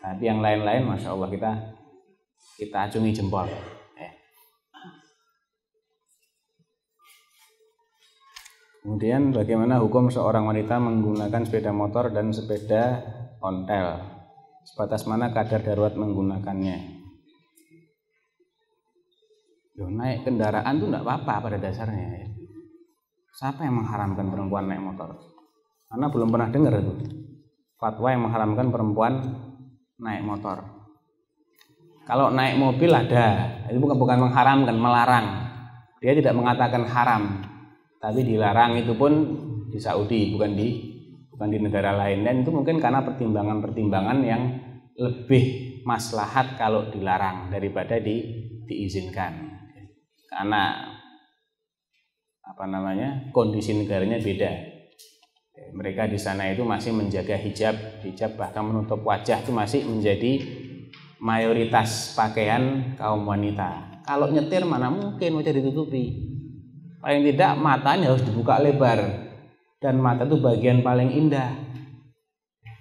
Tapi yang lain-lain, masya Allah kita acungi jempol. Kemudian bagaimana hukum seorang wanita menggunakan sepeda motor dan sepeda ontel? Sebatas mana kadar darurat menggunakannya? Naik kendaraan itu tidak apa-apa pada dasarnya, ya. Siapa yang mengharamkan perempuan naik motor? Karena belum pernah dengar itu fatwa yang mengharamkan perempuan naik motor. Kalau naik mobil ada, itu bukan mengharamkan, melarang. Dia tidak mengatakan haram, tapi dilarang. Itu pun di Saudi, bukan di negara lain. Dan itu mungkin karena pertimbangan-pertimbangan yang lebih maslahat kalau dilarang daripada diizinkan. Karena kondisi negaranya beda. Mereka di sana itu masih menjaga hijab bahkan menutup wajah itu masih menjadi mayoritas pakaian kaum wanita. Kalau nyetir mana mungkin wajah ditutupi. Paling tidak matanya harus dibuka lebar. Dan mata itu bagian paling indah.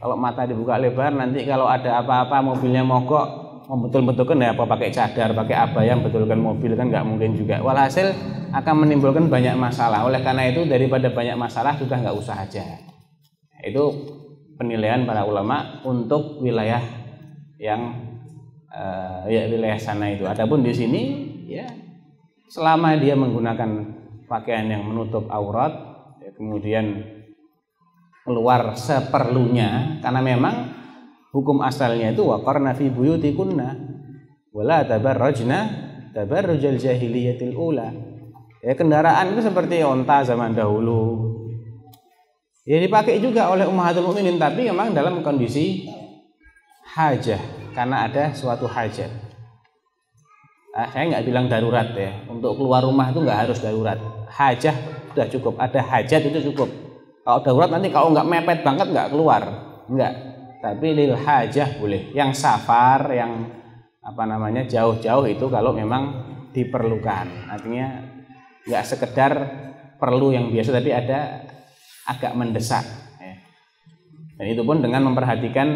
Kalau mata dibuka lebar, nanti kalau ada apa-apa mobilnya mogok, membetul-betulkan ya apa pakai cadar, pakai abaya betulkan mobil, kan nggak mungkin juga. Walhasil akan menimbulkan banyak masalah. Oleh karena itu daripada banyak masalah sudah nggak usah aja. Itu penilaian para ulama untuk wilayah yang wilayah sana itu. Adapun di sini, ya selama dia menggunakan pakaian yang menutup aurat, ya, kemudian keluar seperlunya, karena memang hukum asalnya itu waqarna fi buyutikunna wala tabarrajna tabarrujal jahiliyatil ula. Ya, kendaraan itu seperti onta zaman dahulu. Ya dipakai juga oleh ummahatul mukminin, tapi memang dalam kondisi hajah. Karena ada suatu hajat. Saya nggak bilang darurat ya. Untuk keluar rumah itu nggak harus darurat. Hajah sudah cukup. Ada hajat itu cukup. Kalau darurat nanti kalau nggak mepet banget nggak keluar. Nggak. Tapi lil hajah boleh. Yang safar, yang jauh-jauh itu kalau memang diperlukan. Artinya nggak sekedar perlu yang biasa, tapi ada agak mendesak. Dan itu pun dengan memperhatikan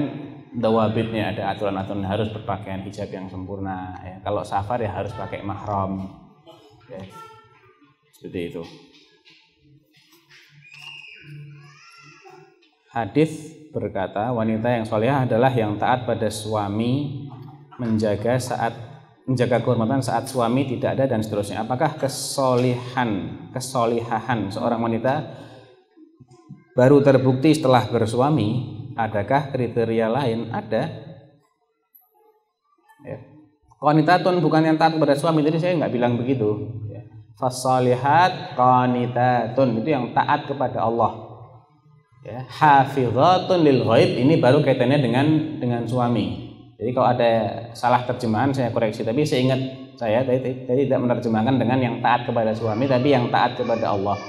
dawabitnya, ada aturan-aturan harus berpakaian hijab yang sempurna. Ya. Kalau safar ya harus pakai mahram. Ya. Seperti itu. Hadis berkata, wanita yang solehah adalah yang taat pada suami, menjaga kehormatan saat suami tidak ada dan seterusnya. Apakah kesolihahan seorang wanita baru terbukti setelah bersuami? Adakah kriteria lain? Ada. Ya. Qanitatun bukan yang taat kepada suami, jadi saya nggak bilang begitu. Ya. Fasolihat qanitatun itu yang taat kepada Allah. Ya, hafizatun lil ghaib ini baru kaitannya dengan suami. Jadi kalau ada salah terjemahan saya koreksi, tapi saya ingat saya tadi tidak menerjemahkan dengan yang taat kepada suami, tapi yang taat kepada Allah.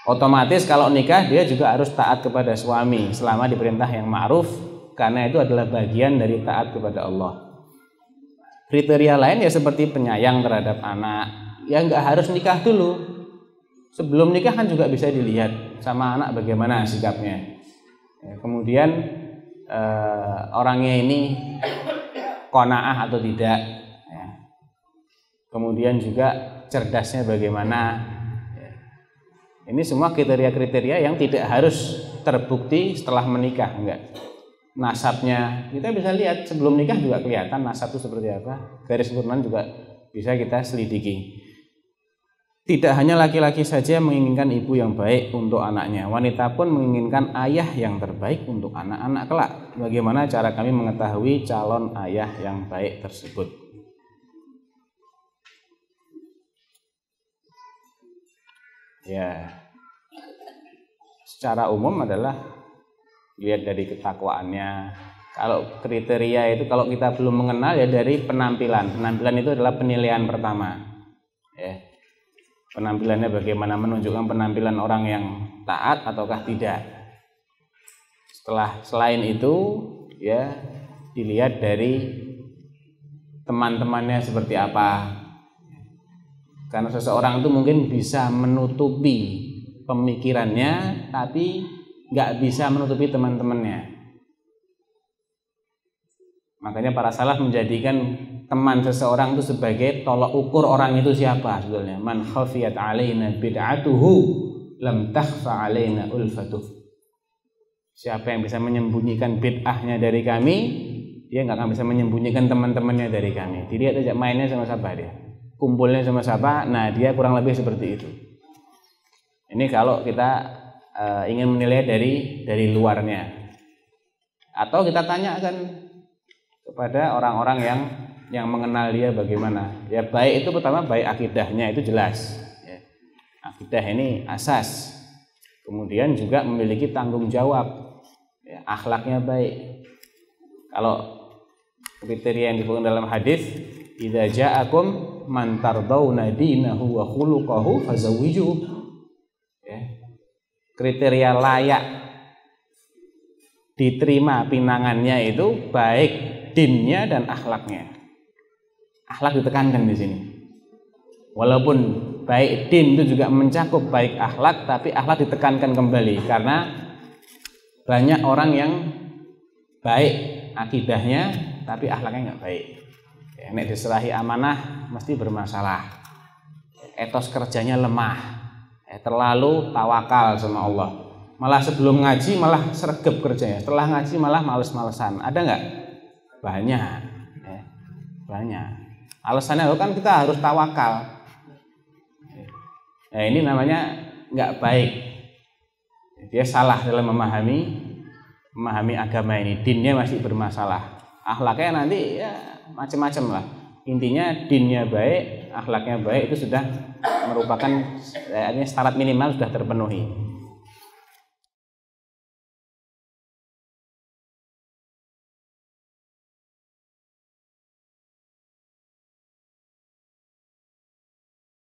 Otomatis kalau nikah dia juga harus taat kepada suami selama diperintah yang ma'ruf, karena itu adalah bagian dari taat kepada Allah. Kriteria lain ya seperti penyayang terhadap anak, ya nggak harus nikah dulu. Sebelum nikah kan juga bisa dilihat sama anak bagaimana sikapnya. Ya, kemudian orangnya ini qanaah atau tidak. Ya. Kemudian juga cerdasnya bagaimana. Ya. Ini semua kriteria-kriteria yang tidak harus terbukti setelah menikah, enggak. Nasabnya kita bisa lihat sebelum nikah juga kelihatan nasab itu seperti apa. Garis keturunan juga bisa kita selidiki. Tidak hanya laki-laki saja yang menginginkan ibu yang baik untuk anaknya, wanita pun menginginkan ayah yang terbaik untuk anak-anak kelak. Bagaimana cara kami mengetahui calon ayah yang baik tersebut? Ya, secara umum adalah lihat dari ketakwaannya. Kalau kriteria itu kalau kita belum mengenal ya dari penampilan. Penampilan itu adalah penilaian pertama. Ya. Penampilannya bagaimana, menunjukkan penampilan orang yang taat ataukah tidak. Selain itu ya dilihat dari teman-temannya seperti apa. Karena seseorang itu mungkin bisa menutupi pemikirannya tapi nggak bisa menutupi teman-temannya. Makanya para salaf menjadikan teman seseorang itu sebagai tolok ukur orang itu siapa sebetulnya. Man khafiyat alaina bid'atuhu lam takhfa alaina ulfatuh. Siapa yang bisa menyembunyikan bid'ahnya dari kami, dia nggak akan bisa menyembunyikan teman-temannya dari kami. Dilihat aja mainnya sama siapa dia, kumpulnya sama siapa. Nah dia kurang lebih seperti itu. Ini kalau kita ingin menilai dari luarnya, atau kita tanyakan kepada orang-orang yang mengenal dia bagaimana. Ya baik itu pertama baik akidahnya itu jelas. Ya. Akidah ini asas. Kemudian juga memiliki tanggung jawab. Ya, akhlaknya baik. Kalau kriteria yang disebutkan dalam hadis, idza ja'akum man tardawna dinahu wa khuluquhu fazawwijuhu. Ya. Kriteria layak diterima pinangannya itu baik dinnya dan akhlaknya. Akhlak ditekankan di sini. Walaupun baik din itu juga mencakup baik akhlak, tapi akhlak ditekankan kembali karena banyak orang yang baik akidahnya tapi akhlaknya nggak baik. Ya, nek diserahi amanah mesti bermasalah. Etos kerjanya lemah. Terlalu tawakal sama Allah. Malah sebelum ngaji malah sregep kerjanya. Setelah ngaji malah males-malesan. Ada nggak? Banyak. Ya, banyak. Alasannya kan kita harus tawakal. Nah ini namanya nggak baik. Dia salah dalam memahami agama ini. Dinnya masih bermasalah. Akhlaknya nanti ya macam-macam lah. Intinya dinnya baik, akhlaknya baik itu sudah merupakan syarat minimal sudah terpenuhi.